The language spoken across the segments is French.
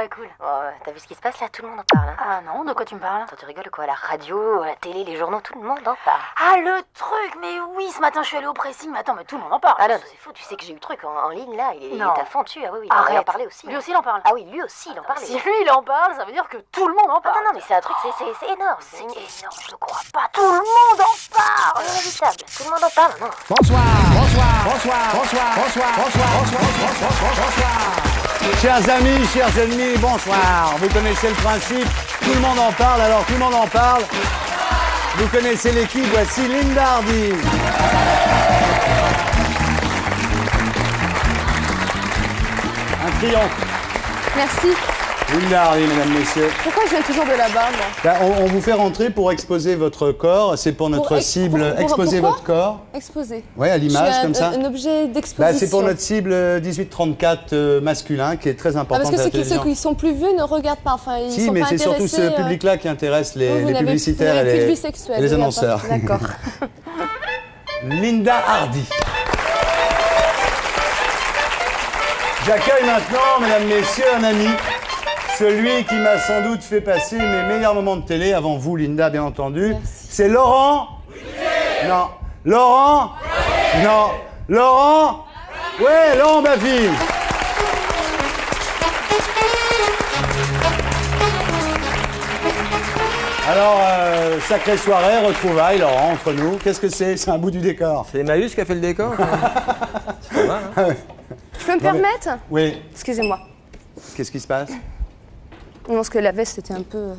ouais, cool. Oh, t'as vu ce qui se passe là? Tout le monde en parle. Hein. Ah non, de quoi tu me parles? Attends, tu rigoles ou quoi? La radio, la télé, les journaux, tout le monde en parle. Ah, le truc, mais oui, ce matin je suis allée au pressing, mais attends, mais tout le monde en parle. Ah non, c'est faux, tu sais que j'ai eu le truc en ligne là, il Non. est à fond dessus. Ah oui, il en Arrête. a parlé aussi. Lui aussi il en parle. Ah oui, lui aussi, il en parlait. Si lui il en parle, ça veut dire que tout le monde en Ah parle. non, mais c'est un truc, c'est énorme. C'est énorme, je crois pas. Tout le monde en parle. Inévitable. Tout le monde en parle, non? Bonsoir, bonsoir, bonsoir, bonsoir, bonsoir, bonsoir, bonsoir, bonsoir, bonsoir. Chers amis, chers ennemis, bonsoir. Vous connaissez le principe, tout le monde en parle, alors tout le monde en parle. Vous connaissez l'équipe, voici Linda Hardy. Un triomphe. Merci. Linda Hardy, mesdames, messieurs. Pourquoi je viens toujours de là-bas, moi? Là, on vous fait rentrer pour exposer votre corps. C'est pour notre cible. Exposer pourquoi votre corps. Exposer. Oui, à l'image, comme ça. Un objet d'exposition. C'est pour notre cible 18-34 masculin, qui est très important. Parce que ceux qui sont plus vieux ne regardent pas. Enfin, ils si, sont mais pas c'est surtout ce intéressés, public-là qui intéresse les vous publicitaires n'avez et plus de les, vie sexuelle, et les oui, annonceurs. D'accord. Linda Hardy. J'accueille maintenant, mesdames, messieurs, un ami. Celui qui m'a sans doute fait passer mes meilleurs moments de télé, avant vous, Linda, bien entendu. Merci. C'est Laurent. Non. Laurent. Non. Laurent. Ouais, Laurent Baffy. Alors, sacrée soirée, retrouvailles, Laurent, entre nous. Qu'est-ce que c'est? C'est un bout du décor. C'est Emmaüs qui a fait le décor. C'est pas mal, hein. Je peux me permettre? Oui. Excusez-moi. Qu'est-ce qui se passe? Non, parce que la veste était un peu...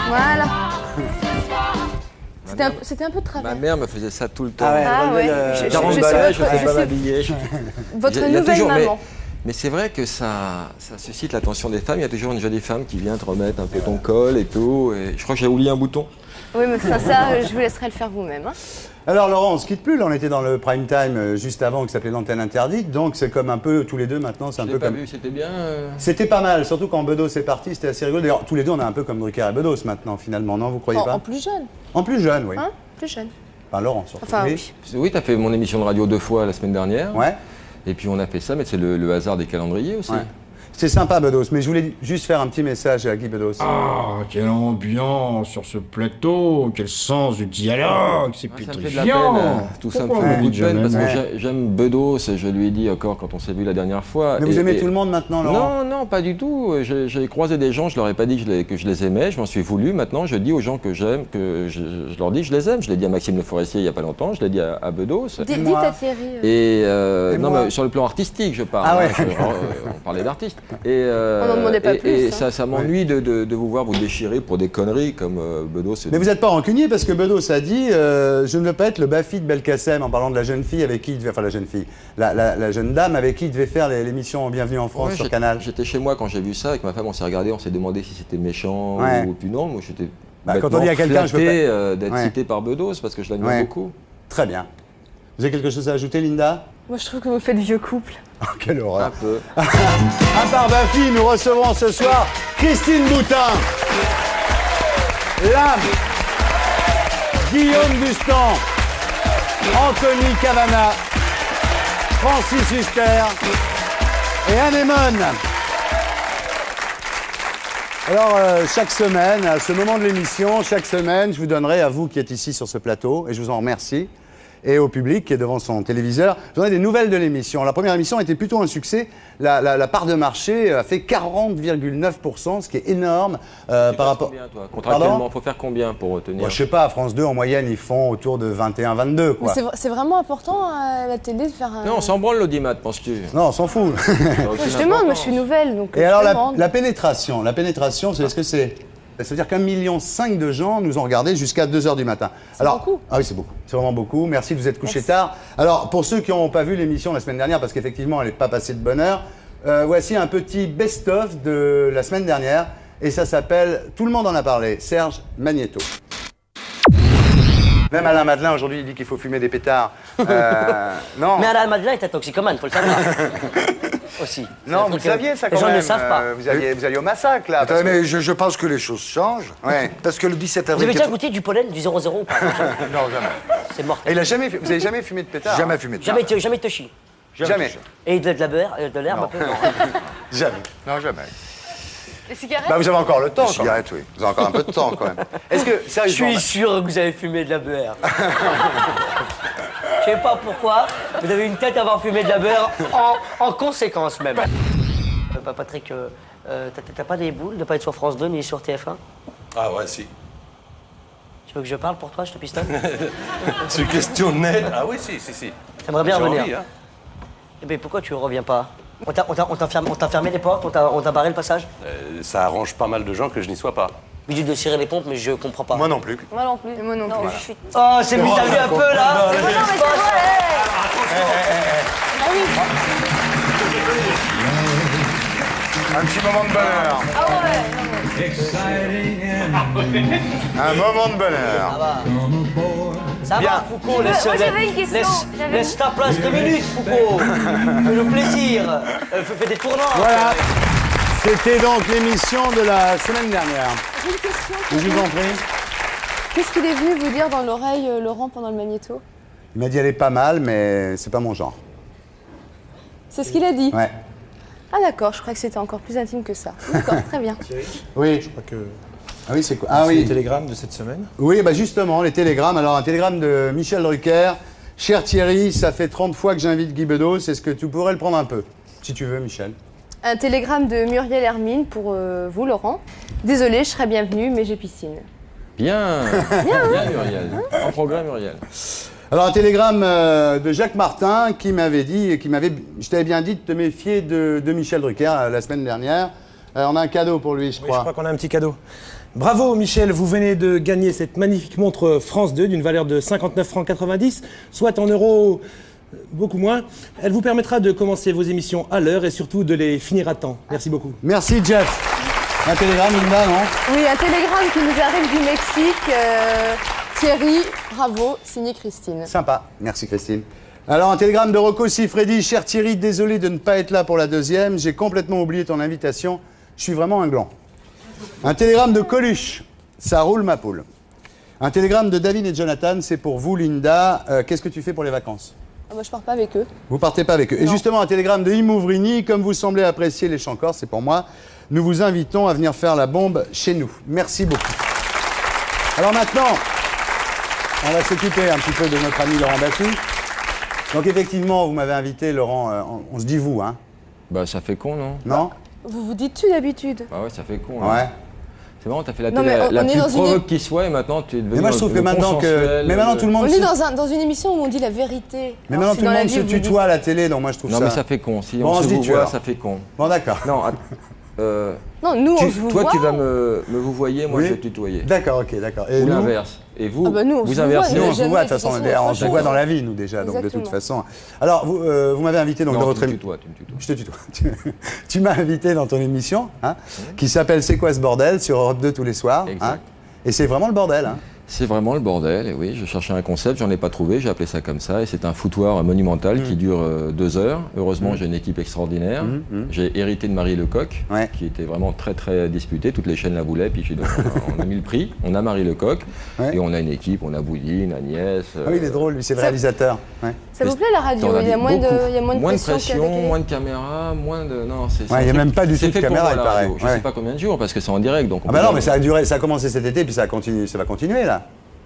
Voilà. C'était un peu de Ma travers. mère me faisait ça tout le temps. Ah ouais, Ah relevez ouais. le- Je- 40 je balais, sais je sais votre- pas je sais- m'habiller. Votre Il y a nouvelle toujours, maman. mais c'est vrai que ça suscite l'attention des femmes. Il y a toujours une jolie femme qui vient te remettre un peu ton col et tout. Et je crois que j'ai oublié un bouton. Oui, mais ça, je vous laisserai le faire vous-même. Hein. Alors Laurent, on se quitte plus, là on était dans le prime time juste avant qui s'appelait l'antenne interdite, donc c'est comme un peu tous les deux maintenant, c'est un Je peu l'ai pas comme... vu, c'était bien. C'était pas mal, surtout quand Bedos est parti, c'était assez rigolo. D'ailleurs tous les deux on est un peu comme Drucker et Bedos maintenant finalement, non vous croyez pas? En plus jeune. En plus jeune, oui. Hein? Plus jeune. Enfin Laurent surtout. Enfin, Oui. oui. Oui, tu as fait mon émission de radio 2 fois la semaine dernière. Ouais. Et puis on a fait ça, mais c'est le hasard des calendriers aussi. Ouais. C'est sympa Bedos, mais je voulais juste faire un petit message à Guy Bedos. Ah, quelle ambiance sur ce plateau, quel sens du dialogue, c'est Ça me fait de la pétrifiant. peine, tout ça me Pourquoi fait vous beaucoup de dites peine parce jamais que j'aime Bedos, je lui ai dit encore quand on s'est vu la dernière fois. Mais vous Et- aimez et- tout le monde maintenant Laurent? Non, pas du tout. J'ai croisé des gens, je leur ai pas dit que je les aimais, je m'en suis voulu. Maintenant, je dis aux gens que j'aime, que je leur dis que je les aime. Je l'ai dit à Maxime Le Forestier il y a pas longtemps, je l'ai dit à Bedos. Dites moi. à Thierry. Et, Et non, moi mais sur le plan artistique, je parle. Ah ouais. On parlait d'artistes. Et, On n'en demandait pas plus, Et hein. ça m'ennuie de vous voir vous déchirer pour des conneries comme Bedos. Mais vous n'êtes pas rancunier parce que Bedos a dit je ne veux pas être le Baffy de Belkacem en parlant de la jeune fille avec qui il devait... Enfin la jeune fille, la jeune dame avec qui il devait faire l'émission Bienvenue en France Ouais, sur Canal. J'étais chez moi quand j'ai vu ça avec ma femme, on s'est regardé, on s'est demandé si c'était méchant Ouais. ou puis non. Moi j'étais Quand on dit à quelqu'un, je veux flatté, pas... d'être Ouais. cité par Bedos parce que je l'admire Ouais. beaucoup. Très bien. Vous avez quelque chose à ajouter Linda? Moi, je trouve que vous faites vieux couple. Oh, quelle Un horreur. peu. À part Baffy, nous recevrons ce soir Christine Boutin, Lame, Guillaume Bustan, Anthony Cavana, Francis Huster et Anémone. Alors, chaque semaine, à ce moment de l'émission, chaque semaine, je vous donnerai à vous qui êtes ici sur ce plateau, et je vous en remercie, et au public qui est devant son téléviseur, je vous donnerai des nouvelles de l'émission. La première émission était plutôt un succès. La part de marché a fait 40,9%, ce qui est énorme par rapport... Combien, toi contractuellement, Pardon faut faire combien pour retenir? Moi, je sais pas, à France 2, en moyenne, ils font autour de 21-22, Mais quoi. c'est vraiment important à la télé de faire un... Non, on s'en branle l'audimat, penses-tu? Non, on s'en fout. Ça a aucune Moi, je demande, importance. moi je suis nouvelle, donc Et je alors, demande. la pénétration, c'est ce que c'est? Ça veut dire qu'1,5 million de gens nous ont regardés jusqu'à 2h du matin. Alors, beaucoup. Ah oui, c'est beaucoup. C'est vraiment beaucoup. Merci de vous être couché Merci. tard. Alors, pour ceux qui n'ont pas vu l'émission la semaine dernière, parce qu'effectivement, elle n'est pas passée de bonne heure, voici un petit best-of de la semaine dernière. Et ça s'appelle Tout le monde en a parlé. Serge Magnéto. Même Alain Madelin, aujourd'hui, il dit qu'il faut fumer des pétards. Non. Mais Alain Madelin est un toxicomane, faut le savoir. Aussi. C'est un Non, truc vous que saviez ça quand Les gens même. ne le savent pas. Vous alliez au massacre, là. parce Attends, que- mais je pense que les choses changent. Ouais. Parce que le 17 Vous avril. avez déjà goûté du pollen du 0,0 ou pas? Non, jamais. C'est mort. Et vous avez jamais fumé de pétard? Jamais fumé de Jamais Toshi. Jamais. Et de l'herbe un peu? Non. Jamais. Non, jamais. Les cigarettes? Bah, vous avez encore le temps. Les cigarettes, oui. Vous avez encore un peu de temps, quand même. Est-ce que, Je sérieusement, suis sûr que vous avez fumé de la beurre. Je sais pas pourquoi, vous avez une tête à avoir fumé de la beurre en conséquence même. Patrick, t'as pas des boules de pas être sur France 2 ni sur TF1? Ah ouais, si. Tu veux que je parle pour toi, je te pistonne? C'est une question nette. Ah oui, si. T'aimerais bien J'ai revenir. envie, hein. Eh bien, pourquoi tu reviens pas? On t'a fermé les portes, on t'a barré le passage? Ça arrange pas mal de gens que je n'y sois pas. Obligé de cirer les pompes, mais je comprends pas. Moi non plus. Moi non plus. Moi non plus. Je suis... Oh, c'est mis à lui un peu là! Mais non, mais c'est vrai. Un petit moment de bonheur. Ah ouais. Un moment de bonheur. Ça Bien. va, Foucault, laisse, Moi, j'avais une question. laisse ta place 2 minutes, Foucault. Fais-le plaisir. Fais des tournants. Voilà. C'était donc l'émission de la semaine dernière. J'ai une question. Je vous en prie. Qu'est-ce qu'il est venu vous dire dans l'oreille, Laurent, pendant le magnéto? Il m'a dit elle est pas mal, mais c'est pas mon genre. C'est ce qu'il a dit? Ouais. Ah d'accord, je crois que c'était encore plus intime que ça. D'accord, très bien. Oui. Je crois que Ah oui, c'est quoi? Ah c'est le oui. télégramme de cette semaine. Oui, bah justement, les télégrammes. Alors, un télégramme de Michel Drucker. Cher Thierry, ça fait 30 fois que j'invite Guy Bedos. Est-ce que tu pourrais le prendre un peu? Si tu veux, Michel. Un télégramme de Muriel Hermine pour vous, Laurent. Désolée, je serais bienvenue, mais j'ai piscine. Bien, Muriel. En progrès, Muriel. Alors, un télégramme de Jacques Martin qui m'avait dit, je t'avais bien dit de te méfier de Michel Drucker la semaine dernière. On a un cadeau pour lui, je Oui, crois. je crois qu'on a un petit cadeau. Bravo Michel, vous venez de gagner cette magnifique montre France 2 d'une valeur de 59 francs 90, soit en euros beaucoup moins. Elle vous permettra de commencer vos émissions à l'heure et surtout de les finir à temps. Merci beaucoup. Merci, Jeff. Un télégramme, Linda, non? Oui, un télégramme qui nous arrive du Mexique. Thierry, bravo, signé Christine. Sympa. Merci, Christine. Alors, un télégramme de Rocco Siffredi. Cher Thierry, désolé de ne pas être là pour la deuxième. J'ai complètement oublié ton invitation. Je suis vraiment un gland. Un télégramme de Coluche. Ça roule ma poule. Un télégramme de David et Jonathan. C'est pour vous, Linda. Qu'est-ce que tu fais pour les vacances? Ah, moi, je pars pas avec eux. Vous partez pas avec eux. Et justement, un télégramme de Yves Mouvrini. Comme vous semblez apprécier les chants corses, c'est pour moi. Nous vous invitons à venir faire la bombe chez nous. Merci beaucoup. Alors maintenant, on va s'occuper un petit peu de notre ami Laurent Baffy. Donc effectivement, vous m'avez invité, Laurent, on se dit vous, hein? Bah, ça fait con, non? Non? Vous vous dites-tu d'habitude? Bah ouais, ça fait con. Hein. Ouais. C'est marrant, t'as fait la Non, télé mais la on est plus dans une- provoque qui soit et maintenant tu es devenu Mais moi, je trouve que maintenant que... Mais maintenant, tout le On monde... est se- dans une émission où on dit la vérité. Mais Alors, maintenant, si tout le dans la monde vie, se vous dites- tutoie à la télé, donc moi, je trouve Non, ça... mais ça fait con. Si Bon, on on se se dit vous tu voit, alors. ça fait con. Bon, d'accord. Non, Non, nous, on se vous toi, voit. tu vas me vous voyer, moi, Oui. je vais te tutoyer. D'accord, ok, d'accord. Et Ou nous l'inverse. Et vous, Ah bah nous, on se vous voit, inversez. Nous, on se Jamais, voit, de de toute façon, toute on façon, se voit dans la vie, nous, déjà, donc de toute Exactement. façon. Alors, vous m'avez invité donc, dans Non, votre tu me émission... tutoies, tu me tutoies. Je te tutoie. Tu m'as invité dans ton émission, hein, qui s'appelle C'est quoi ce bordel sur Europe 2 tous les soirs. Exact. Hein, et c'est vraiment le bordel. Hein. C'est vraiment le bordel, et oui, je cherchais un concept, j'en ai pas trouvé, j'ai appelé ça comme ça, et c'est un foutoir monumental qui dure 2 heures. Heureusement, j'ai une équipe extraordinaire. J'ai hérité de Marie Lecoq, Ouais. qui était vraiment très très disputée, toutes les chaînes la voulaient, puis on a mis le prix, on a Marie Lecoq, Ouais. et on a une équipe, on a Bouline, Agnès. Ah oui, il est drôle, lui, c'est le réalisateur. Ouais. Ça vous plaît la radio? T'en as Il y a dit moins beaucoup. de pression qu'il y a à la télé. moins de caméras, moins de... Non, c'est Ouais, il y a un même truc- pas du c'est tout de fait pour caméra, moi, il la paraît. radio. Je Ouais. sais pas combien de jours, parce que c'est en direct, donc on Ah peut bah non, dire- mais ça a duré, ça a commencé cet été, puis ça va continuer là.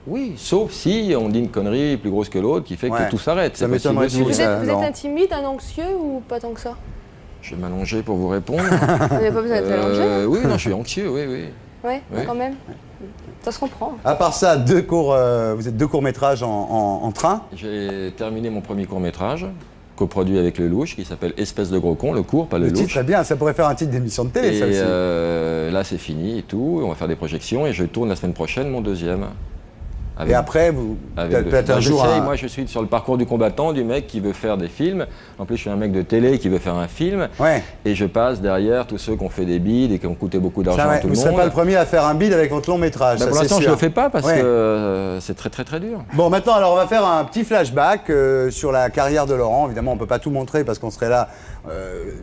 Oui, sauf si on dit une connerie plus grosse que l'autre qui fait Ouais. que tout s'arrête. Ça C'est possible m'étonnerait aussi. de Vous ça, êtes, vous Laurent. êtes un timide, un anxieux ou pas tant que ça? Je vais m'allonger pour vous répondre. Vous n'avez pas besoin d'être allongé? Oui, non, je suis anxieux, oui, oui. Ouais, Oui. quand même. Ça se comprend. À part ça, vous êtes 2 courts-métrages en train. J'ai terminé mon premier court-métrage, coproduit avec Le Louche, qui s'appelle Espèce de gros con, le court, pas le Le titre louche. est bien, ça pourrait faire un titre d'émission de télé, Et ça aussi. là, c'est fini et tout. On va faire des projections et je tourne la semaine prochaine mon deuxième. Et après, vous peut-être un jour... j'essaye, un- moi je suis sur le parcours du combattant, du mec qui veut faire des films. En plus je suis un mec de télé qui veut faire un film. Ouais. Et je passe derrière tous ceux qui ont fait des bides et qui ont coûté beaucoup d'argent Ça, à ouais, tout vous le ne monde. serez pas le premier à faire un bid avec votre long métrage. Bah, ça, pour c'est l'instant je sûr. le fais pas parce Ouais. que c'est très très très dur. Bon, maintenant, alors on va faire un petit flashback sur la carrière de Laurent. Évidemment, on ne peut pas tout montrer parce qu'on serait là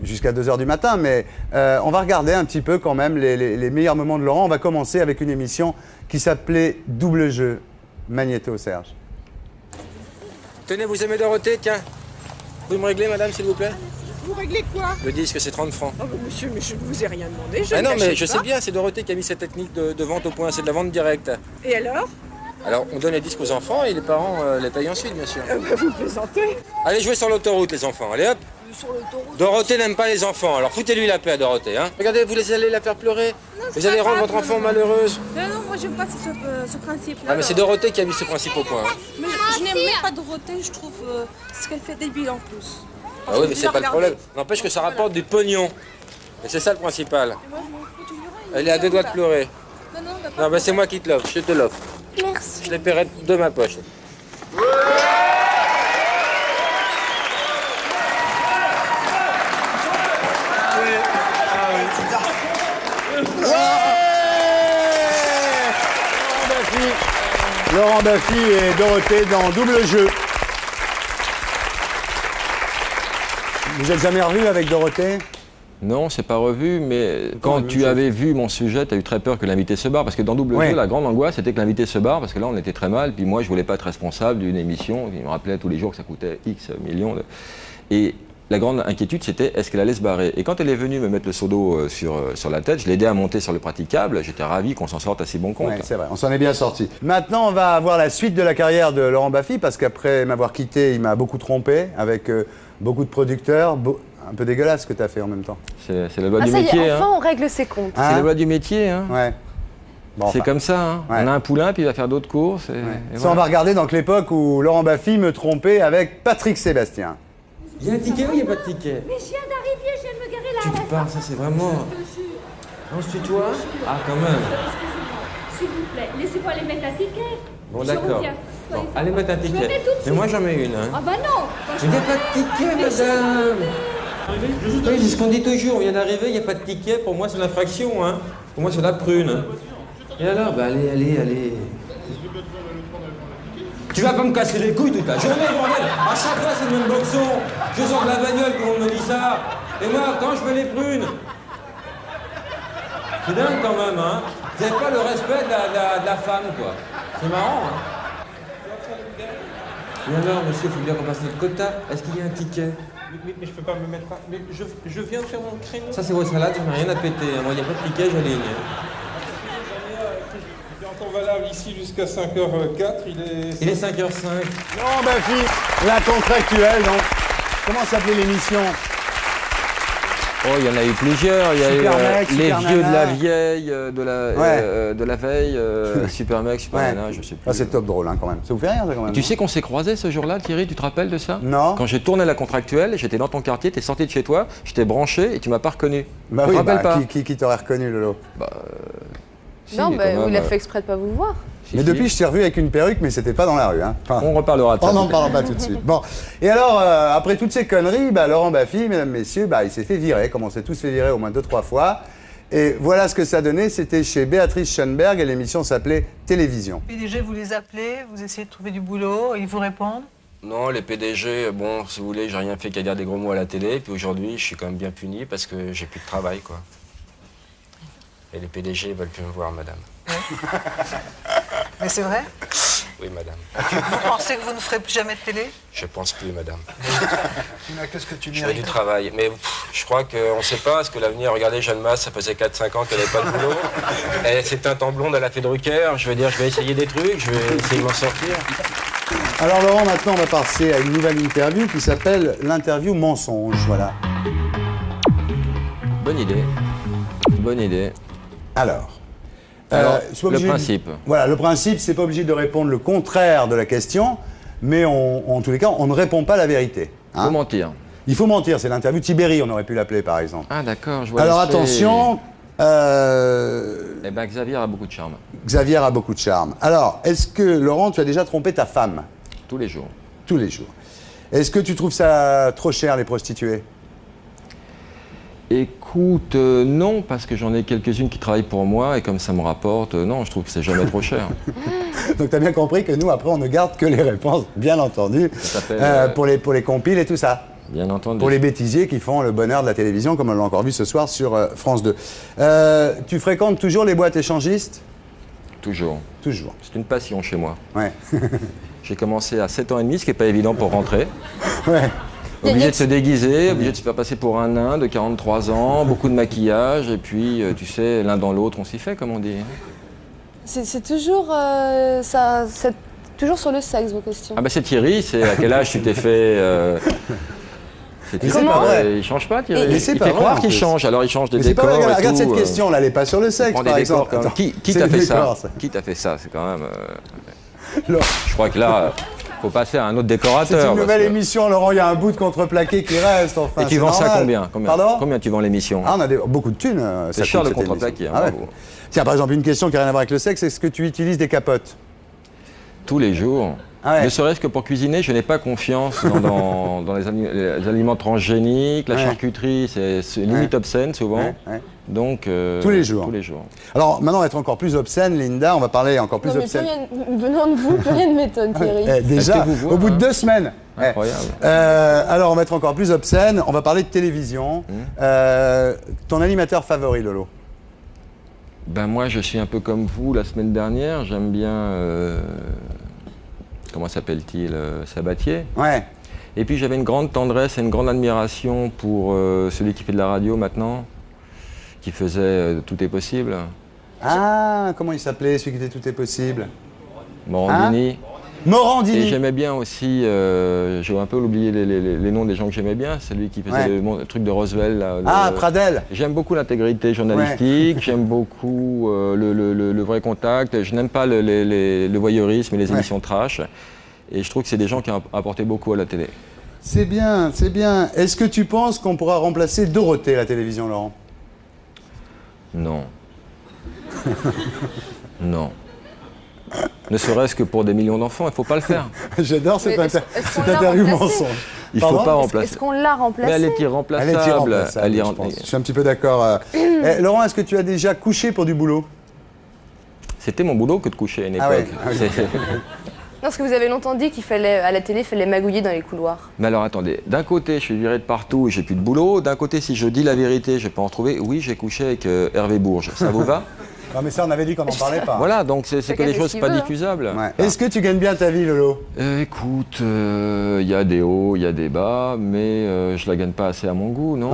jusqu'à 2 h du matin, mais on va regarder un petit peu quand même les meilleurs moments de Laurent. On va commencer avec une émission qui s'appelait Double Jeu. Magnéto, Serge. Tenez, vous aimez Dorothée, tiens. Vous me réglez, madame, s'il vous plaît? Vous réglez quoi? Le disque, c'est 30 francs. Oh, bah, monsieur, mais je ne vous ai rien demandé. Je Ah ne non, mais l'achète je sais pas. bien, c'est Dorothée qui a mis cette technique de vente au point, c'est de la vente directe. Et alors? Alors, on donne les disques aux enfants et les parents les payent ensuite, bien sûr. Bah, vous plaisantez. Allez jouer sur l'autoroute, les enfants, allez hop. Sur l'autoroute. Dorothée n'aime pas les enfants, alors foutez-lui la paix à Dorothée, hein. Regardez, vous allez la faire pleurer. Vous allez rendre votre enfant malheureuse. Non, moi j'aime pas ce principe-là. Ah, mais c'est Dorothée qui a mis ce principe au point. Hein. Mais je n'aime même pas Dorothée, je trouve ce qu'elle fait débile en plus. Ah oui, mais c'est pas le problème. N'empêche que ça rapporte du pognon. Et c'est ça le principal. Et moi je m'en fous du mur. Elle est à deux doigts de pleurer. Non, Non, bah c'est moi qui te l'offre, je te l'offre. Merci. Je les paierai de ma poche. Laurent Baffy et Dorothée dans Double Jeu. Vous êtes jamais revu avec Dorothée? Non, c'est pas revu, mais quand tu avais vu mon sujet, tu as eu très peur que l'invité se barre. Parce que dans Double Jeu, la grande angoisse, c'était que l'invité se barre, parce que là, on était très mal. Puis moi, je voulais pas être responsable d'une émission. Il me rappelait tous les jours que ça coûtait X millions. Et la grande inquiétude, c'était est-ce qu'elle allait se barrer. Et quand elle est venue me mettre le seau d'eau sur la tête, je l'ai aidé à monter sur le praticable. J'étais ravi qu'on s'en sorte à si bon compte. Ouais, c'est vrai, on s'en est bien sorti. Maintenant, on va avoir la suite de la carrière de Laurent Baffy, parce qu'après m'avoir quitté, il m'a beaucoup trompé avec beaucoup de producteurs. Un peu dégueulasse ce que tu as fait en même temps. C'est la loi Ah du ça y est, métier. enfin Hein. on règle ses comptes. C'est la loi du métier. Hein. Ouais. Bon, c'est comme ça. Hein. On a un poulain, puis il va faire d'autres courses. Et ça, voilà. on va regarder donc l'époque où Laurent Baffy me trompait avec Patrick Sébastien. Il y a un ticket ou il n'y a pas de ticket? Mais je viens d'arriver, je viens de me garer là. Tu te parles, ça c'est vraiment... On se tutoie? Ah, quand même. S'il vous plaît, laissez-moi aller mettre un ticket. Bon, d'accord. Bon, allez mettre un ticket. Mais moi j'en mets une. Hein. Ah bah non. Il n'y a pas de ticket, madame. Oui, c'est ce qu'on dit toujours. On vient d'arriver, il n'y a pas de ticket. Pour moi, c'est une infraction. Hein. Pour moi, c'est la prune. Et alors? Bah allez. Tu vas pas me casser les couilles toute la journée, bordel. À chaque fois, c'est le même boxon. Je sors de la bagnole quand on me dit ça. Et moi, quand je veux les prunes. C'est dingue quand même, hein. Vous n'avez pas le respect de la femme, quoi. C'est marrant, hein. Et alors, monsieur, il faut bien repasser le quota. Est-ce qu'il y a un ticket? Mais je peux pas me mettre là. Mais je viens de faire mon créneau. Ça, c'est vos salades, j'en ai rien à péter. Moi, il n'y a pas de ticket, j'aligne. Il est encore valable ici jusqu'à 5h04. Il est 5h05. Laurent Baffy, la contractuelle, donc. Comment s'appelait l'émission? Oh, il y en a eu plusieurs. Il y a eu les vieux de la vieille, de la veille, Super Mec, Super Nana, je sais plus. Ah, c'est top drôle, hein, quand même. Ça vous fait rire, ça, quand même? Tu sais qu'on s'est croisés ce jour-là, Thierry, tu te rappelles de ça? Non. Quand j'ai tourné la contractuelle, j'étais dans ton quartier, t'es sorti de chez toi, je t'ai branché et tu m'as pas reconnu. Bah tu oui, te rappelles pas? Qui t'aurait reconnu, Lolo? Si, Non, bah, quand il a même, fait exprès de pas vous voir. Mais depuis, je t'ai revu avec une perruque, mais c'était pas dans la rue. Hein. Enfin, on reparlera de ça. On n'en parlera pas tout de suite. Bon. Et alors, après toutes ces conneries, Laurent Baffy, mesdames, messieurs, il s'est fait virer, comme on s'est tous fait virer au moins 2-3 fois. Et voilà ce que ça donnait. C'était chez Béatrice Schoenberg et l'émission s'appelait Télévision. PDG, vous les appelez, vous essayez de trouver du boulot, ils vous répondent? Non, les PDG, bon, si vous voulez, j'ai rien fait qu'à dire des gros mots à la télé. Puis aujourd'hui, je suis quand même bien puni parce que j'ai plus de travail, quoi. Et les PDG veulent plus me voir, madame. Mais c'est vrai? Oui, madame. Vous pensez que vous ne ferez plus jamais de télé? Je pense plus, madame. Qu'est-ce que tu Je fais du travail. Mais je crois qu'on ne sait pas, parce que l'avenir, regardez, Jeanne Masse, ça faisait 4-5 ans qu'elle n'avait pas de boulot. Elle s'est teinte en blonde, elle a fait Drucker. Je veux dire, je vais essayer des trucs, je vais essayer de m'en sortir. Alors Laurent, maintenant, on va passer à une nouvelle interview qui s'appelle l'interview mensonge. Voilà. Bonne idée. Bonne idée. Alors, le principe. Voilà, le principe, c'est pas obligé de répondre le contraire de la question, mais en tous les cas, on ne répond pas la vérité. Il faut mentir. Il faut mentir, c'est l'interview Tibéri, on aurait pu l'appeler par exemple. Ah d'accord, je vois. Alors attention. Eh ben Xavier a beaucoup de charme. Xavier a beaucoup de charme. Alors, est-ce que, Laurent, tu as déjà trompé ta femme? Tous les jours. Tous les jours. Est-ce que tu trouves ça trop cher, les prostituées? Écoute, non, parce que j'en ai quelques-unes qui travaillent pour moi et comme ça me rapporte, non, je trouve que c'est jamais trop cher. Donc tu as bien compris que nous, après, on ne garde que les réponses, bien entendu, pour les compiles et tout ça. Bien entendu. Pour les bêtisiers qui font le bonheur de la télévision, comme on l'a encore vu ce soir sur France 2. Tu fréquentes toujours les boîtes échangistes? Toujours. Toujours. C'est une passion chez moi. Ouais. J'ai commencé à 7 ans et demi, ce qui n'est pas évident pour rentrer. Ouais. Obligé de se déguiser, obligé de se faire passer pour un nain de 43 ans, beaucoup de maquillage, et puis, tu sais, l'un dans l'autre, on s'y fait, comme on dit. C'est toujours, c'est toujours sur le sexe, vos questions. Ah bah c'est Thierry, c'est à quel âge tu t'es fait... C'est Thierry, il change pas Thierry. Il fait croire qu'il change, alors il change des décors et tout. Regarde cette question, là, elle n'est pas sur le sexe, par exemple. Qui t'a fait ça? Qui t'a fait ça? C'est quand même... Je crois que là... Faut passer à un autre décorateur. C'est une nouvelle émission, Laurent, il y a un bout de contreplaqué qui reste, enfin. Et tu vends ça combien? Pardon? Combien tu vends l'émission? Ah, on a beaucoup de thunes. C'est cher le contreplaqué. Ah ouais. Tiens, par exemple, une question qui n'a rien à voir avec le sexe, est-ce que tu utilises des capotes? Tous les jours. Ah ouais. Ne serait-ce que pour cuisiner, je n'ai pas confiance dans les aliments transgéniques, la charcuterie, c'est limite obscène souvent. Donc, tous les jours. Tous les jours. Alors maintenant, on va être encore plus obscène, Linda, on va parler encore plus obscène. Venant de vous, plus rien ne m'étonne, Thierry. Déjà, au bout de 2 semaines. Incroyable. Alors, on va être encore plus obscène, on va parler de télévision. Ton animateur favori, Lolo? Ben moi, je suis un peu comme vous la semaine dernière, j'aime bien... comment s'appelle-t-il? Sabatier. Ouais. Et puis j'avais une grande tendresse et une grande admiration pour celui qui fait de la radio maintenant, qui faisait Tout est possible. Ah, comment il s'appelait, celui qui était Tout est possible? Morandini. Morandini. Et j'aimais bien aussi, j'ai un peu oublié les noms des gens que j'aimais bien, celui qui faisait le truc de Roswell. Là, Pradel. J'aime beaucoup l'intégrité journalistique, j'aime beaucoup le vrai contact, je n'aime pas le voyeurisme et les émissions trash. Et je trouve que c'est des gens qui ont apporté beaucoup à la télé. C'est bien, c'est bien. Est-ce que tu penses qu'on pourra remplacer Dorothée à la télévision, Laurent? Non. Non. Ne serait-ce que pour des millions d'enfants, il ne faut pas le faire. J'adore cette interview mensonge. Il ne faut pas remplacer. Est-ce qu'on l'a remplacée? Mais elle est irremplaçable. Je suis un petit peu d'accord. Laurent, est-ce que tu as déjà couché pour du boulot? C'était mon boulot que de coucher à une époque. Non, parce que vous avez longtemps dit qu'il fallait, à la télé, il fallait magouiller dans les couloirs. Mais alors attendez, d'un côté je suis viré de partout et j'ai plus de boulot, d'un côté si je dis la vérité, je peux en trouver. Oui, j'ai couché avec Hervé Bourges, ça vous va? Non mais ça on avait dit qu'on n'en parlait pas. Voilà, donc c'est que des choses pas diffusables. Est-ce que tu gagnes bien ta vie, Lolo? Écoute, il y a des hauts, il y a des bas, mais je la gagne pas assez à mon goût, non?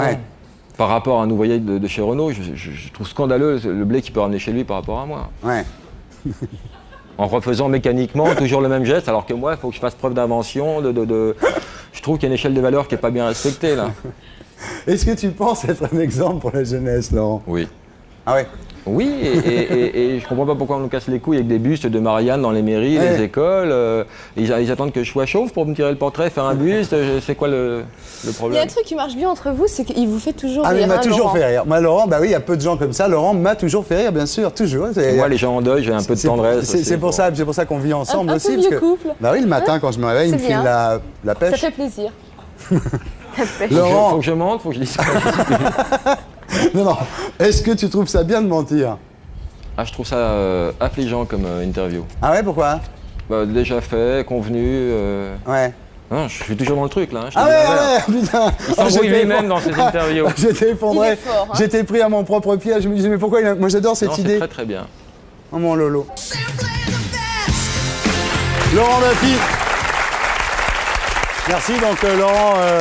Par rapport à un ouvrier de chez Renault, je trouve scandaleux le blé qu'il peut ramener chez lui par rapport à moi. Ouais. En refaisant mécaniquement toujours le même geste, alors que moi, il faut que je fasse preuve d'invention, Je trouve qu'il y a une échelle de valeur qui n'est pas bien respectée, là. Est-ce que tu penses être un exemple pour la jeunesse, Laurent? Oui. Ah ouais? Oui, et je comprends pas pourquoi on nous casse les couilles avec des bustes de Marianne dans les mairies, les écoles. Ils attendent que je sois chauve pour me tirer le portrait, faire un buste. C'est quoi le problème? Il y a un truc qui marche bien entre vous, c'est qu'il vous fait toujours rire. Ah, mais il m'a toujours Laurent. fait rire. Moi, Laurent, bah oui, il y a peu de gens comme ça. Laurent m'a toujours fait rire, bien sûr, toujours. Moi, les gens en deuil, j'ai un peu de tendresse. C'est pour ça qu'on vit ensemble aussi. Un peu vieux couple. Bah oui, le matin, quand je me réveille, il me file la pêche. Ça fait plaisir. Laurent, faut que je mente, faut que je dise ça. Non. Est-ce que tu trouves ça bien de mentir? Ah, je trouve ça affligeant comme interview. Ah ouais, pourquoi? Bah, déjà fait, convenu. Ouais. Non, je suis toujours dans le truc là. Ah ouais, putain. Il s'embrouille lui-même dans ses interviews. J'étais effondré. J'étais pris à mon propre piège. Je me disais, mais pourquoi moi j'adore cette idée. C'est très bien. Oh mon Lolo. Laurent Baffy. Merci donc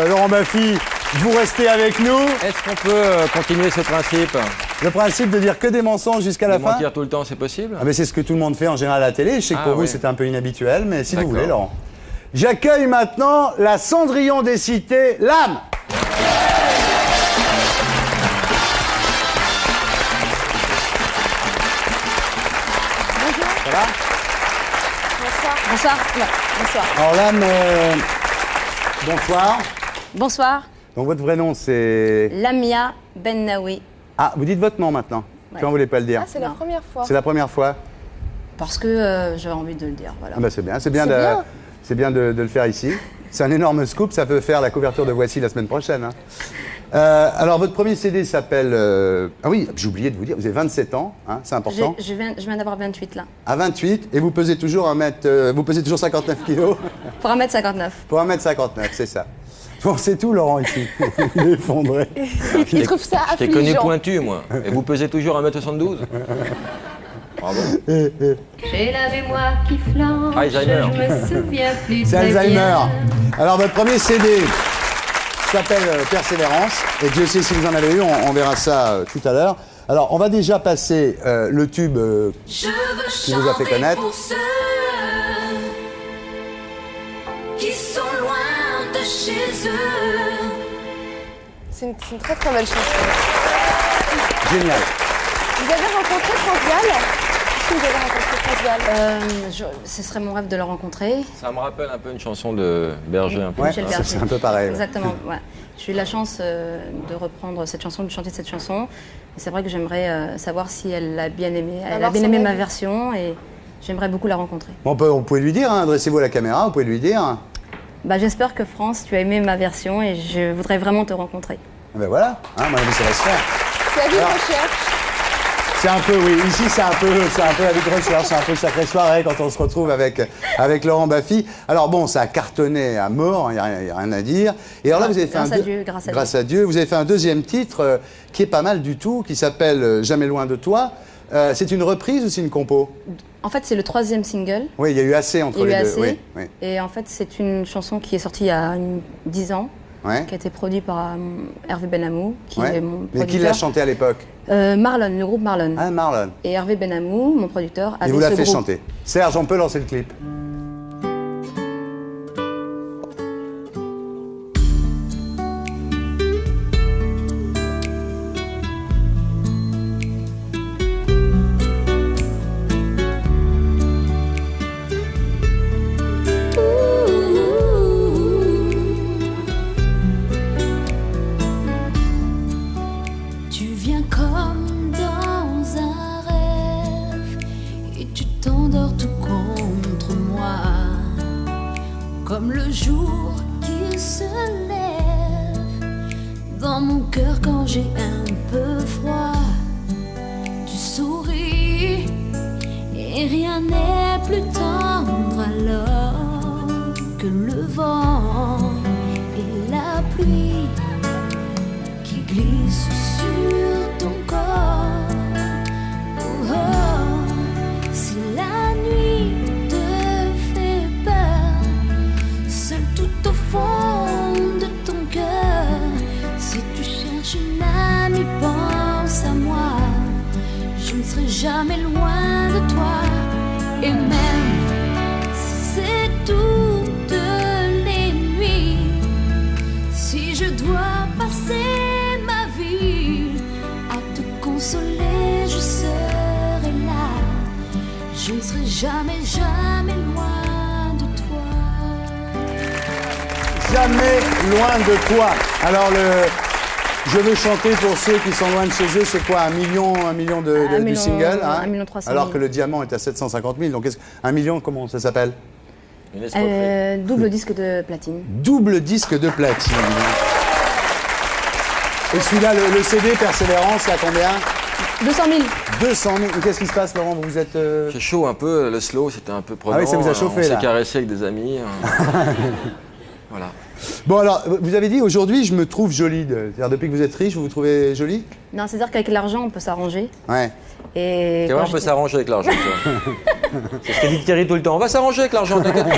Laurent Baffy. Vous restez avec nous. Est-ce qu'on peut continuer ce principe? Le principe de dire que des mensonges jusqu'à la fin? Mentir tout le temps, c'est possible? Ah mais c'est ce que tout le monde fait en général à la télé. Je sais que pour vous c'est un peu inhabituel, mais si vous voulez, Laurent. J'accueille maintenant la Cendrillon des cités, l'âme. Bonjour. Ça va? Bonsoir. Bonsoir. Alors l'âme, bonsoir. Bonsoir. Donc votre vrai nom c'est? Lamia Bennaoui. Ah, vous dites votre nom maintenant. Quand vous voulez pas le dire? Ah, c'est la première fois. C'est la première fois? Parce que j'avais envie de le dire, voilà. Ah bah c'est bien de le faire ici. C'est un énorme scoop, ça peut faire la couverture de Voici la semaine prochaine. Hein. Alors votre premier CD s'appelle... Ah oui, j'ai oublié de vous dire, vous avez 27 ans, hein, c'est important. Je viens d'avoir 28 là. À 28, et vous pesez toujours vous pesez toujours 59 kilos? Pour 1m59. Pour 1m59, c'est ça. Bon, c'est tout, Laurent, ici. Il est effondré. Il trouve ça affligeant. Je t'ai connu pointu, moi. Et vous pesez toujours 1m72? Bravo. J'ai la mémoire qui flanche, Alzheimer. je me souviens plus C'est très Alzheimer. bien. Alors, votre premier CD, s'appelle Persévérance. Et Dieu sait si vous en avez eu, on verra ça tout à l'heure. Alors, on va déjà passer le tube qui vous a fait connaître. Pour ceux qui sont loin de chez eux. C'est une très très belle chanson. Génial. Vous avez rencontré France Gall? Est-ce que vous avez rencontré France Gall? Ce serait mon rêve de le rencontrer. Ça me rappelle un peu une chanson de Berger. Un peu. Ouais, Michel Berger. c'est un peu pareil. Exactement, ouais. J'ai eu la chance de reprendre cette chanson, de chanter cette chanson. Et c'est vrai que j'aimerais savoir si elle l'a bien aimée. Elle a bien aimé ma version et j'aimerais beaucoup la rencontrer. Bon, on pouvait lui dire, hein, adressez-vous à la caméra, vous pouvez lui dire. Bah, j'espère que France, tu as aimé ma version et je voudrais vraiment te rencontrer. Ben voilà, hein, moi, ça va se faire. C'est la vie Alors, de recherche. C'est un peu, oui, ici c'est un peu la vie de recherche, c'est un peu sacrée soirée quand on se retrouve avec Laurent Baffy. Alors bon, ça a cartonné à mort, il n'y a rien à dire. Et alors là, vous avez fait grâce à Dieu, vous avez fait un deuxième titre qui est pas mal du tout, qui s'appelle Jamais loin de toi. C'est une reprise ou c'est une compo? En fait, c'est le 3e single. Oui, il y a eu assez entre les deux. Oui, oui. Et en fait, c'est une chanson qui est sortie il y a 10 ans. Ouais. Qui a été produit par Hervé Benamou, qui est mon producteur. Mais qui l'a chanté à l'époque? Marlon, le groupe Marlon. Ah, Marlon. Et Hervé Benamou, mon producteur, avait ce groupe. Et vous l'a fait chanter. Serge, on peut lancer le clip. Comme le jour qui se lève dans mon cœur quand j'ai un peu froid. Tu souris et rien n'est plus tendre alors que le vent et la pluie qui glissent sur ton corps. Oh, oh, si la nuit au fond de ton cœur, si tu cherches une amie, pense à moi. Je ne serai jamais loin de toi. Et même si c'est toutes les nuits, si je dois passer ma vie à te consoler, je serai là. Je ne serai jamais, jamais loin. Jamais loin de toi. Alors je veux chanter pour ceux qui sont loin de chez eux, c'est quoi, 1 million du single, hein, 1 million 300 000. Alors que le diamant est à 750 000, donc 1 million, comment ça s'appelle? Double disque de platine. Double disque de platine. Et celui-là, le CD Persévérance, c'est à combien? 200 000. 200 000. Qu'est-ce qui se passe, Laurent? Vous êtes... C'est chaud un peu, le slow, c'était un peu prenant. Ah oui, ça vous a chauffé, on là. s'est caressé avec des amis. Voilà. Bon alors, vous avez dit aujourd'hui je me trouve jolie. C'est-à-dire depuis que vous êtes riche, vous vous trouvez jolie? Non, c'est-à-dire qu'avec l'argent on peut s'arranger. Ouais. Et on peut s'arranger avec l'argent. C'est ce que dit Thierry tout le temps. On va s'arranger avec l'argent, t'inquiète pas.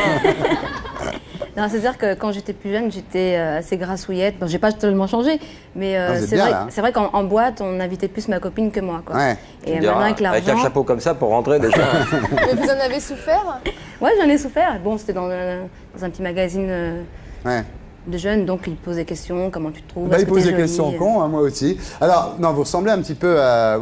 Non, c'est-à-dire que quand j'étais plus jeune, j'étais assez grassouillette. Bon, j'ai pas totalement changé, mais c'est vrai qu'en boîte, on invitait plus ma copine que moi, quoi. Ouais. Et maintenant avec l'argent. Avec un chapeau comme ça pour rentrer déjà. Mais vous en avez souffert? Ouais, j'en ai souffert. Bon, c'était dans un petit magazine de jeunes, donc ils posaient des questions, comment tu te trouves? Bah, ils posent des questions cons, hein, moi aussi. Alors, non, vous ressemblez un petit peu à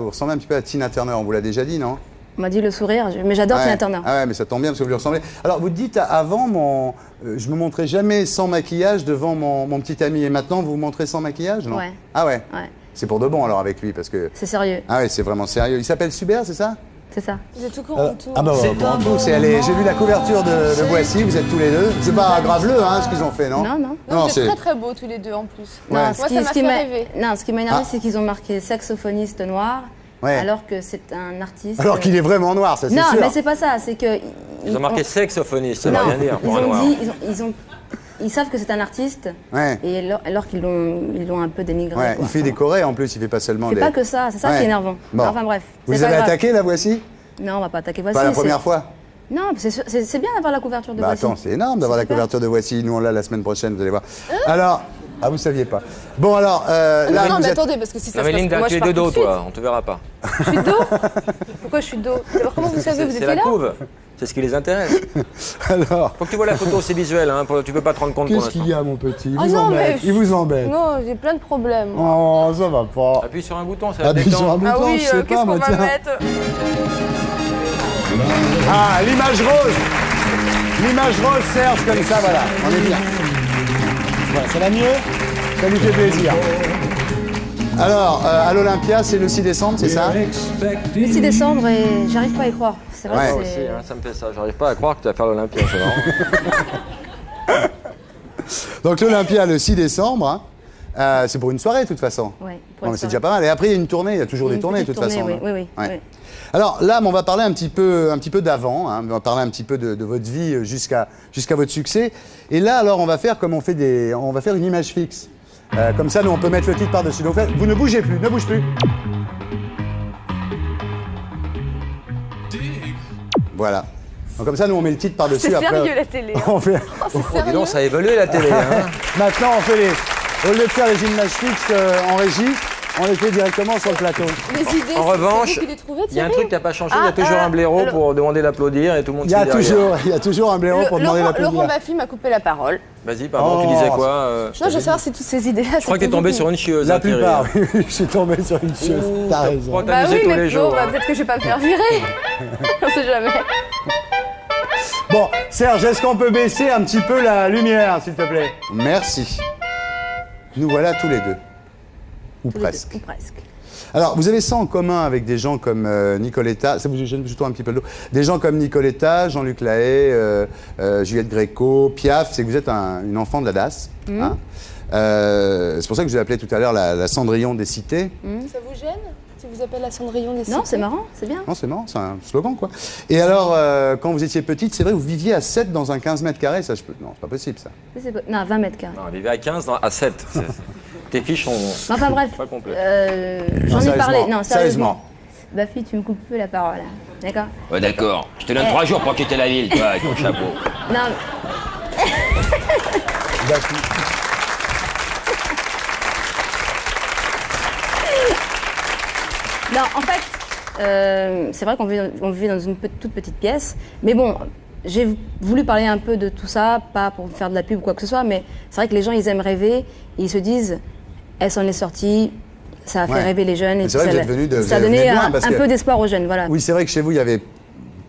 Tina Turner, on vous l'a déjà dit, non? On m'a dit le sourire, mais j'adore Tina Turner. Ah ouais, mais ça tombe bien parce que vous lui ressemblez. Alors, vous dites avant, je me montrais jamais sans maquillage devant mon petit ami. Et maintenant, vous vous montrez sans maquillage, non? Ouais. Ah ouais? Ouais. C'est pour de bon alors avec lui parce que... C'est sérieux. Ah ouais, c'est vraiment sérieux. Il s'appelle Subert, c'est ça? C'est ça. Vous êtes tout court en tout. Ah bah ouais, pour en tout, j'ai vu la couverture de Voici, vous êtes tous les deux. C'est pas graveleux, hein, ce qu'ils ont fait, non? Non, non. Non, vous êtes très très beaux tous les deux en plus. Ouais. Non, Moi, ça m'a fait rêver. Non, ce qui m'a énervé, c'est qu'ils ont marqué saxophoniste noir, alors que c'est un artiste... Alors qu'il est vraiment noir, ça c'est sûr. Non, mais c'est pas ça, c'est que... Ils ont marqué saxophoniste, ça veut rien dire. Ils savent que c'est un artiste, ouais. Et alors qu'ils l'ont un peu dénigré. Ouais, quoi. il fait des chorés en plus, il fait pas seulement des... Il fait pas que ça, c'est ça qui est énervant. Bon. Enfin bref. Vous les avez attaqués, la Voici? Non, on va pas attaquer Voici. Pas la première fois? Non, c'est bien d'avoir la couverture de Voici. Attends, c'est énorme d'avoir la couverture de Voici. Nous, on l'a la semaine prochaine, vous allez voir. Alors, Ah, vous saviez pas. Bon, alors, là, non, vous mais êtes... attendez, parce que si ça Non se mais passe... Linda, moi, tu je es pars de tout dos, de suite. toi, on te verra pas. Je suis de dos. Pourquoi je suis de dos? Alors, comment vous savez? Vous C'est étiez la là? couve, c'est ce qui les intéresse. Alors, Faut que tu vois la photo, c'est visuel, hein, tu peux pas te rendre compte pour qu'est-ce l'instant. qu'il y a, mon petit? Il Oh vous non, embête. mais- Il vous embête. Non, j'ai plein de problèmes. Oh, ça va pas. Appuie sur un bouton, ça va Appuie sur un bouton, Ah oui, je sais qu'est-ce pas, qu'on moi, va tiens. mettre? Ah, l'image rose. L'image rose, Serge, comme ça, voilà. On est bien. Voilà, ça va mieux? Ça lui fait plaisir. Alors, à l'Olympia, c'est le 6 décembre, c'est ça? Le 6 décembre et j'arrive pas à y croire. C'est vrai Ouais. que Moi c'est... aussi, hein, ça me fait ça. J'arrive pas à croire que tu vas faire l'Olympia, c'est marrant. Donc l'Olympia, le 6 décembre, hein. C'est pour une soirée, de toute façon. Ouais, pour Non, une mais c'est soirée. déjà pas mal. Et après, il y a une tournée, il y a toujours des Une tournées, de petite toute façon. tournée, non oui. Ouais. Alors là, on va parler un petit peu d'avant, hein. On va parler un petit peu de votre vie jusqu'à votre succès. Et là, alors, on va faire comme on va faire une image fixe. Comme ça, nous, on peut mettre le titre par-dessus. Donc, vous ne bougez plus, ne bouge plus. Voilà. Donc, comme ça, nous, on met le titre par-dessus. C'est Après, sérieux, la télé, hein. On fait... C'est Dis donc, sérieux? ça a évolué la télé. Hein. Maintenant, on fait au lieu de faire les images fixes en régie, on les fait directement sur le plateau. Les idées, En revanche, c'est vous qui les trouvez, il y a un Thierry? truc qui n'a pas changé, il y a toujours un blaireau pour demander d'applaudir et tout le monde Il y a suit derrière. toujours un blaireau pour demander Laurent l'applaudir. Baffy m'a coupé la parole. Vas-y, pardon, tu Oh, disais quoi Non, je veux savoir si toutes ces idées-là... Je crois que t'es tombé sur une chieuse. La hein, Thierry. plupart, oui, je suis tombé sur une chose. T'as raison. Faut Bah t'amuser oui, tous mais les jours. bon, bah, hein. peut-être que je vais pas me faire virer. On sait jamais. Bon, Serge, est-ce qu'on peut baisser un petit peu la lumière, s'il te plaît? Merci. Nous voilà tous les deux. Ou presque. Ou presque. Alors, vous avez ça en commun avec des gens comme Nicoletta, ça vous gêne plutôt un petit peu le dos, des gens comme Nicoletta, Jean-Luc Lahaye, Juliette Gréco, Piaf, c'est que vous êtes une enfant de la DAS. Hein. C'est pour ça que je vous ai appelé tout à l'heure la Cendrillon des cités. Ça vous gêne si vous appelez la Cendrillon des cités? Non, c'est marrant, c'est bien. Non, c'est marrant, c'est un slogan, quoi. Et alors, quand vous étiez petite, c'est vrai, vous viviez à 7 dans un 15 mètres carrés, ça, non, c'est pas possible, ça. Non, 20 mètres carrés. Non, on vivait à 15, à 7. Tes fiches sont Enfin bref, pas complètes. j'en ai parlé. Sérieusement. Non, sérieusement. Baffy, tu me coupes peu la parole. Hein. D'accord? Ouais, d'accord. Je te donne 3 jours pour quitter la ville, toi, avec ton chapeau. Non. Non, en fait, c'est vrai qu'on vivait dans une toute petite pièce. Mais bon, j'ai voulu parler un peu de tout ça, pas pour faire de la pub ou quoi que ce soit, mais c'est vrai que les gens, ils aiment rêver. Et ils se disent, elle s'en est sortie, ça a fait rêver les jeunes. Et c'est vrai que vous êtes venu ça a donné un peu d'espoir aux jeunes. Voilà. Oui, c'est vrai que chez vous, il y avait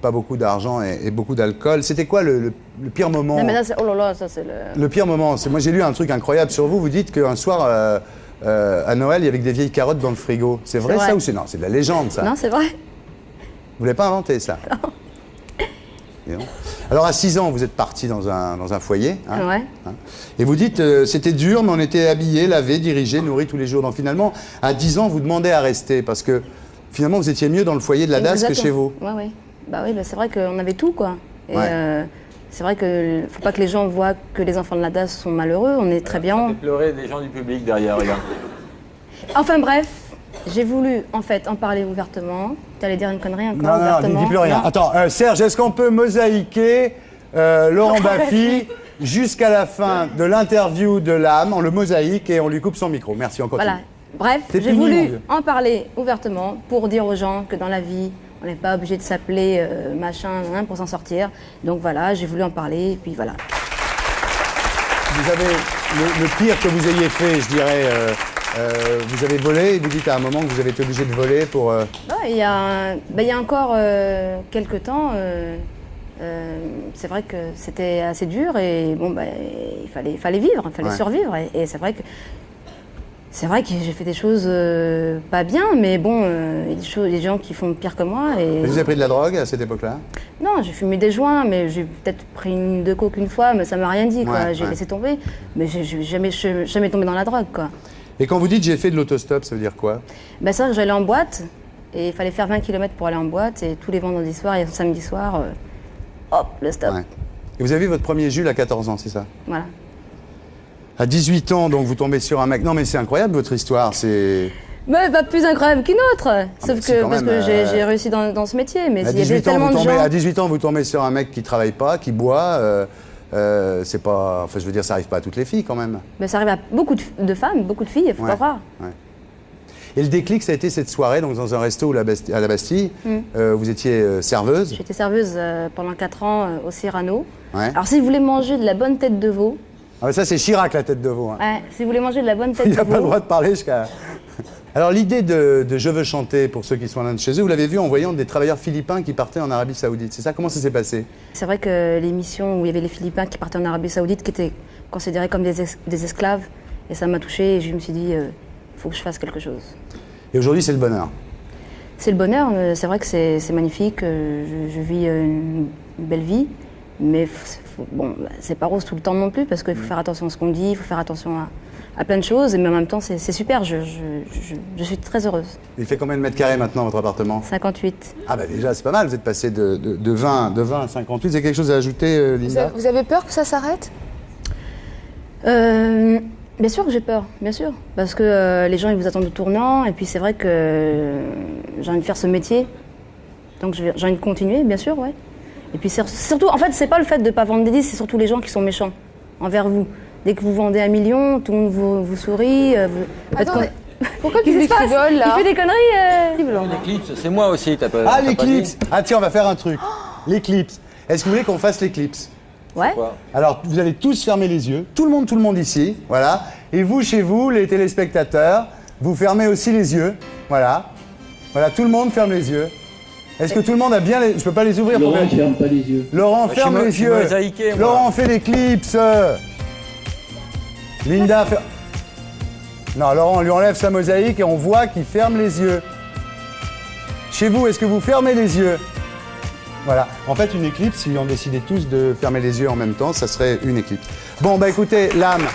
pas beaucoup d'argent et beaucoup d'alcool. C'était quoi le pire moment? Non, mais là, oh là là, ça c'est le... Le pire moment, c'est moi j'ai lu un truc incroyable sur vous. Vous dites qu'un soir à Noël, il y avait des vieilles carottes dans le frigo. C'est vrai, ça ou c'est non? C'est de la légende, ça. Non, c'est vrai. Vous l'avez pas inventé, ça? Non. Alors à 6 ans, vous êtes parti dans un foyer. Hein, ouais. Hein, et vous dites c'était dur, mais on était habillés, lavés, dirigés, nourris tous les jours. Donc finalement, à 10 ans, vous demandez à rester parce que finalement, vous étiez mieux dans le foyer de la DAS que chez vous. Ouais, ouais. Bah oui, bah c'est vrai qu'on avait tout, quoi. Et c'est vrai qu'il ne faut pas que les gens voient que les enfants de la DAS sont malheureux. On est très bien. Ça fait pleurer des gens du public derrière, regarde. Enfin bref, j'ai voulu en fait en parler ouvertement. Tu allais dire une connerie encore ouvertement? Non, dis plus rien. Non. Attends, Serge, est-ce qu'on peut mosaïquer Laurent Baffy jusqu'à la fin de l'interview de l'âme? On le mosaïque et on lui coupe son micro. Merci, on continue. Voilà. Bref, T'es j'ai puni, mon voulu vieux. en parler ouvertement pour dire aux gens que dans la vie, on n'est pas obligé de s'appeler machin hein, pour s'en sortir. Donc voilà, j'ai voulu en parler et puis voilà. Vous avez le pire que vous ayez fait, je dirais, vous avez volé et vous dites à un moment que vous avez été obligé de voler pour... Ouais, il y a encore quelques temps, c'est vrai que c'était assez dur et bon, il fallait vivre, il fallait survivre. Et c'est vrai que j'ai fait des choses pas bien, mais bon, il y a des gens qui font pire que moi. Et... Vous avez pris de la drogue à cette époque-là? Non, j'ai fumé des joints, mais j'ai peut-être pris une de coke une fois, mais ça m'a rien dit, quoi. J'ai laissé tomber, mais j'ai jamais tombé dans la drogue, quoi. Et quand vous dites j'ai fait de l'autostop, ça veut dire quoi? Ben ça, j'allais en boîte, et il fallait faire 20 km pour aller en boîte, et tous les vendredis soirs et samedi soir, hop, le stop. Ouais. Et vous avez eu votre premier Jules à 14 ans, c'est ça? Voilà. À 18 ans, donc vous tombez sur un mec. Non mais c'est incroyable votre histoire, c'est... Mais pas plus incroyable qu'une autre. Sauf que parce que j'ai réussi dans ce métier, mais il y avait tellement de gens. À 18 ans, vous tombez sur un mec qui travaille pas, qui boit, c'est pas... Enfin, je veux dire, ça arrive pas à toutes les filles, quand même. Mais ça arrive à beaucoup de femmes, beaucoup de filles, il faut pas croire. Ouais. Et le déclic, ça a été cette soirée, donc dans un resto à la Bastille. Vous étiez serveuse. J'étais serveuse pendant 4 ans au Cyrano. Ouais. Alors, si vous voulez manger de la bonne tête de veau... Ah, mais ça, c'est Chirac, la tête de veau. Hein. Ouais, si vous voulez manger de la bonne tête de veau... Il n'a pas le droit de parler jusqu'à... Alors, l'idée de Je veux chanter, pour ceux qui sont loin de chez eux, vous l'avez vu en voyant des travailleurs philippins qui partaient en Arabie Saoudite. C'est ça? Comment ça s'est passé? C'est vrai que l'émission où il y avait les Philippins qui partaient en Arabie Saoudite, qui étaient considérés comme des esclaves, et ça m'a touchée, et je me suis dit, faut que je fasse quelque chose. Et aujourd'hui, c'est le bonheur? C'est le bonheur, c'est vrai que c'est magnifique, je vis une belle vie, mais bon, c'est pas rose tout le temps non plus, parce qu'il faut faire attention à ce qu'on dit, il faut faire attention à plein de choses, mais en même temps, c'est super, je suis très heureuse. Il fait combien de mètres carrés maintenant, votre appartement? 58. Ah bah déjà, c'est pas mal, vous êtes passé de 20 à 58. Vous avez quelque chose à ajouter, Linda? Vous avez peur que ça s'arrête? Bien sûr que j'ai peur, bien sûr. Parce que les gens, ils vous attendent au tournant. Et puis c'est vrai que j'ai envie de faire ce métier. Donc j'ai envie de continuer, bien sûr, ouais. Et puis surtout, en fait, c'est pas le fait de ne pas vendre des disques, c'est surtout les gens qui sont méchants envers vous. Dès que vous vendez 1 million, tout le monde vous sourit. Attends, pourquoi le public rigole, là? Il fait des conneries. L'éclipse, c'est moi aussi, t'as pas... Ah, l'éclipse! Ah tiens, on va faire un truc. L'éclipse. Est-ce que vous voulez qu'on fasse l'éclipse? Ouais. Alors, vous allez tous fermer les yeux, tout le monde ici, voilà. Et vous, chez vous, les téléspectateurs, vous fermez aussi les yeux, voilà. Voilà, tout le monde ferme les yeux. Est-ce que tout le monde a bien les... Je peux pas les ouvrir. Laurent, ferme pas les yeux. Laurent, ferme les yeux. Laurent, fait l'éclipse. Linda, fait... Non, Laurent, on lui enlève sa mosaïque et on voit qu'il ferme les yeux. Chez vous, est-ce que vous fermez les yeux? Voilà. En fait, une éclipse, si on décidait tous de fermer les yeux en même temps, ça serait une éclipse. Bon, bah écoutez, l'âme.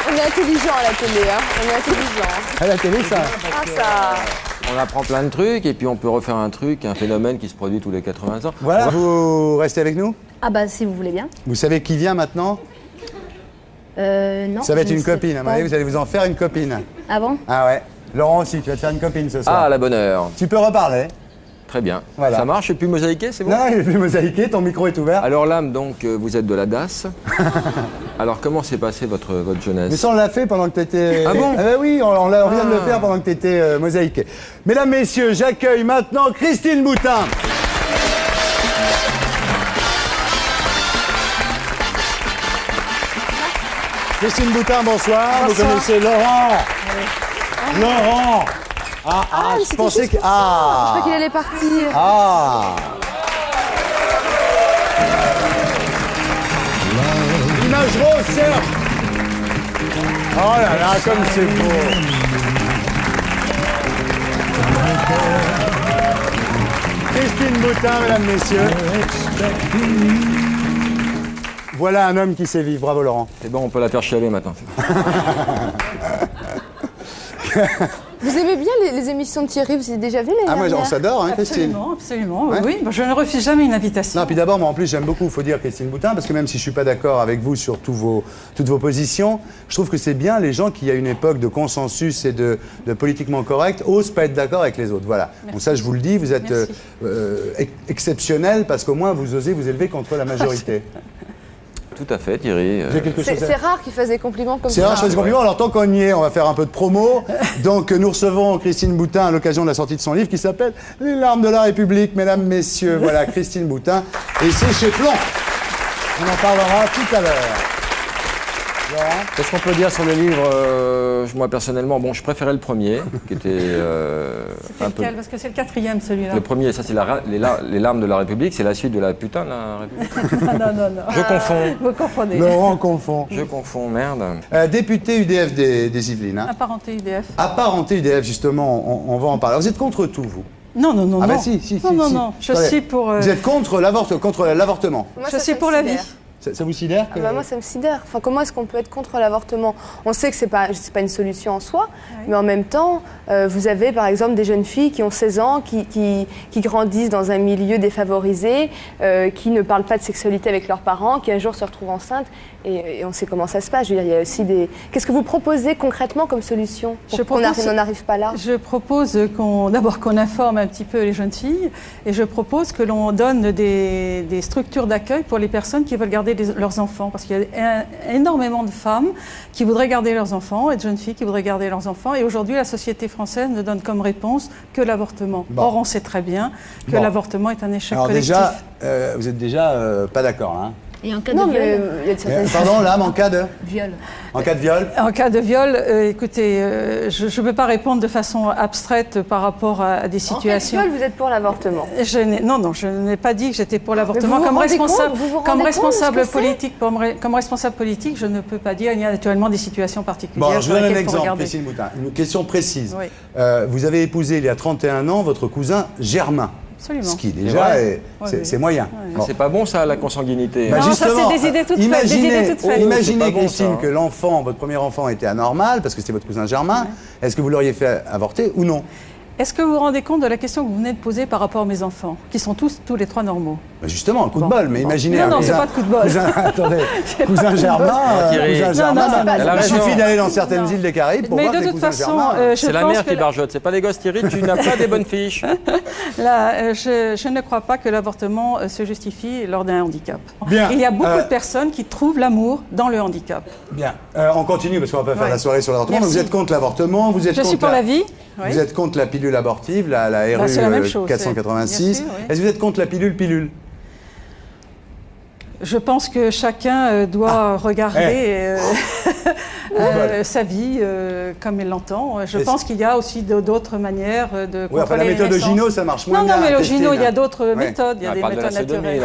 On est intelligent à la télé, hein. On est intelligent. À la télé, ça. Ah, ça. On apprend plein de trucs et puis on peut refaire un truc, un phénomène qui se produit tous les 80 ans. Voilà. Vous restez avec nous? Ah bah si vous voulez bien. Vous savez qui vient maintenant? Non. Ça va être je une ne sais copine, à mon pas. avis, vous allez vous en faire une copine. Ah bon? Ah ouais. Laurent aussi, tu vas te faire une copine ce soir. Ah, la bonne heure. Tu peux reparler. Très bien. Voilà. Ça marche, c'est plus mosaïqué, c'est bon? Non, il est plus mosaïqué, ton micro est ouvert. Alors l'âme, donc, vous êtes de la DAS. Alors comment s'est passée votre jeunesse? Mais ça, on l'a fait pendant que tu étais... Ah bon? Ah bah oui, on vient de le faire pendant que tu étais mosaïqué. Mesdames, messieurs, j'accueille maintenant Christine Boutin. Christine Boutin, bonsoir. Vous connaissez Laurent? Oui. Laurent. Je pensais que... Je crois qu'il allait partir. Ah. Image rose, Serge. Oh là là, comme c'est beau. Christine Boutin, mesdames, messieurs. Voilà un homme qui sait vivre. Bravo, Laurent. C'est bon, on peut la faire chialer maintenant. Vous aimez bien les émissions de Thierry? Vous avez déjà vu les Ah, moi, on s'adore, hein, Christine. Absolument, absolument. Ouais. Oui, je ne refuse jamais une invitation. Non, puis d'abord, moi en plus, j'aime beaucoup, il faut dire, Christine Boutin, parce que même si je ne suis pas d'accord avec vous sur toutes vos positions, je trouve que c'est bien les gens qui, à une époque de consensus et de politiquement correct, osent pas être d'accord avec les autres. Voilà. Merci. Donc ça, je vous le dis, vous êtes exceptionnel, parce qu'au moins, vous osez vous élever contre la majorité. Tout à fait, Thierry. C'est rare qu'il fasse des compliments comme ça. C'est rare, je fais des compliments. Alors, tant qu'on y est, on va faire un peu de promo. Donc, nous recevons Christine Boutin à l'occasion de la sortie de son livre qui s'appelle Les larmes de la République. Mesdames, messieurs, voilà Christine Boutin. Et c'est chez Plomb. On en parlera tout à l'heure. Laurent? Qu'est-ce qu'on peut dire sur le livre? Moi, personnellement, bon, je préférais le premier, qui était C'était lequel? Parce que c'est le 4e, celui-là. Le premier, ça, c'est les larmes de la République. C'est la suite de la putain de la République. Non. Je confonds. Vous confondez. Laurent confond. Je confonds, merde. Député UDF des Yvelines. Hein. Apparenté UDF. Apparenté UDF, justement, on va en parler. Alors, vous êtes contre tout, vous? Non. Ah bah si. Non. Je suis pour... Vous êtes contre l'avortement? Je suis pour la vie. Ça vous sidère que... Moi, ça me sidère. Enfin, comment est-ce qu'on peut être contre l'avortement? On sait que c'est pas une solution en soi, mais en même temps, vous avez par exemple des jeunes filles qui ont 16 ans, qui grandissent dans un milieu défavorisé, qui ne parlent pas de sexualité avec leurs parents, qui un jour se retrouvent enceintes, et on sait comment ça se passe. Je veux dire, il y a aussi des... Qu'est-ce que vous proposez concrètement comme solution pour qu'on n'en arrive pas là? Je propose d'abord qu'on informe un petit peu les jeunes filles, et je propose que l'on donne des structures d'accueil pour les personnes qui veulent garder leurs enfants, parce qu'il y a énormément de femmes qui voudraient garder leurs enfants et de jeunes filles qui voudraient garder leurs enfants, et aujourd'hui la société française ne donne comme réponse que l'avortement. Bon. Or on sait très bien que l'avortement est un échec collectif. Alors déjà, vous êtes déjà pas d'accord là, hein? Et en cas de viol, pardon, l'âme en cas de viol. En cas de viol? En cas de viol, écoutez, je ne peux pas répondre de façon abstraite par rapport à des situations. En cas de viol, vous êtes pour l'avortement? Non, je n'ai pas dit que j'étais pour l'avortement. Comme responsable politique, je ne peux pas dire. Il y a naturellement des situations particulières. Bon, je vous donne un exemple, Christine Boutin. Une question précise. Oui. Vous avez épousé il y a 31 ans votre cousin Germain. Absolument. Ce qui déjà, c'est moyen. Ouais. Bon. C'est pas bon ça, la consanguinité. Bah non, justement, ça c'est des idées toutes faites. Imaginez, Christine, que votre premier enfant était anormal, parce que c'était votre cousin Germain. Ouais. Est-ce que vous l'auriez fait avorter ou non? Est-ce que vous vous rendez compte de la question que vous venez de poser par rapport à mes enfants, qui sont tous les trois normaux? Bah justement, un coup de bol, mais imaginez... Non, c'est pas de coup de bol. Cousin Germain, il suffit d'aller dans certaines îles des Caraïbes pour voir des cousins Germain. C'est la mère qui barjote, c'est pas les gosses Thierry, tu n'as pas des bonnes fiches. Là, je ne crois pas que l'avortement se justifie lors d'un handicap. Bien, il y a beaucoup de personnes qui trouvent l'amour dans le handicap. Bien, on continue parce qu'on va pas faire la soirée sur l'avortement. Vous êtes contre l'avortement, je suis pour la vie. Vous êtes contre la pilule abortive, la RU 486. Est-ce que vous êtes contre la pilule? Je pense que chacun doit regarder sa vie comme il l'entend. Je pense qu'il y a aussi d'autres manières de contrôler la méthode Gino, ça marche moins bien. Non, mais le Gino, il y a d'autres méthodes. Il y a des méthodes naturelles.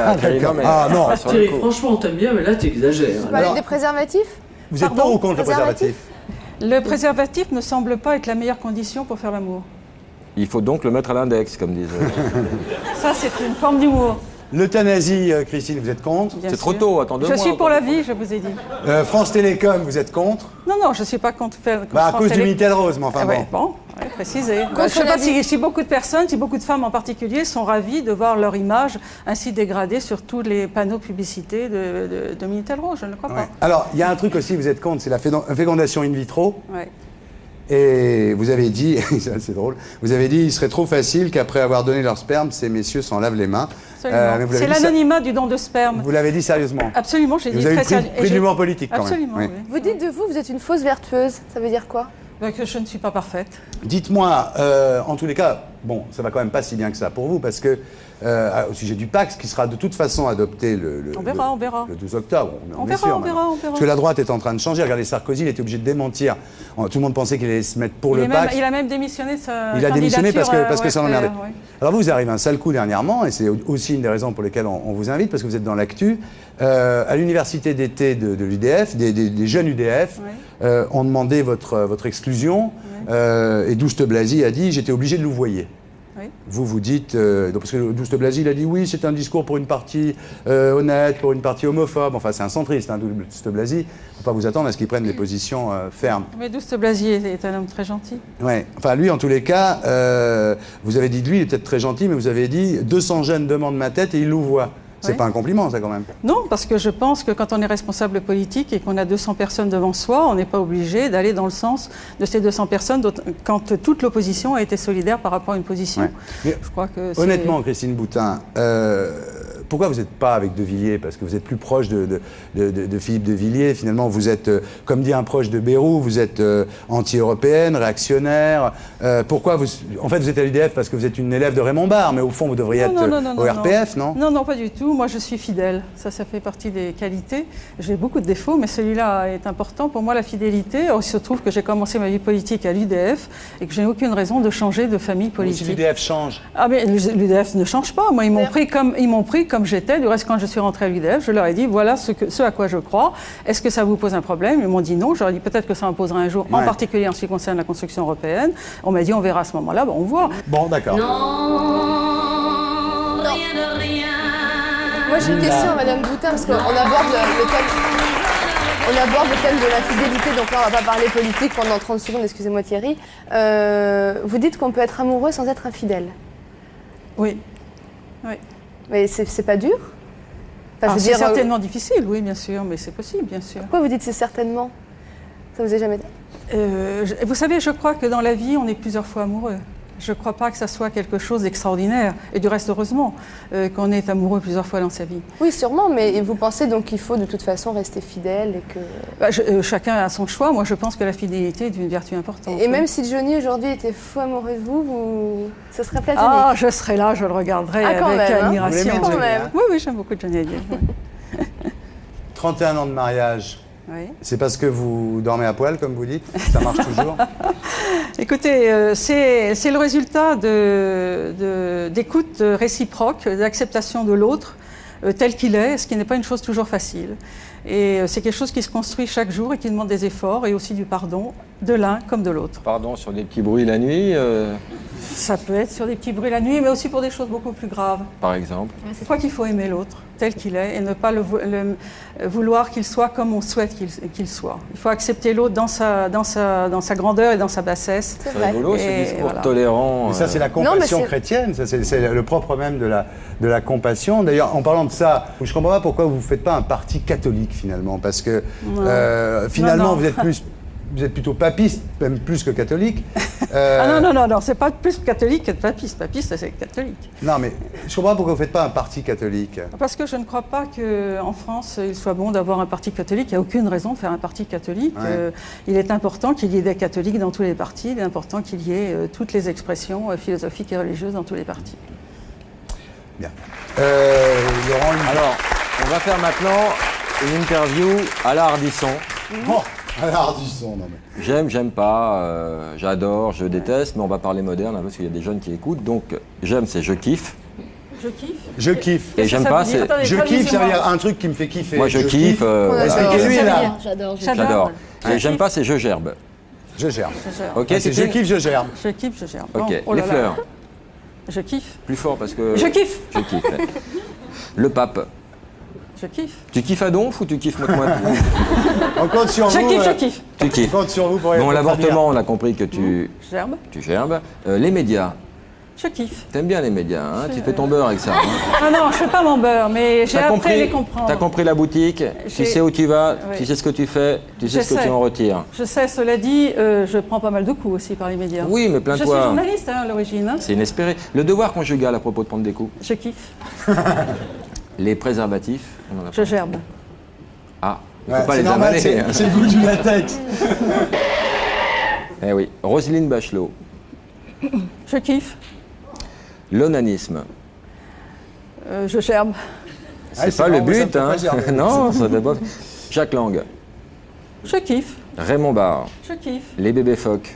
Non. Thierry, franchement, on t'aime bien, mais là, tu exagères. Vous parlez des préservatifs? Vous êtes pour ou contre le préservatif? Le préservatif ne semble pas être la meilleure condition pour faire l'amour. Il faut donc le mettre à l'index, comme disent. Ça, c'est une forme d'humour. L'euthanasie, Christine, vous êtes contre? C'est trop tôt, attends 2 mois. Je suis pour la vie, je vous ai dit. France Télécom, vous êtes contre? Non, je ne suis pas contre. À cause du Minitel Rose, mais enfin bon. Précisé. Je ne sais pas si beaucoup de personnes, si beaucoup de femmes en particulier, sont ravies de voir leur image ainsi dégradée sur tous les panneaux publicités de Minitel Rose, je ne crois pas. Alors, il y a un truc aussi, vous êtes contre, c'est la fécondation in vitro. Ouais. Et vous avez dit, c'est drôle, vous avez dit il serait trop facile qu'après avoir donné leur sperme, ces messieurs s'en lavent les mains. C'est l'anonymat du don de sperme. Vous l'avez dit sérieusement? Absolument, j'ai dit très sérieusement. Vous avez pris de l'humour politique quand Absolument, même. Oui. Vous dites de vous êtes une fausse vertueuse. Ça veut dire quoi? Que je ne suis pas parfaite. Dites-moi, en tous les cas, bon, ça va quand même pas si bien que ça pour vous, parce que au sujet du Pacs, qui sera de toute façon adopté le 12 octobre. On verra. Parce que la droite est en train de changer. Regardez, Sarkozy, il était obligé de démentir. Tout le monde pensait qu'il allait se mettre pour le Pacs. Il a même démissionné de sa Il a démissionné parce que ça l'emmerdait. Alors vous arrivez un sale coup dernièrement, et c'est aussi une des raisons pour lesquelles on vous invite, parce que vous êtes dans l'actu. À l'université d'été de l'UDF, des jeunes UDF ont demandé votre exclusion, et Douste Blazy a dit « j'étais obligé de louvoyer ». Oui. Vous dites, parce que Douste Blazy, il a dit oui, c'est un discours pour une partie honnête, pour une partie homophobe. Enfin, c'est un centriste, hein, Douste Blazy. Il ne faut pas vous attendre à ce qu'il prenne des positions fermes. Mais Douste Blazy est un homme très gentil. Oui, enfin, lui, en tous les cas, vous avez dit de lui, il est peut-être très gentil, mais vous avez dit 200 jeunes demandent ma tête et ils louvoient. C'est pas un compliment, ça, quand même. Non, parce que je pense que quand on est responsable politique et qu'on a 200 personnes devant soi, on n'est pas obligé d'aller dans le sens de ces 200 personnes quand toute l'opposition a été solidaire par rapport à une position. Mais je crois que honnêtement, Christine Boutin, pourquoi vous n'êtes pas avec De Villiers? Parce que vous êtes plus proche de Philippe de Villiers. Finalement, vous êtes, comme dit un proche de Bayrou, vous êtes anti-européenne, réactionnaire. Pourquoi vous... En fait, vous êtes à l'UDF parce que vous êtes une élève de Raymond Barre, mais au fond, vous devriez être au RPF, non? Non, pas du tout. Moi, je suis fidèle. Ça fait partie des qualités. J'ai beaucoup de défauts, mais celui-là est important. Pour moi, la fidélité. Alors, il se trouve que j'ai commencé ma vie politique à l'UDF et que je n'ai aucune raison de changer de famille politique. Si l'UDF change? Ah, mais l'UDF ne change pas. Moi, ils m'ont pris comme j'étais. Du reste, quand je suis rentrée à l'UDF, je leur ai dit, voilà ce à quoi je crois. Est-ce que ça vous pose un problème? Ils m'ont dit non. Je leur ai dit, peut-être que ça en posera un jour, en particulier en ce qui concerne la construction européenne. On m'a dit, on verra à ce moment-là. On voit. Bon, d'accord. Non, rien de rien. Moi j'ai une question à Madame Boutin, parce qu'on aborde le thème de la fidélité, donc là on va pas parler politique pendant 30 secondes, excusez-moi Thierry. Vous dites qu'on peut être amoureux sans être infidèle. Oui. Oui. Mais c'est pas dur? C'est certainement difficile, oui, bien sûr, mais c'est possible, bien sûr. Pourquoi vous dites c'est certainement? Ça vous est jamais dit? Vous savez, je crois que dans la vie, on est plusieurs fois amoureux. Je ne crois pas que ça soit quelque chose d'extraordinaire. Et du reste, heureusement, qu'on est amoureux plusieurs fois dans sa vie. Oui, sûrement, mais vous pensez donc qu'il faut de toute façon rester fidèle et que... Chacun a son choix. Moi, je pense que la fidélité est une vertu importante. Et même si Johnny, aujourd'hui, était fou amoureux de vous, ce serait platonique? Ah, je serais là, je le regarderais avec admiration. Vous l'aimez, Johnny, hein? Oui, j'aime beaucoup Johnny Hallyday. 31 ans de mariage. Oui. C'est parce que vous dormez à poil, comme vous dites? Ça marche toujours? Écoutez, c'est le résultat d'écoute réciproque, d'acceptation de l'autre tel qu'il est, ce qui n'est pas une chose toujours facile. Et c'est quelque chose qui se construit chaque jour et qui demande des efforts et aussi du pardon de l'un comme de l'autre. Pardon sur des petits bruits la nuit Ça peut être sur des petits bruits la nuit, mais aussi pour des choses beaucoup plus graves. Par exemple? Je crois qu'il faut aimer l'autre tel qu'il est et ne pas vouloir qu'il soit comme on souhaite qu'il soit. Il faut accepter l'autre dans sa grandeur et dans sa bassesse. C'est rigolo ce discours tolérant. Mais ça, c'est la compassion chrétienne, ça, c'est le propre même de la compassion. D'ailleurs, en parlant de ça, je ne comprends pas pourquoi vous ne faites pas un parti catholique finalement, parce que finalement, vous êtes plutôt papiste, même plus que catholique. Ah non, c'est pas plus catholique que papiste. Papiste, c'est catholique. Non, mais je comprends pas pourquoi vous ne faites pas un parti catholique. Parce que je ne crois pas qu'en France, il soit bon d'avoir un parti catholique. Il n'y a aucune raison de faire un parti catholique. Ouais. Il est important qu'il y ait des catholiques dans tous les partis. Il est important qu'il y ait toutes les expressions philosophiques et religieuses dans tous les partis. Bien. Laurent, alors, on va faire maintenant une interview à la Ardisson. Oh, à la Ardisson, non mais... J'aime pas, j'adore, je déteste, mais on va parler moderne, hein, parce qu'il y a des jeunes qui écoutent. Donc, j'aime, c'est je kiffe. Je kiffe. Je kiffe. Et j'aime pas, c'est... Attendez, je kiffe, ça veut dire un truc qui me fait kiffer. Moi, je kiffe. Expliquez-lui, là. J'adore. Et j'aime pas, c'est je gerbe. Je gerbe. Ok, c'est je kiffe, je gerbe. Je kiffe, je gerbe. Ok, Bon, les fleurs. Je kiffe. Plus fort, parce que... Je kiffe. Je kiffe. Le pape. Je kiffe. Tu kiffes à donf ou tu kiffes moi? On compte sur vous. Je kiffe. Tu kiffes. On compte sur vous pour Bon, l'avortement, on a compris que tu... Gerbe. Tu gerbes. Les médias. Je kiffe. T'aimes bien les médias, hein? Tu fais ton beurre avec ça. Hein? Ah non, je fais pas mon beurre, mais j'ai appris à les comprendre. T'as compris la boutique, tu sais où tu vas, tu sais ce que tu fais, tu sais ce que tu en retires. Je sais, cela dit, je prends pas mal de coups aussi par les médias. Oui, mais plains-toi. Je suis journaliste à l'origine. Hein. C'est inespéré. Le devoir conjugal à propos de prendre des coups. Je kiffe. Les préservatifs, on en a pas. Je gerbe. Ah, il ne faut pas les normal, avaler. Hein. C'est le goût du latex. Eh oui, Roselyne Bachelot. Je kiffe. L'onanisme. Je gerbe. C'est pas le but, hein. Non, ça doit pas. Jacques Lang. Je kiffe. Raymond Barre. Je kiffe. Les bébés phoques.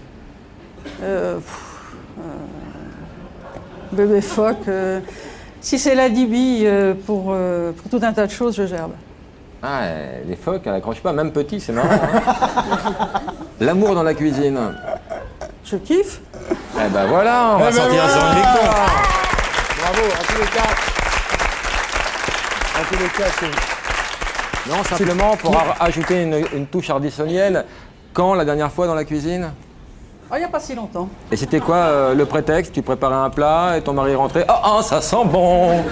Bébé phoque. Si c'est la Dibi pour tout un tas de choses, je gerbe. Ah, les phoques, elle accroche pas, même petit, c'est marrant. Hein. L'amour dans la cuisine. Je kiffe. Eh ben voilà, on va sortir sur une victoire. Bravo, en tous les cas, c'est... Non, simplement pour ajouter une touche ardissonienne. Quand la dernière fois dans la cuisine? Ah, il n'y a pas si longtemps. Et c'était quoi le prétexte? Tu préparais un plat et ton mari rentrait. Oh, ça sent bon.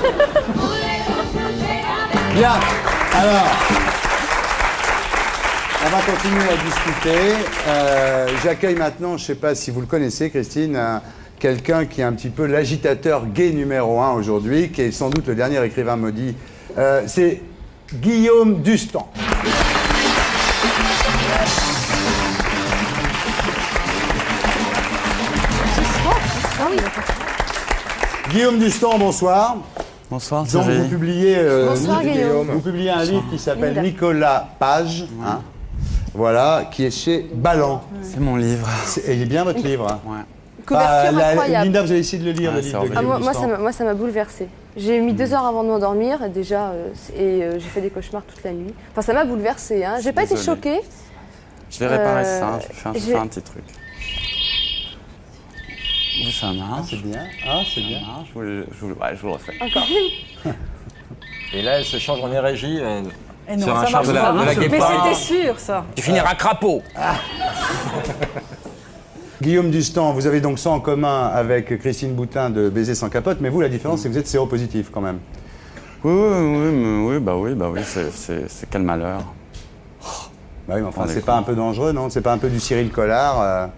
Bien, alors, on va continuer à discuter. J'accueille maintenant, je ne sais pas si vous le connaissez, Christine, quelqu'un qui est un petit peu l'agitateur gay numéro 1 aujourd'hui, qui est sans doute le dernier écrivain maudit. C'est Guillaume Dustan. Guillaume Dustan, bonsoir. Bonsoir, donc vous publiez, bonsoir, Guillaume. Vous publiez un livre qui s'appelle Nicolas Page, hein, voilà, qui est chez Ballant. C'est mon livre. Et il est bien votre livre. Hein. Ouais. Couverture incroyable. Linda, vous avez essayé de le lire, le livre de Guillaume Dustan. Moi, ça m'a bouleversée. J'ai mis 2 heures avant de m'endormir déjà, et j'ai fait des cauchemars toute la nuit. Enfin, ça m'a bouleversée. Hein. J'ai pas été choquée. Je vais réparer ça, je vais faire un petit truc. Ça marche. Ah, c'est bien. Ah, c'est bien. Je vous le refais. Encore. Et là, elle se change en hérégie Et non, sur un ça char marche de pas. la Mais guépard. c'était sûr, ça. Tu finiras crapaud. Guillaume Dustan, vous avez donc ça en commun avec Christine Boutin de Baiser sans capote, mais vous, la différence, c'est que vous êtes séropositif quand même. Oui, c'est quel malheur. Bah oui, mais enfin, c'est pas un peu dangereux, non? C'est pas un peu du Cyril Collard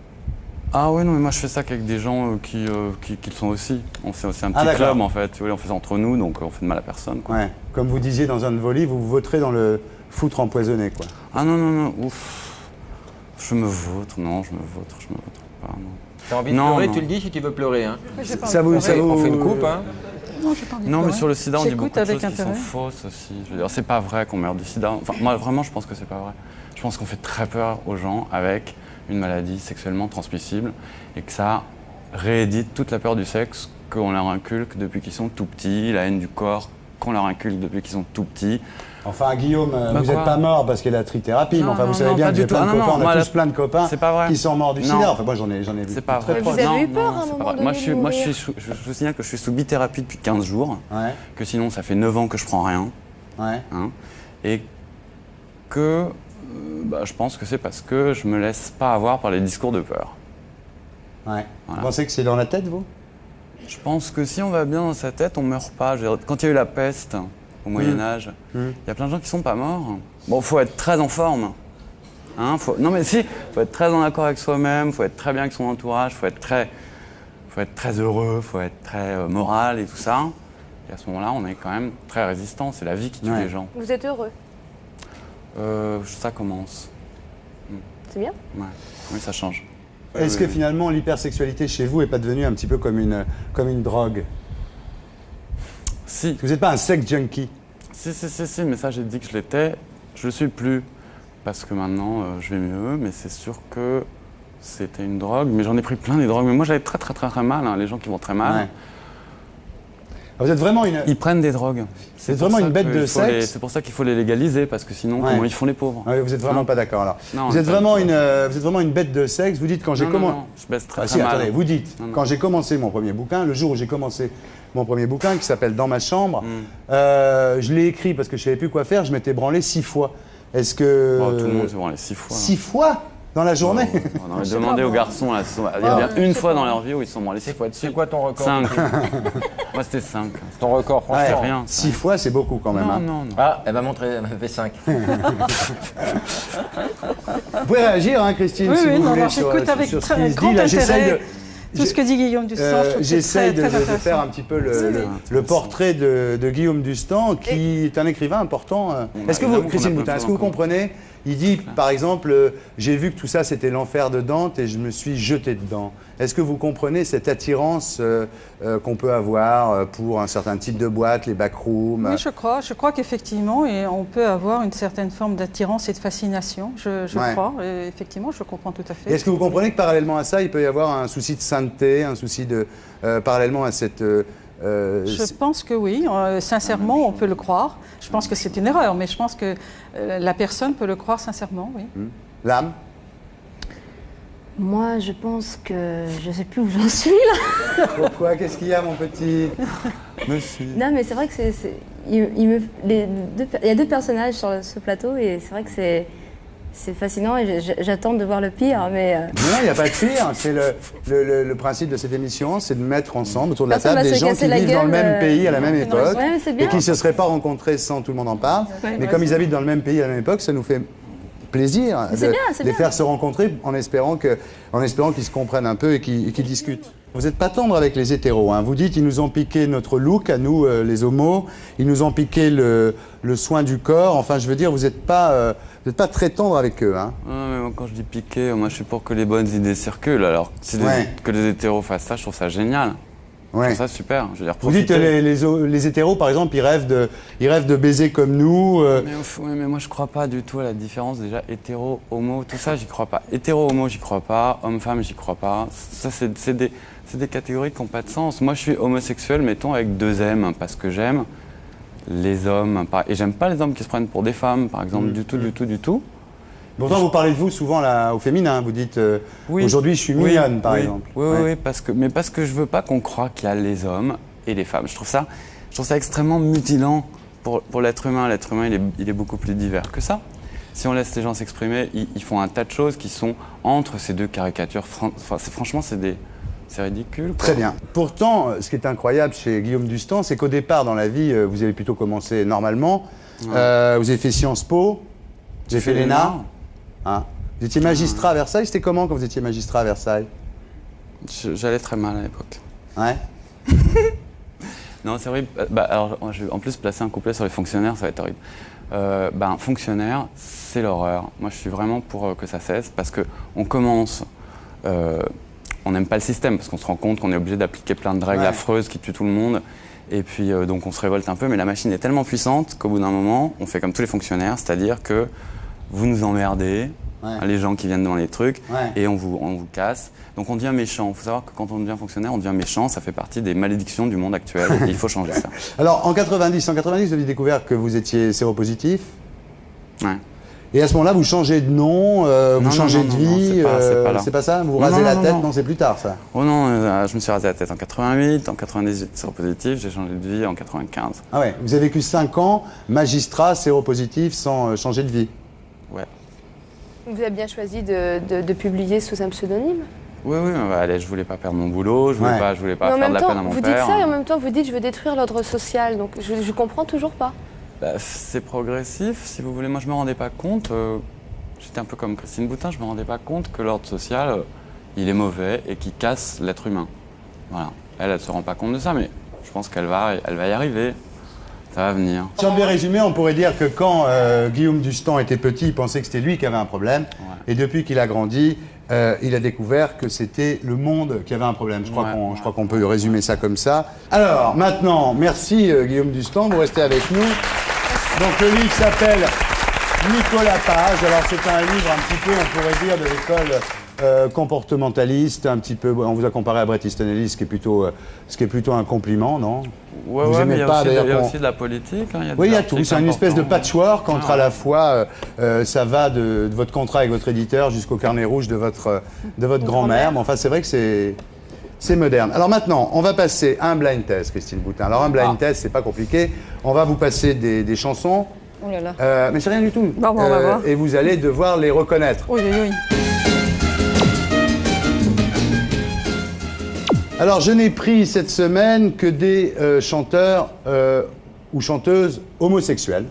Ah oui, non, mais moi je fais ça qu'avec des gens qui le sont aussi. On fait aussi un petit d'accord. club en fait, on fait ça entre nous, donc on fait de mal à personne. Quoi. Ouais. Comme vous disiez dans un de vos livres, vous voterez dans le foutre empoisonné, quoi. Ah non, ouf. Je me vautre pas, non. T'as envie de pleurer, tu le dis si tu veux pleurer. Hein. Ça vous... On fait une coupe, hein. Non, j'ai pas envie de Non, mais pleurer. sur le sida, on dit J'écoute beaucoup de choses avec qui sont intérêt. fausses aussi. Je veux dire, c'est pas vrai qu'on meurt du sida. Enfin, moi, vraiment, je pense que c'est pas vrai. Je pense qu'on fait très peur aux gens avec une maladie sexuellement transmissible et que ça réédite toute la peur du sexe qu'on leur inculque depuis qu'ils sont tout petits, la haine du corps qu'on leur inculque depuis qu'ils sont tout petits. Enfin, Guillaume, Bah vous n'êtes quoi pas mort parce qu'il y a la trithérapie, mais enfin, vous savez bien pas que du j'ai tout. plein de Ah, non, copains, on moi, a tous plein de copains c'est pas vrai. qui sont morts du Non. sida. Enfin, moi, j'en ai vu C'est pas très vrai. proches. Vous avez eu Non, peur non, à un c'est pas moment vrai. donné Moi, de je mourir vous signale que je suis sous bithérapie depuis 15 jours, Ouais, que sinon ça fait 9 ans que je prends rien, ouais. hein, et que je pense que c'est parce que je me laisse pas avoir par les discours de peur. Ouais. Voilà. Vous pensez que c'est dans la tête, vous? Je pense que si on va bien dans sa tête, on meurt pas. Je veux dire, quand il y a eu la peste au Moyen-Âge, il y a plein de gens qui sont pas morts. Bon, faut être très en forme. Hein, non mais si, faut être très en accord avec soi-même, faut être très bien avec son entourage, faut être très heureux, faut être très moral et tout ça. Et à ce moment-là, on est quand même très résistant. C'est la vie qui tue les gens. Vous êtes heureux? Ça commence. C'est bien? Ouais. Oui, ça change. Est-ce que finalement l'hypersexualité chez vous n'est pas devenue un petit peu comme une drogue? Si. Vous n'êtes pas un sex junkie? Si, mais ça j'ai dit que je l'étais. Je le suis plus parce que maintenant je vais mieux, mais c'est sûr que c'était une drogue. Mais j'en ai pris plein des drogues. Mais moi j'avais très mal, hein, les gens qui vont très mal. Ouais. Vous êtes vraiment une... Ils prennent des drogues. C'est vraiment une bête de sexe. C'est pour ça qu'il faut les légaliser, parce que sinon, comment ils font les pauvres? Ouais, vous êtes vraiment pas d'accord alors. Non, vous êtes vraiment une bête de sexe. Vous dites quand j'ai commencé. Non, je baisse très, Ah très si, mal. attendez, vous dites quand j'ai commencé mon premier bouquin, le jour où j'ai commencé mon premier bouquin qui s'appelle Dans ma chambre, je l'ai écrit parce que je savais plus quoi faire. Je m'étais branlé 6 fois. Est-ce que Tout le monde s'est branlé 6 fois. 6 fois dans la journée? On a demandé aux garçons, là, il y a bien une fois dans leur vie où ils se sont branlés 6 fois dessus. C'est quoi ton record? 5. Moi c'était 5. Ton record, franchement. Ouais, rien. 6 fois, c'est beaucoup quand même. hein. Non. Ah, elle m'a montré, elle m'a fait 5. Vous pouvez réagir, hein, Christine, Oui, si oui, vous non, voulez, non, sur j'écoute avec ce qui très se grand dit. Là, j'essaye intérêt de... tout ce que dit Guillaume Dustan. Je trouve que c'est J'essaye très, très de intéressant. faire un petit peu le portrait de Guillaume Dustan, qui est un écrivain important. Est-ce que vous, Christine Boutin, est-ce que vous comprenez? Il dit, par exemple, j'ai vu que tout ça c'était l'enfer de Dante et je me suis jeté dedans. Est-ce que vous comprenez cette attirance qu'on peut avoir pour un certain type de boîte, les backrooms? Oui, je crois qu'effectivement, on peut avoir une certaine forme d'attirance et de fascination, je Ouais. crois. Et effectivement, je comprends tout à fait. Et est-ce que vous comprenez que parallèlement à ça, il peut y avoir un souci de sainteté, un souci de... parallèlement à cette... Je pense que oui, sincèrement, on peut le croire. Je pense que c'est une erreur, mais je pense que la personne peut le croire sincèrement, oui. L'âme? Moi, je pense que je sais plus où j'en suis là. Pourquoi? Qu'est-ce qu'il y a, mon petit monsieur? Non, mais c'est vrai que il y a 2 personnages sur ce plateau et c'est vrai que c'est fascinant et j'attends de voir le pire, mais... Non, il n'y a pas de pire. C'est le principe de cette émission, c'est de mettre ensemble autour de la Personne table va des se gens casser qui la vivent dans le gueule, même pays à la même Ouais, époque mais c'est bien. et qui ne se seraient pas rencontrés sans tout le monde en parle. Ouais, mais ouais, comme c'est ils habitent dans le même pays à la même époque, ça nous fait plaisir C'est de bien, c'est les bien. faire se rencontrer en espérant qu'ils se comprennent un peu et qu'ils discutent. Vous n'êtes pas tendre avec les hétéros, hein. Vous dites ils nous ont piqué notre look à nous, les homos, ils nous ont piqué le soin du corps. Enfin, je veux dire, vous n'êtes pas très tendre avec eux, hein. Non, mais moi, quand je dis piquer, moi je suis pour que les bonnes idées circulent. Alors, que les hétéros fassent ça, je trouve ça génial. Je trouve ça super. Je veux dire, Vous dites que les hétéros, par exemple, ils rêvent de baiser comme nous. Mais moi, je crois pas du tout à la différence. Déjà, hétéro, homo, tout ça, j'y crois pas. Hétéro, homo, j'y crois pas. Homme-femme, j'y crois pas. Ça, c'est des catégories qui n'ont pas de sens. Moi, je suis homosexuel, mettons, avec 2 M, parce que j'aime les hommes. Et j'aime pas les hommes qui se prennent pour des femmes, par exemple, du tout. Pourtant, vous parlez de vous souvent là, au féminin. Vous dites aujourd'hui, je suis mignonne, par exemple. Oui, parce que je veux pas qu'on croie qu'il y a les hommes et les femmes. Je trouve ça extrêmement mutilant pour l'être humain, il est beaucoup plus divers que ça. Si on laisse les gens s'exprimer, ils font un tas de choses qui sont entre ces deux caricatures. Franchement, c'est ridicule. Très bien. Pourtant, ce qui est incroyable chez Guillaume Dustan, c'est qu'au départ, dans la vie, vous avez plutôt commencé normalement. Ouais. Vous avez fait Sciences Po, vous avez fait l'ENA. Hein. Vous étiez magistrat à Versailles. C'était comment quand vous étiez magistrat à Versailles? J'allais très mal à l'époque. Ouais. Non, c'est horrible. Alors, je vais en plus placer un couplet sur les fonctionnaires, ça va être horrible. Un fonctionnaire, c'est l'horreur. Moi, je suis vraiment pour que ça cesse parce qu'on commence. On n'aime pas le système parce qu'on se rend compte qu'on est obligé d'appliquer plein de règles affreuses qui tuent tout le monde. Et puis, donc, on se révolte un peu. Mais la machine est tellement puissante qu'au bout d'un moment, on fait comme tous les fonctionnaires, c'est-à-dire que vous nous emmerdez, les gens qui viennent dans les trucs, et on vous casse. Donc on devient méchant. Il faut savoir que quand on devient fonctionnaire, on devient méchant. Ça fait partie des malédictions du monde actuel. Et il faut changer ça. Alors en 90, vous avez découvert que vous étiez séropositif. Ouais. Et à ce moment-là, vous changez de nom, vous changez de vie. C'est pas ça. Vous rasez la tête. Non, c'est plus tard ça. Oh non, je me suis rasé la tête en 88, en 98 séropositif. J'ai changé de vie en 95. Ah ouais. Vous avez vécu 5 ans magistrat séropositif sans changer de vie. Ouais. Vous avez bien choisi de publier sous un pseudonyme? Oui, allez, je voulais pas perdre mon boulot, je voulais pas faire de la peine à mon père. Vous dites ça et en même temps vous dites je veux détruire l'ordre social, donc je comprends toujours pas. C'est progressif, si vous voulez. Moi, je me rendais pas compte, j'étais un peu comme Christine Boutin, je me rendais pas compte que l'ordre social, il est mauvais et qu'il casse l'être humain. Voilà. Elle se rend pas compte de ça, mais je pense qu'elle va y arriver. Ça va venir. Si on devait résumer, on pourrait dire que quand Guillaume Dustan était petit, il pensait que c'était lui qui avait un problème. Ouais. Et depuis qu'il a grandi, il a découvert que c'était le monde qui avait un problème. Je crois qu'on peut résumer ça comme ça. Alors, maintenant, merci Guillaume Dustan, vous restez avec nous. Donc le livre s'appelle Nicolas Page. Alors c'est un livre un petit peu, on pourrait dire, de l'école comportementaliste, un petit peu. On vous a comparé à Bret Easton Ellis, ce qui est plutôt un compliment, non? Ouais, mais il y a aussi de la politique. Hein, oui, il y a tout. C'est une espèce de patchwork entre à la fois, ça va de votre contrat avec votre éditeur jusqu'au carnet rouge de votre grand-mère. Mais enfin, c'est vrai que c'est moderne. Alors maintenant, on va passer à un blind test, Christine Boutin. Alors un blind test, c'est pas compliqué. On va vous passer des chansons. Oh là là. Mais c'est rien du tout. Bon, on va voir. Et vous allez devoir les reconnaître. Oui. Alors, je n'ai pris cette semaine que des chanteurs ou chanteuses homosexuels.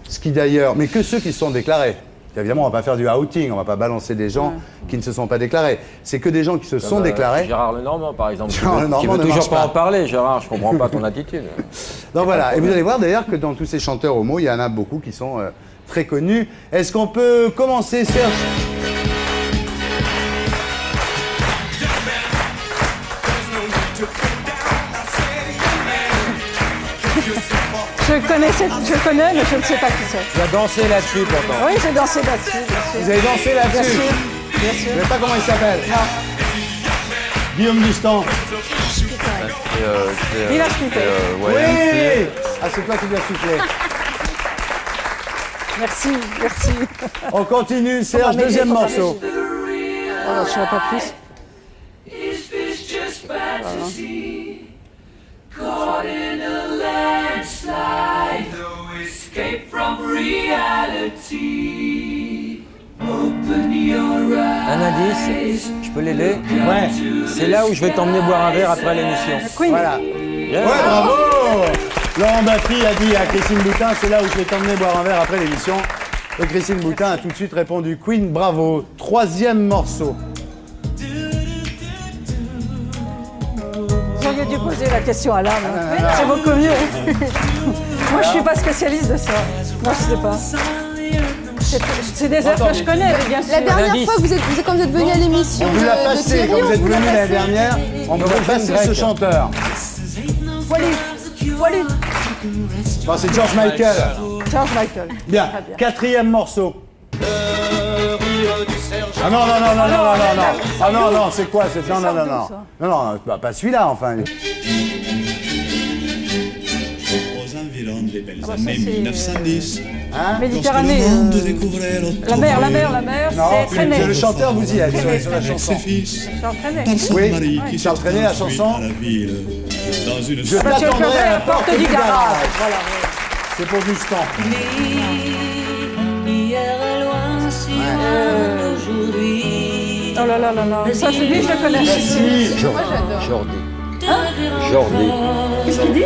Ce qui d'ailleurs, mais que ceux qui se sont déclarés. Évidemment, on ne va pas faire du outing, on ne va pas balancer des gens qui ne se sont pas déclarés. C'est que des gens qui se sont déclarés. Gérard Lenormand, par exemple, qui ne veut toujours pas en parler. Gérard, je ne comprends pas ton attitude. Donc voilà, et vous allez voir d'ailleurs que dans tous ces chanteurs homo, il y en a beaucoup qui sont très connus. Est-ce qu'on peut commencer, Serge ? Je connais, mais je ne sais pas qui c'est. Tu as dansé là-dessus pourtant. Oui, j'ai dansé là-dessus, bien sûr. Vous avez dansé là-dessus? Bien sûr. Vous ne savez pas comment il s'appelle? Non. Guillaume Dustan. Il a soufflé. Oui. Ah, c'est toi qui lui as soufflé. Merci. On continue, Serge, deuxième morceau. Oh, je ne sais pas plus. Caught in a landslide, no escape from reality. Open your eyes. Un indice, je peux l'aider? Ouais. C'est là où je vais t'emmener boire un verre après l'émission. Voilà. Yeah. Ouais, bravo. Laurent Baffy a dit à Christine Boutin, c'est là où je vais t'emmener boire un verre après l'émission. Et Christine Boutin a tout de suite répondu Queen, bravo. Troisième morceau. Vous auriez dû poser la question à l'âme. C'est beaucoup mieux. Moi, je ne suis pas spécialiste de ça. Moi, je ne sais pas. C'est des œuvres que je connais, bien sûr. La dernière fois, quand vous êtes venu à l'émission on vous l'a passé, quand vous êtes venu l'année dernière, on vous a passé ce chanteur. Voilà. Bon, c'est George Michael. George Michael. Bien. Quatrième morceau. Ah non. Ah non, c'est quoi? Non, pas celui-là, enfin. dans les belles années c'est- 1910. Hein Méditerranée. La mer, Non, c'est traîner. c'est le chanteur, vous y êtes sur la chanson. Oui, Charles Trenet, la chanson. Je t'attendrai à la porte du garage. Voilà. C'est pour Dustan. Hier est loin, si loin aujourd'hui. Oh là là là là. Ça, celui, je le connais. Merci. Moi, j'adore. Jordi. Jordi. Qu'est-ce qu'il dit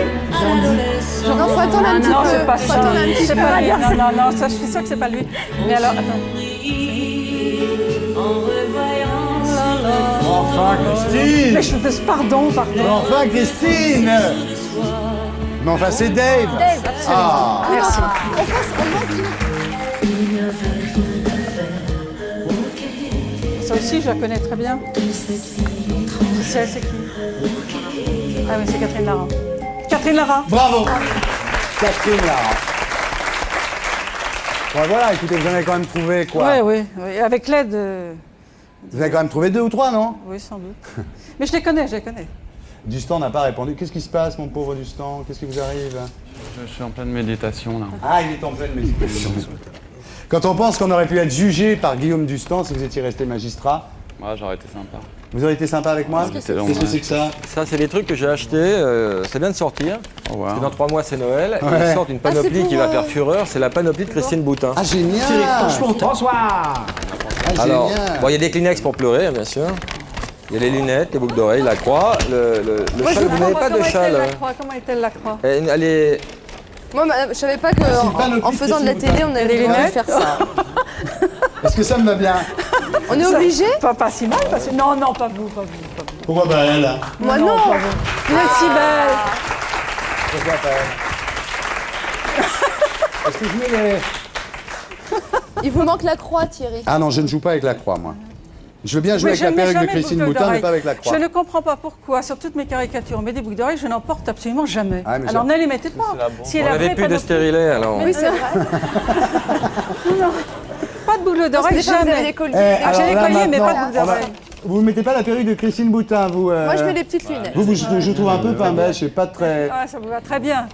Non, faut attendre un petit Non, peu. c'est pas Faut ça. attendre un petit C'est peu. pas lui. Non, non, non, ça, je suis sûre que c'est pas lui. Mais alors, attends. Enfin, Christine. Mais je te... Pardon. Mais enfin, Christine. Mais enfin, c'est Dave. Dave, absolument. Ah. Merci. Ça aussi, je la connais très bien. C'est qui? Ah oui, c'est Catherine Lara. Catherine Lara. Bravo. Catherine Lara. Bon, voilà, écoutez, vous en avez quand même trouvé quoi? Oui, oui. Avec l'aide. Vous avez quand même trouvé 2 ou 3, non? Oui, sans doute. Mais je les connais, je les connais. Dustan n'a pas répondu. Qu'est-ce qui se passe, mon pauvre Dustan? Qu'est-ce qui vous arrive? Je suis en pleine méditation là. Ah, il est en pleine méditation. Quand on pense qu'on aurait pu être jugé par Guillaume Dustan si vous étiez resté magistrat. Ouais, j'aurais été sympa. Vous auriez été sympa avec moi? Qu'est-ce que c'est que ça? Ça, c'est des trucs que j'ai achetés. Ça vient de sortir. Parce que dans 3 mois, c'est Noël. Ouais. Ils sortent une panoplie qui va faire fureur. C'est la panoplie de Christine Boutin. Ah, génial! Franchement, bonsoir. Ah, Alors, génial. bon, il y a des Kleenex pour pleurer, bien sûr. Il y a les lunettes, les boucles d'oreilles, la croix, le Moi, châle. Vous n'avez pas de châle. Comment est-elle la croix? Elle est... Moi, je savais pas qu'en faisant de la télé, on avait le droit de faire ça. Est-ce que ça me va bien? On est obligé? Pas si mal, parce que... Non, non, pas vous, pas vous, pas vous. Pourquoi pas elle? Moi, non. Pas vous. Vous êtes si belle. Pourquoi pas elle? Est-ce que je mets les... Il vous manque la croix, Thierry. Ah non, je ne joue pas avec la croix, moi. Je veux bien jouer Mais avec la je mets perruque de jamais Christine boucle Boutin, mais d'oreille. pas avec la croix. Je ne comprends pas pourquoi, sur toutes mes caricatures, on met des boucles d'oreilles, je n'en porte absolument jamais. Ah, mais Alors j'ai- ne les mettez pas. Si elle On a n'avait vraie plus de panoplie- stérilet, alors. Oui, c'est vrai. Non, pas de boucle d'oreille, Parce que des fois, vous avez jamais. des colliers. Ah, j'ai des alors là, colliers, mais pas de maintenant, boucle d'oreille. Vous ne mettez pas la perruque de Christine Boutin, vous Moi, je mets les petites lunettes. Vous, je trouve un peu pain bêche et pas très Ah, ça vous va très bien.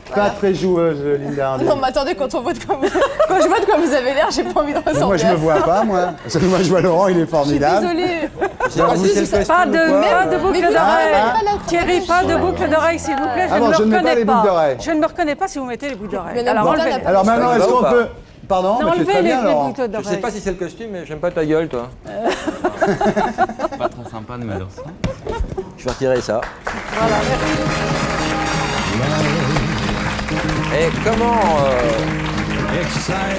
joueuse, Linda Hardy. Non, mais attendez, quand je vote comme vous avez l'air, j'ai pas envie de Mais ressembler. moi, je me vois pas, moi. Parce que moi, je vois Laurent, il est formidable. Désolée. Alors, vous, c'est le costume Pas ou de quoi boucle Mais vous d'oreille. savez pas la Thierry, pas de boucle d'oreille, s'il vous plaît. Ah bon, Je je ne ne me mets pas les reconnais boucles d'oreille. Je ne me reconnais pas si vous mettez les boucles d'oreille. Mais Alors Boutin enlevez. n'a Alors maintenant, Ça est-ce va ou qu'on pas peut... Pardon, mais tu es très Enlevez bien, les Laurent. boucles Je d'oreille. sais pas si c'est le costume, mais j'aime pas ta gueule, toi. Pas très sympa de me dire ça. Je vais retirer ça. Voilà, Et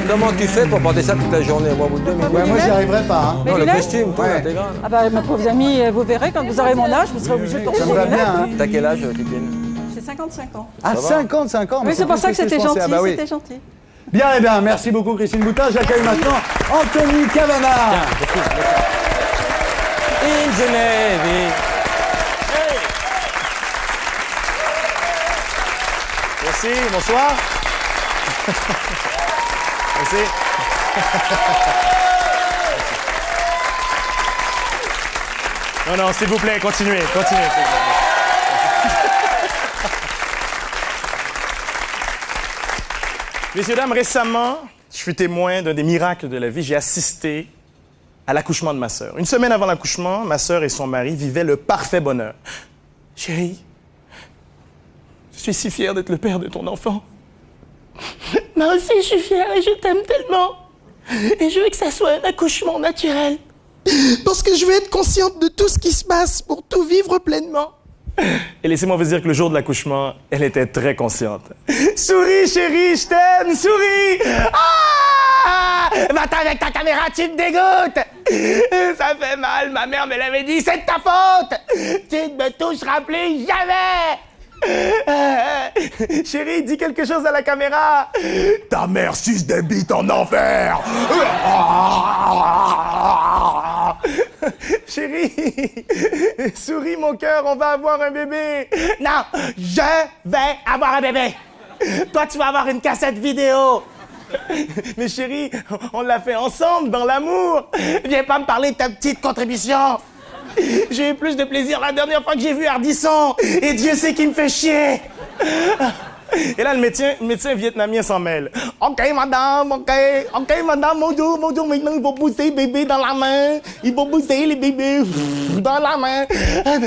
comment tu fais pour porter ça toute la journée? Moi, au bout de 2 minutes. Ouais, moi, j'y arriverai pas. Hein. Mes Non, le lunettes costume, tout, Ouais. intégral. Ah bah, mes pauvres amis, vous verrez, quand vous aurez mon âge, vous serez obligés de porter Ça des me va lunettes. bien, hein. T'as quel âge, Titine? J'ai 55 ans. Ah, va 55 ans. mais Oui, c'est pour plus ça que je c'était pensais. gentil, Ah bah oui. c'était gentil. Bien, eh bien, merci beaucoup, Christine Boutin. J'accueille maintenant Anthony Cavana. In the Navy. Merci, bonsoir. Merci. Non, non, s'il vous plaît, continuez. Messieurs, dames, récemment, je fus témoin d'un des miracles de la vie. J'ai assisté à l'accouchement de ma sœur. Une semaine avant l'accouchement, ma sœur et son mari vivaient le parfait bonheur. Chérie, je suis si fier d'être le père de ton enfant. Moi aussi, je suis fière et je t'aime tellement. Et je veux que ça soit un accouchement naturel. Parce que je veux être consciente de tout ce qui se passe pour tout vivre pleinement. Et laissez-moi vous dire que le jour de l'accouchement, elle était très consciente. Souris, chérie, je t'aime, souris! Ah! Va-t'en avec ta caméra, tu me dégoûtes! Ça fait mal, ma mère me l'avait dit, c'est de ta faute! Tu ne me toucheras plus jamais! Chérie, dis quelque chose à la caméra. Ta mère suce des bites en enfer. Chérie, souris mon cœur, on va avoir un bébé. Non, je vais avoir un bébé. Toi, tu vas avoir une cassette vidéo. Mais chérie, on l'a fait ensemble, dans l'amour. Viens pas me parler de ta petite contribution. J'ai eu plus de plaisir la dernière fois que j'ai vu Ardisson. Et Dieu sait qu'il me fait chier. Et là, le médecin vietnamien s'en mêle. OK, madame, OK, madame, bonjour, maintenant, il faut pousser le bébé dans la main. Il faut pousser les bébés dans la main. Ah,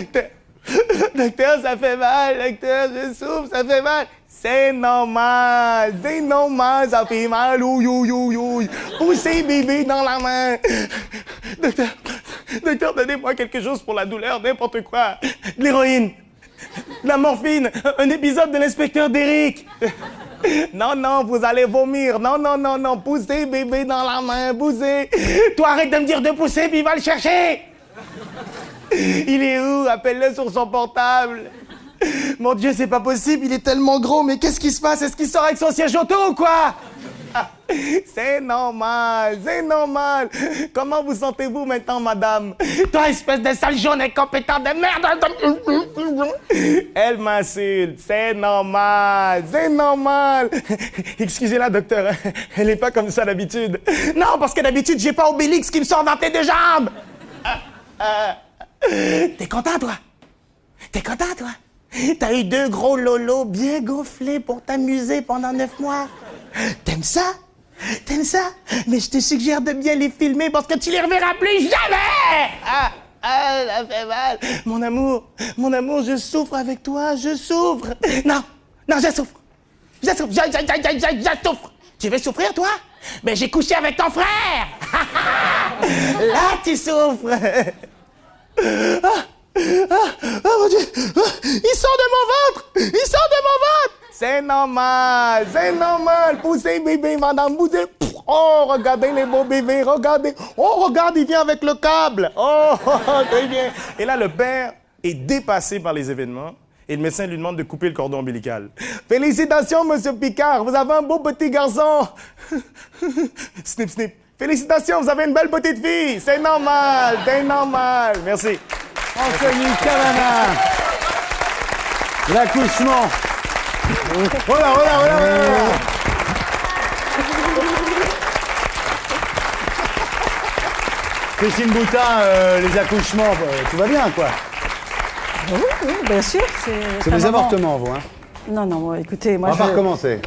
docteur, ça fait mal, docteur, je souffre, ça fait mal. C'est normal, ça fait mal, ouïe. Poussez bébé dans la main. Docteur, donnez-moi quelque chose pour la douleur, n'importe quoi. De l'héroïne, de la morphine, un épisode de l'inspecteur Derrick. Non, vous allez vomir. Non, poussez bébé dans la main, poussez. Toi, arrête de me dire de pousser, puis va le chercher. Il est où? Appelle-le sur son portable. Mon Dieu, c'est pas possible, il est tellement gros, mais qu'est-ce qui se passe? Est-ce qu'il sort avec son siège auto ou quoi? C'est normal. Comment vous sentez-vous maintenant, madame? Toi, espèce de sale jaune incompétent de merde! Elle m'insulte. C'est normal. Excusez-la, docteur, elle est pas comme ça d'habitude. Non, parce que d'habitude, j'ai pas Obélix qui me sort dans tes deux jambes! T'es content, toi? T'as eu 2 gros lolos bien gonflés pour t'amuser pendant 9 mois. T'aimes ça? Mais je te suggère de bien les filmer parce que tu les reverras plus jamais! Ça fait mal. Mon amour, je souffre avec toi, je souffre. Non, je souffre. Je souffre. Tu veux souffrir, toi? Ben, j'ai couché avec ton frère! Là, tu souffres! Mon Dieu! Il sort de mon ventre! C'est normal! Poussez, bébé, madame, poussez! Oh, regardez les beaux bébés, regardez! Oh, regarde, il vient avec le câble! Oh, très bien! Et là, le père est dépassé par les événements et le médecin lui demande de couper le cordon ombilical. Félicitations, monsieur Picard, vous avez un beau petit garçon! Snip, snip! Félicitations, vous avez une belle petite fille! C'est normal! Merci. Anthony Cavana. L'accouchement. Voilà. Christine Boutin, les accouchements, tout va bien, quoi. Oui, bien sûr. C'est des avortements, vous, hein? Non, écoutez, moi on va pas recommencer.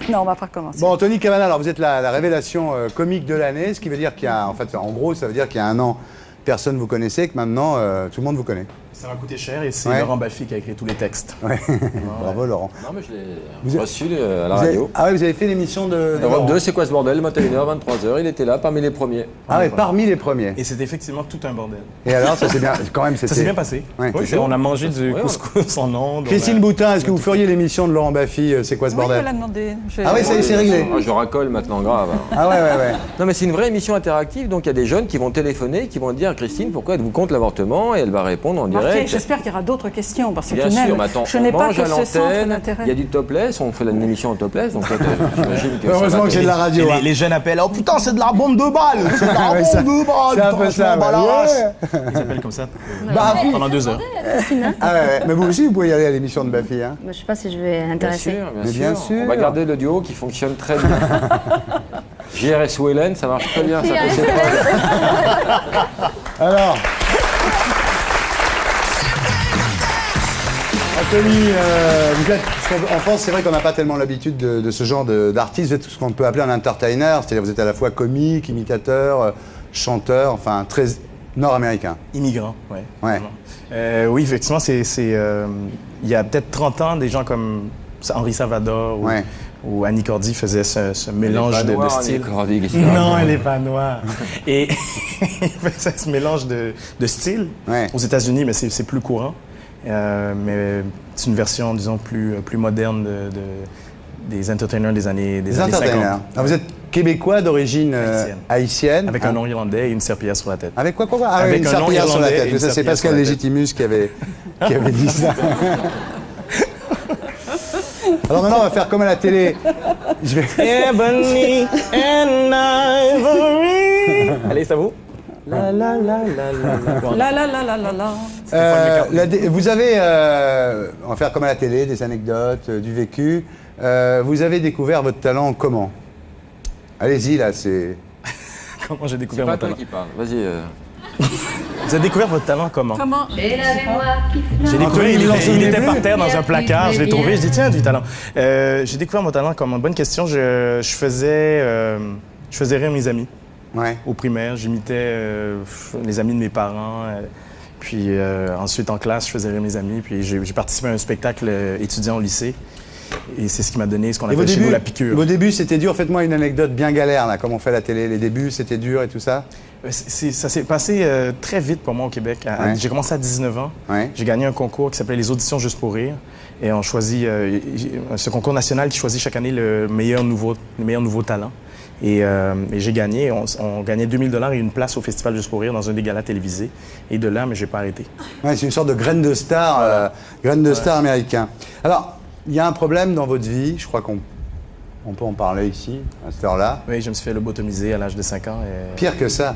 Non, on va pas recommencer. Bon, Anthony Cavana, alors vous êtes la révélation comique de l'année, ce qui veut dire qu'il y a, en gros, ça veut dire qu'il y a un an, personne vous connaissait, que maintenant, tout le monde vous connaît. Ça m'a coûté cher et c'est Laurent Baffy qui a écrit tous les textes. Ouais. Bravo, Laurent. Non, mais je l'ai reçu à la radio. Ah oui, vous avez fait l'émission de Europe 2, c'est quoi ce bordel? 21h, 23h, il était là, parmi les premiers. Ah oui, parmi les premiers. Et c'était effectivement tout un bordel. Et alors, ça s'est bien, quand même, ça s'est bien passé. Ouais. Oui, on a mangé du couscous en ondes. Christine Boutin, est-ce que vous feriez l'émission de Laurent Baffy, c'est quoi ce bordel? Oui, elle a demandé. Ah oui, ça y est, c'est réglé. Je racole maintenant, grave. Ah ouais. Non, mais c'est une vraie émission interactive, donc il y a des jeunes qui vont téléphoner, qui vont dire Christine, pourquoi êtes-vous contre l'avortement? Et elle va répondre en direct. J'espère qu'il y aura d'autres questions, parce que bien sûr, mais attends, je n'ai pas mange que à ce centre l'antenne, d'intérêt. il y a du topless, on fait une émission en topless, donc j'imagine que heureusement que j'ai de la radio. Les jeunes appellent, oh putain, c'est de la bombe de balle! C'est de la bombe de balle! C'est un peu ça. Ils appellent comme ça Baffy. pendant 2 heures. Ah ouais. Mais vous aussi, vous pouvez y aller à l'émission de Baffy, hein? Je sais pas si je vais intéresser. Bien sûr. On va garder le duo qui fonctionne très bien. JRS ou Hélène, ça marche très bien. Ça peut Alors. Anthony, vous êtes, en France, c'est vrai qu'on n'a pas tellement l'habitude de ce genre d'artiste. Vous êtes ce qu'on peut appeler un entertainer, c'est-à-dire vous êtes à la fois comique, imitateur, chanteur, enfin très nord-américain. Immigrant, ouais. Oui, effectivement, il y a peut-être 30 ans, des gens comme Henri Salvador ou Annie Cordy faisaient ce mélange de style. Non, elle n'est pas noire. Et il faisait ce mélange de style. Aux États-Unis, mais c'est plus courant. Mais c'est une version, disons, plus moderne des entertainers des années 50. Alors, vous êtes québécois d'origine haïtienne. Avec un nom irlandais et une serpillière sur la tête. Avec quoi Avec une un nom serpillière sur la irlandais tête. Ça, c'est Pascal Légitimus qui avait dit ça. Alors maintenant, on va faire comme à la télé. Ebony and Ivory. Allez, ça vous? La la la la la. Vous avez, on va faire comme à la télé, des anecdotes, du vécu. Vous avez découvert votre talent comment? Allez-y, là, c'est... Comment j'ai découvert mon talent? C'est pas toi qui parle, vas-y. Vous avez découvert votre talent comment? Comment? J'ai découvert, Anthony, il était plus? par terre dans un placard, je l'ai trouvé, je dis tiens, du talent. J'ai découvert mon talent comment? Bonne question, je faisais rire mes amis. Ouais. Au primaire, j'imitais les amis de mes parents. Puis ensuite, en classe, je faisais rire mes amis. Puis j'ai participé à un spectacle étudiant au lycée. Et c'est ce qui m'a donné ce qu'on appelle chez nous la piqûre. Vos débuts, c'était dur. Faites-moi une anecdote bien galère, là, comme on fait à la télé. Les débuts, c'était dur et tout ça? Ça s'est passé très vite pour moi au Québec. J'ai commencé à 19 ans. Ouais. J'ai gagné un concours qui s'appelait les Auditions Juste pour rire. Et on choisit ce concours national qui choisit chaque année le meilleur nouveau talent. Et j'ai gagné. On gagnait 2000 $ et une place au Festival Juste pour rire dans un des galas télévisés. Et de là, mais j'ai pas arrêté. Ouais, c'est une sorte de graine de star, star américain. Alors, il y a un problème dans votre vie. Je crois qu'on peut en parler ici, à cette heure-là. Oui, je me suis fait lobotomiser à l'âge de 5 ans. Et... Pire que ça.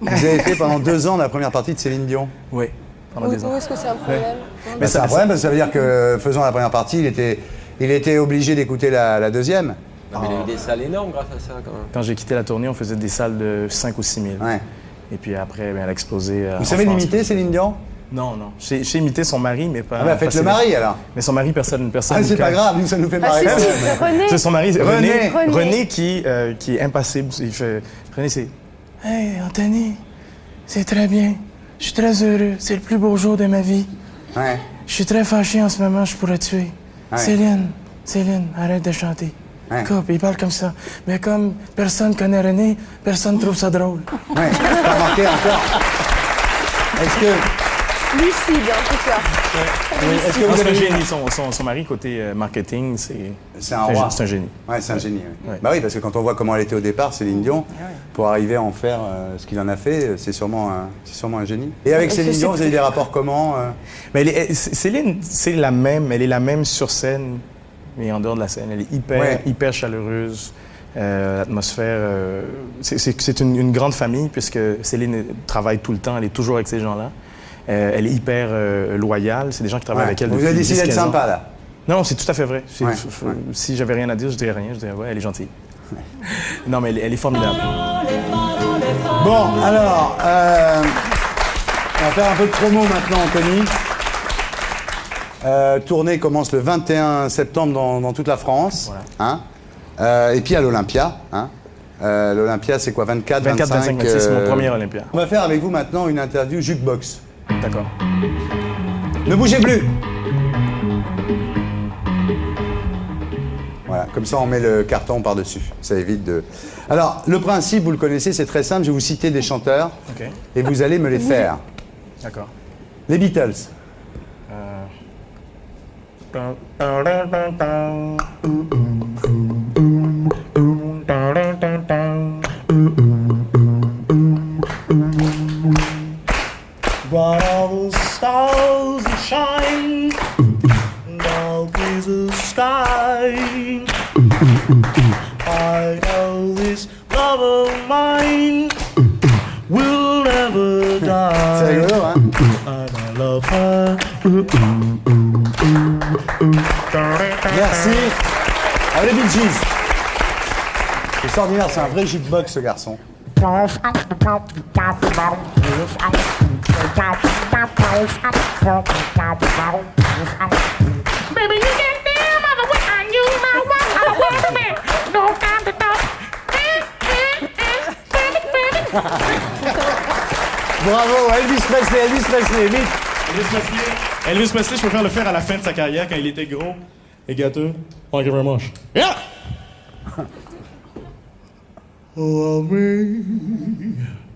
Vous avez fait pendant 2 ans la première partie de Céline Dion. Oui, pendant 2 ans. Où est-ce que c'est un problème? Mais c'est un problème parce que ça veut dire que faisant la première partie, il était obligé d'écouter la deuxième. Non, mais il a eu des salles énormes grâce à ça, quand même. Quand j'ai quitté la tournée, on faisait des salles de 5 ou 6 000. Ouais. Et puis après, elle a explosé. Vous savez l'imiter, Céline Dion? Non, non. J'ai imité son mari, mais pas... Ah bah faites le mari, alors. Mais son mari, personne... Ah, c'est pas grave, nous, ça nous fait marrer. René. C'est son mari, René qui est impassible. Il fait... René, c'est... Hey, Anthony, c'est très bien. Je suis très heureux. C'est le plus beau jour de ma vie. Ouais. Je suis très fâché en ce moment, je pourrais tuer. Ouais. Céline, arrête de chanter. Ouais. Coupe, il parle comme ça. Mais comme personne connaît René, personne trouve ça drôle. Ouais, t'as manqué encore. Est-ce que... Lucide, en tout cas. Oui. Est-ce que vous avez un génie, son mari, côté marketing, c'est un roi. C'est un génie. Ouais, c'est un génie. Oui. Ouais. Bah oui, parce que quand on voit comment elle était au départ, Céline Dion, pour arriver à en faire ce qu'il en a fait, c'est sûrement un génie. Et avec Céline Dion, vous avez des rapports comment Mais Céline, c'est la même. Elle est la même sur scène, mais en dehors de la scène. Elle est hyper chaleureuse. L'atmosphère, c'est une grande famille puisque Céline travaille tout le temps. Elle est toujours avec ces gens-là. Elle est hyper loyale. C'est des gens qui travaillent avec elle depuis 10-15 ans. Vous avez décidé d'être sympa, là? Non, c'est tout à fait vrai. Si j'avais rien à dire, je dirais rien. Je dirais, ouais, elle est gentille. Non, mais elle est formidable. Bon, alors, on va faire un peu de promo maintenant, Anthony. Tournée commence le 21 septembre dans toute la France. Voilà. Hein? Et puis à l'Olympia. Hein? L'Olympia, c'est quoi? 24, 25, c'est mon premier Olympia. On va faire avec vous maintenant une interview jukebox. D'accord. Ne bougez plus! Voilà, comme ça on met le carton par-dessus. Ça évite de... Alors, le principe, vous le connaissez, c'est très simple. Je vais vous citer des chanteurs et vous allez me les faire. D'accord. Les Beatles. Brought all the stars that shine, and all is the sky. I know this love of mine will never die. C'est rigolo, hein? And I love her. Merci. Ah, les Bee Gees. C'est extraordinaire, c'est un vrai jukebox, ce garçon. Baby, you can tell by the way I use my walk. No time to talk. Bravo, Elvis Presley, vite. Elvis Presley, je préfère le faire à la fin de sa carrière quand il était gros et gâteux. Thank you very much. Yeah! Love me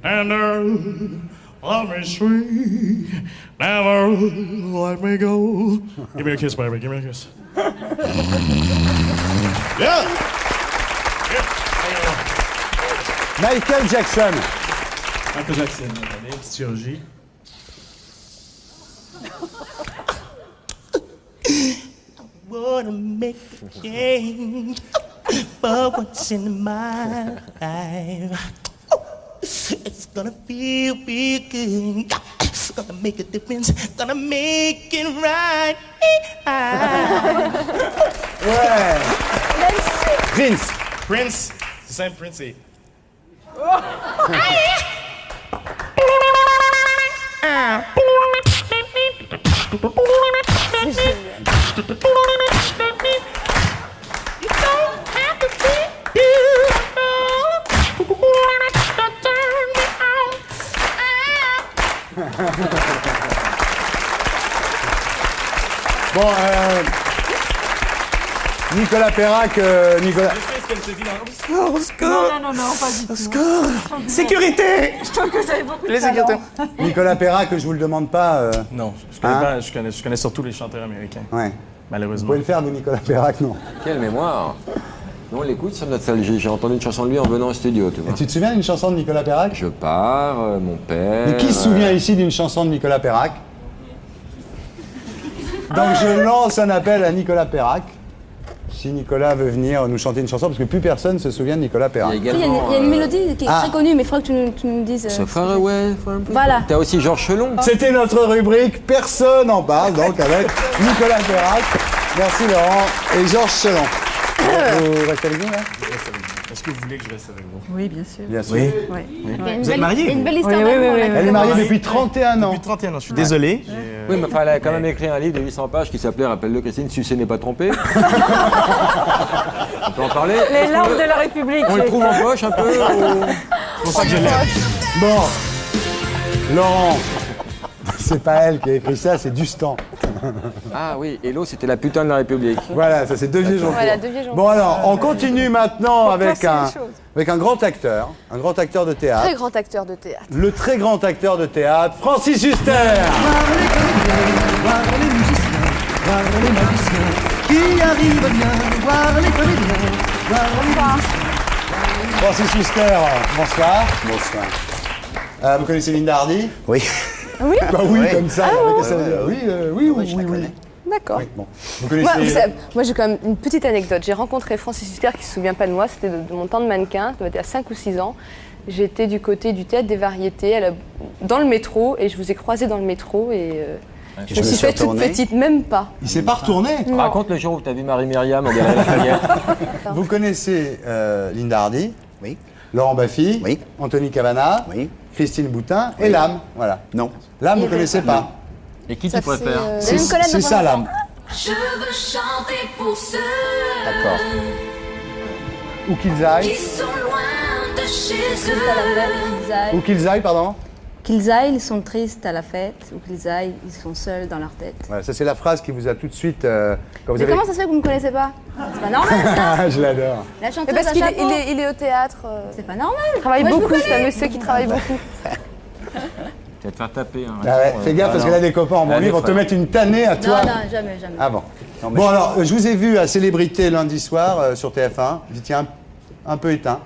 tender, love me sweet, never let me go. Give me a kiss, baby. Give me a kiss. Yeah! Michael Jackson. Michael Jackson, attendez, petite chirurgie. Wanna make a change, but what's in my life? It's gonna feel good. It's gonna make a difference. Gonna make it right. Ouais. Prince. C'est simple, Prince. Bon, Nicolas Perrac, Nicolas... Non, pas du tout. Sécurité! Je trouve que vous avez beaucoup de Les talent. sécurités. Nicolas Perrac, je vous le demande pas. Non, je connais surtout les chanteurs américains. Ouais. Vous Malheureusement. pouvez le faire, vous, Nicolas Perrac, non? Quelle mémoire. Nous, on l'écoute sur nostalgie. J'ai entendu une chanson de lui en venant au studio, tu vois. Et tu te souviens d'une chanson de Nicolas Perrac? Je pars, mon père... Mais qui se souvient ici d'une chanson de Nicolas Perrac? Donc je lance un appel à Nicolas Perrac. Si Nicolas veut venir nous chanter une chanson, parce que plus personne se souvient de Nicolas Perrac. Il y a une mélodie qui est très connue, mais il faudrait que tu nous dises. So far away from... Voilà. T'as aussi Georges Chelon. C'était notre rubrique Personne n'en parle, donc avec Nicolas Perrac. Merci Laurent et Georges Chelon. Vous restez avec nous là? Est-ce que vous voulez que je reste avec vous? Oui, bien sûr. Bien sûr. Oui. Vous êtes mariée? Une belle histoire d'amour. Elle est mariée depuis 31 ans. Depuis 31 ans, je suis désolé. Oui, mais enfin, elle a quand même écrit un livre de 800 pages qui s'appelait, rappelle-le Christine, Sucer n'est pas trompé. On peut en parler? Les larmes de la République. On le trouve en poche un peu ou... C'est pour ça que je l'aime. Bon, Laurent, c'est pas elle qui a écrit ça, c'est Dustan. Ah oui, et l'autre, c'était la putain de la République. Voilà, ça c'est deux vieux jours. Voilà, deux vieux jours. Bon alors, on continue maintenant avec classer les choses. un grand acteur de théâtre. Très grand acteur de théâtre. Le très grand acteur de théâtre, Francis Huster. Qui arrive bien, voir les comédiens, voir Francis Huster, bonsoir. Bonsoir. Vous connaissez Linda Hardy? Oui. Oui. Bah oui, Oui. comme ça. Qu'est-ce que ça veut dire? Oui. D'accord. Bon. Vous connaissez... Moi, j'ai quand même une petite anecdote. J'ai rencontré Francis Huster qui ne se souvient pas de moi. C'était de mon temps de mannequin. Ça doit être à 5 ou 6 ans. J'étais du côté du théâtre des variétés, dans le métro, et je vous ai croisé dans le métro et je me suis fait toute petite, même pas. Il s'est pas retourné? Raconte le jour où tu as vu Marie-Myriam au Galerie Lafayette. Vous connaissez Linda Hardy? Oui. Laurent Baffy? Oui. Anthony Cavana? Oui. Christine Boutin? Et Lame? Voilà. Non. Lame, vous connaissez pas? Et qui tu préfères? C'est ça, Lame. Je veux chanter pour ceux D'accord. Où qu'ils aillent. qui sont loin de chez Où eux. qu'ils aillent, pardon? Qu'ils aillent, ils sont tristes à la fête, ou qu'ils aillent, ils sont seuls dans leur tête. Voilà, ça c'est la phrase qui vous a tout de suite... quand vous Mais avez... comment ça se fait que vous ne me connaissez pas? C'est pas normal ça. Je l'adore. La chanteuse Parce à qu'il chapeau. il est au théâtre. C'est pas normal. Il travaille Moi, je vous beaucoup, c'est un connais. monsieur qui travaille beaucoup. Tu vas te faire taper. Hein, Ah ouais, fais gaffe parce qu'elle a des copains en banlieue, ils vont te mettre une tannée à toi. Non, jamais. Ah bon. Bon alors, je vous ai vu à Célébrité lundi soir sur TF1. Vous étiez un peu éteint.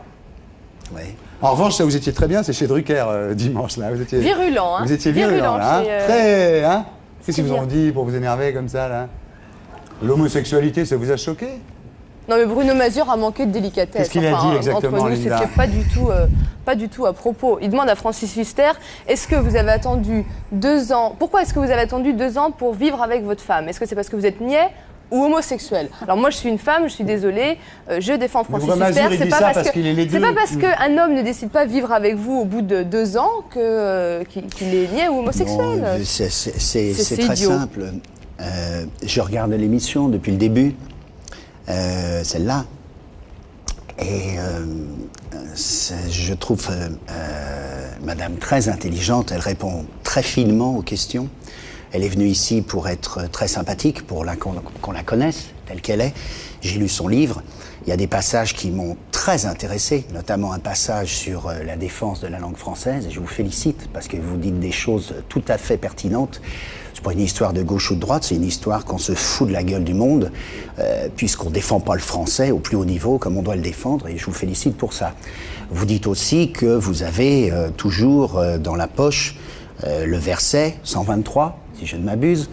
Oui. En revanche, ça vous étiez très bien, c'est chez Drucker dimanche là. Vous étiez Virulent, hein. Vous étiez virulent là. Hein. chez, Très, hein. Qu'est-ce qu'ils vous bien. ont dit pour vous énerver comme ça là? L'homosexualité, ça vous a choqué? Non mais Bruno Mazur a manqué de délicatesse. Qu'est-ce qu'il a dit exactement, entre nous, Linda? c'était pas du tout à propos. Il demande à Francis Huster, est-ce que vous avez attendu 2 ans? Pourquoi est-ce que vous avez attendu 2 ans pour vivre avec votre femme? Est-ce que c'est parce que vous êtes niais ou homosexuel? Alors moi je suis une femme, je suis désolée, je défends Francis Bruno Mazur, Huster. il dit ça parce qu'il est les C'est deux. pas parce qu'un homme ne décide pas de vivre avec vous au bout de 2 ans qu'il est niais ou homosexuel. Non, c'est C'est très idiot. simple. Je regarde l'émission depuis le début, celle-là. Et je trouve Madame très intelligente, elle répond très finement aux questions. Elle est venue ici pour être très sympathique, pour qu'on la connaisse telle qu'elle est. J'ai lu son livre. Il y a des passages qui m'ont très intéressé, notamment un passage sur la défense de la langue française. Et je vous félicite parce que vous dites des choses tout à fait pertinentes. C'est pas une histoire de gauche ou de droite, c'est une histoire qu'on se fout de la gueule du monde, puisqu'on défend pas le français au plus haut niveau comme on doit le défendre, et je vous félicite pour ça. Vous dites aussi que vous avez toujours dans la poche le verset 123, si je ne m'abuse,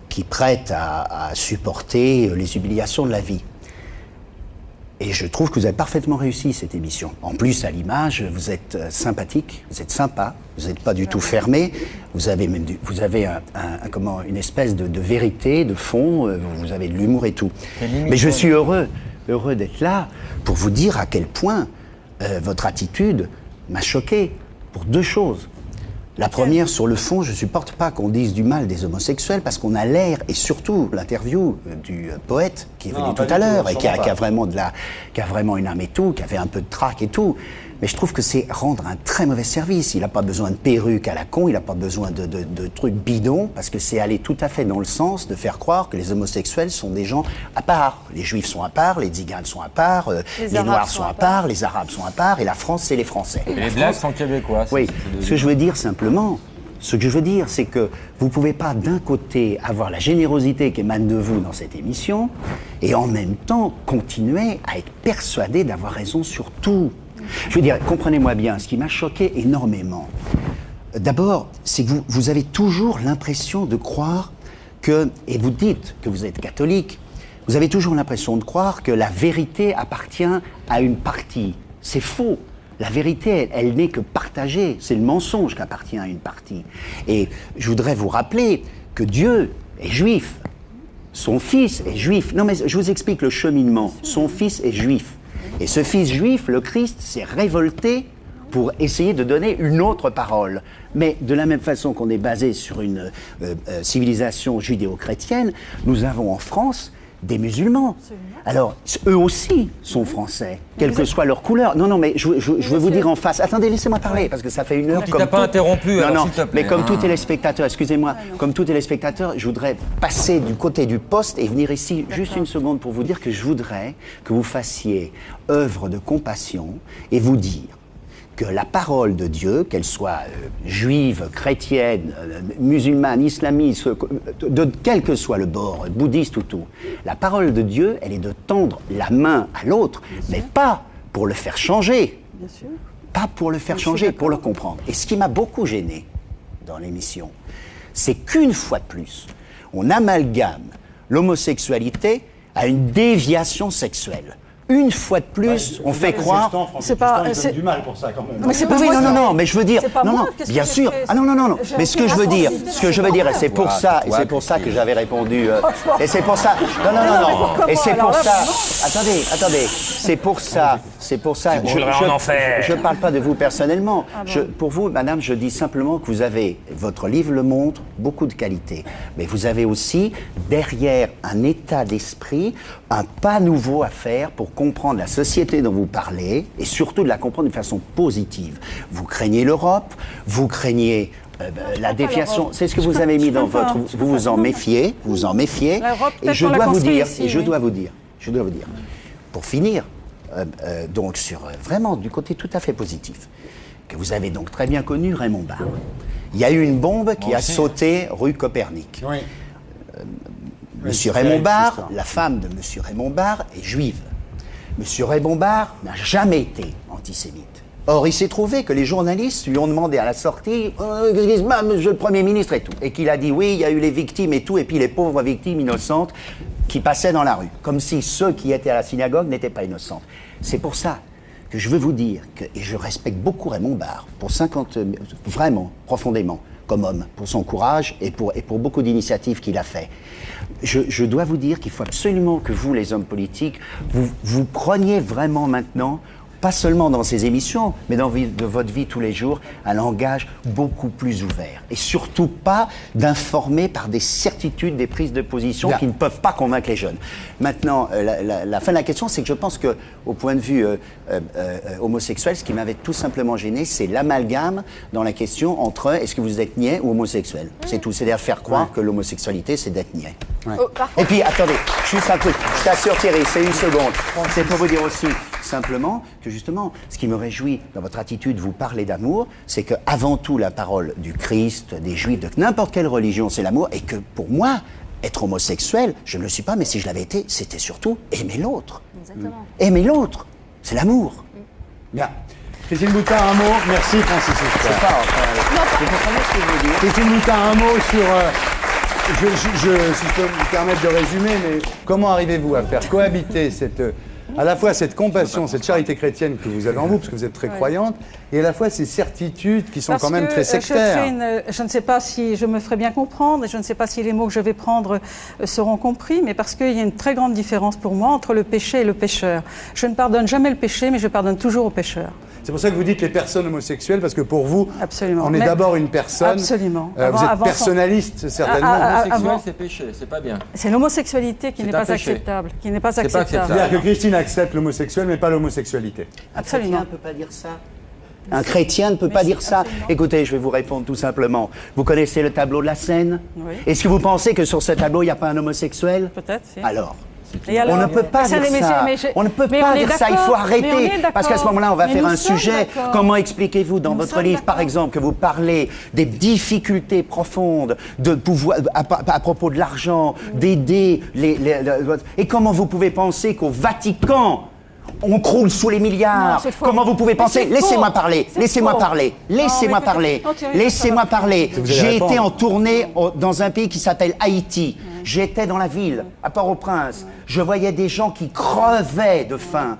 qui prête à supporter les humiliations de la vie. Et je trouve que vous avez parfaitement réussi cette émission. En plus, à l'image, vous êtes sympathique, vous êtes sympa, vous n'êtes pas du tout fermé, vous avez une espèce de vérité, de fond, vous avez de l'humour et tout. Mais je suis heureux d'être là pour vous dire à quel point votre attitude m'a choqué pour 2 choses. La première, sur le fond, je ne supporte pas qu'on dise du mal des homosexuels parce qu'on a l'air, et surtout l'interview du poète qui est venu tout à l'heure et qui a vraiment une âme et tout, qui avait un peu de trac et tout. Mais je trouve que c'est rendre un très mauvais service. Il n'a pas besoin de perruque à la con, il n'a pas besoin de trucs bidons, parce que c'est aller tout à fait dans le sens de faire croire que les homosexuels sont des gens à part. Les juifs sont à part, les tziganes sont à part, les noirs sont à part, les arabes sont à part, et la France, c'est les Français. Et les blacks sont québécois. Oui, ce que je veux dire simplement, c'est que vous ne pouvez pas d'un côté avoir la générosité qui émane de vous dans cette émission, et en même temps continuer à être persuadé d'avoir raison sur tout. Je veux dire, comprenez-moi bien, ce qui m'a choqué énormément, d'abord, c'est que vous avez toujours l'impression de croire que, et vous dites que vous êtes catholique, vous avez toujours l'impression de croire que la vérité appartient à une partie. C'est faux. La vérité, elle n'est que partagée. C'est le mensonge qui appartient à une partie. Et je voudrais vous rappeler que Dieu est juif. Son fils est juif. Non mais je vous explique le cheminement. Son fils est juif. Et ce fils juif, le Christ, s'est révolté pour essayer de donner une autre parole. Mais de la même façon qu'on est basé sur une civilisation judéo-chrétienne, nous avons en France des musulmans. Alors, eux aussi sont français, quelle que soit leur couleur. Non, mais je veux vous dire en face. Attendez, laissez-moi parler, parce que ça fait une heure. Tu t'as pas interrompu, alors s'il te plaît. Mais comme tout téléspectateur, excusez-moi, comme tout téléspectateur, je voudrais passer du côté du poste et venir ici juste une seconde pour vous dire que je voudrais que vous fassiez œuvre de compassion et vous dire que la parole de Dieu, qu'elle soit juive, chrétienne, musulmane, islamiste, de quel que soit le bord, bouddhiste ou tout, la parole de Dieu, elle est de tendre la main à l'autre, mais pas pour le faire changer. Bien sûr. Pas pour le faire changer, pour le comprendre. Et ce qui m'a beaucoup gêné dans l'émission, c'est qu'une fois de plus, on amalgame l'homosexualité à une déviation sexuelle. Une fois de plus, on fait croire. C'est pas. C'est du mal pour ça quand même. Mais c'est pas oui, non, mais je veux dire, non, bien sûr. Ah non. Mais ce que je veux dire, et c'est pour ça, que j'avais répondu. Et c'est pour ça. Non. Et c'est pour ça. Attendez. C'est pour ça. Je parle pas de vous personnellement. Pour vous, madame, je dis simplement que vous avez, votre livre le montre, beaucoup de qualités. Mais vous avez aussi, derrière un état d'esprit, un pas nouveau à faire pour comprendre la société dont vous parlez et surtout de la comprendre d'une façon positive. Vous craignez l'Europe, vous craignez la déviation. C'est ce que vous avez mis dans votre... Vous vous en méfiez. Et je dois vous dire, pour finir, donc sur vraiment du côté tout à fait positif, que vous avez donc très bien connu Raymond Barre. Il y a eu une bombe qui a sauté rue Copernic. Oui. Monsieur Raymond Barre, la femme de Monsieur Raymond Barre est juive. Monsieur Raymond Barre n'a jamais été antisémite. Or, il s'est trouvé que les journalistes lui ont demandé à la sortie « Monsieur le Premier ministre » et tout. Et qu'il a dit « Oui, il y a eu les victimes et tout, et puis les pauvres victimes innocentes qui passaient dans la rue. » Comme si ceux qui étaient à la synagogue n'étaient pas innocents. C'est pour ça que je veux vous dire que, et je respecte beaucoup Raymond Barre, vraiment, profondément, comme homme, pour son courage et pour beaucoup d'initiatives qu'il a fait. Je dois vous dire qu'il faut absolument que vous, les hommes politiques, vous preniez vraiment maintenant, pas seulement dans ces émissions, mais dans votre vie tous les jours, un langage beaucoup plus ouvert. Et surtout pas d'informer par des certitudes, des prises de position qui ne peuvent pas convaincre les jeunes. Maintenant, la fin de la question, c'est que je pense qu'au point de vue homosexuel, ce qui m'avait tout simplement gêné, c'est l'amalgame dans la question entre est-ce que vous êtes niais ou homosexuel. C'est tout. C'est-à-dire faire croire que l'homosexualité, c'est d'être niais. Et puis, attendez, juste un truc. Je t'assure, Thierry, c'est une seconde. C'est pour vous dire aussi simplement que justement, ce qui me réjouit dans votre attitude, vous parlez d'amour, c'est que avant tout la parole du Christ, des Juifs, de n'importe quelle religion, c'est l'amour, et que pour moi, être homosexuel, je ne le suis pas, mais si je l'avais été, c'était surtout aimer l'autre. Exactement. Aimer l'autre, c'est l'amour. Bien. Christine Boutin, un mot. Merci, Francis. Vous comprenez ce que je veux dire? Christine Boutin, un mot sur... si je peux me permettre de résumer, mais comment arrivez-vous à faire cohabiter cette à la fois cette compassion, cette charité chrétienne que vous avez en vous, parce que vous êtes très croyante, et à la fois ces certitudes qui sont quand même très sectaires. Je ne sais pas si je me ferai bien comprendre, et je ne sais pas si les mots que je vais prendre seront compris, mais parce qu'il y a une très grande différence pour moi entre le péché et le pécheur. Je ne pardonne jamais le péché, mais je pardonne toujours au pécheur. C'est pour ça que vous dites les personnes homosexuelles, parce que pour vous, absolument. On est d'abord une personne. Absolument. Vous êtes personnaliste, certainement. Homosexuel, c'est péché, c'est pas bien. C'est l'homosexualité qui n'est pas acceptable. Qui n'est pas acceptable. C'est-à-dire que Christine accepte l'homosexuel, mais pas l'homosexualité. Absolument. Un chrétien ne peut pas dire ça. Un chrétien ne peut pas dire ça. Écoutez, je vais vous répondre tout simplement. Vous connaissez le tableau de la Seine? Oui. Est-ce que vous pensez que sur ce tableau, il n'y a pas un homosexuel? Peut-être, si. Alors on ne peut pas dire ça. On ne peut pas dire ça. Il faut arrêter. Parce qu'à ce moment-là, on va faire un sujet. Comment expliquez-vous dans votre livre, par exemple, que vous parlez des difficultés profondes de pouvoir, à propos de l'argent, d'aider et comment vous pouvez penser qu'au Vatican, on croule sous les milliards. Non, comment vous pouvez penser? Laissez-moi parler. Laissez-moi parler. Laissez-moi parler. Laissez-moi parler. J'ai été en tournée dans un pays qui s'appelle Haïti. J'étais dans la ville, à Port-au-Prince. Je voyais des gens qui crevaient de faim,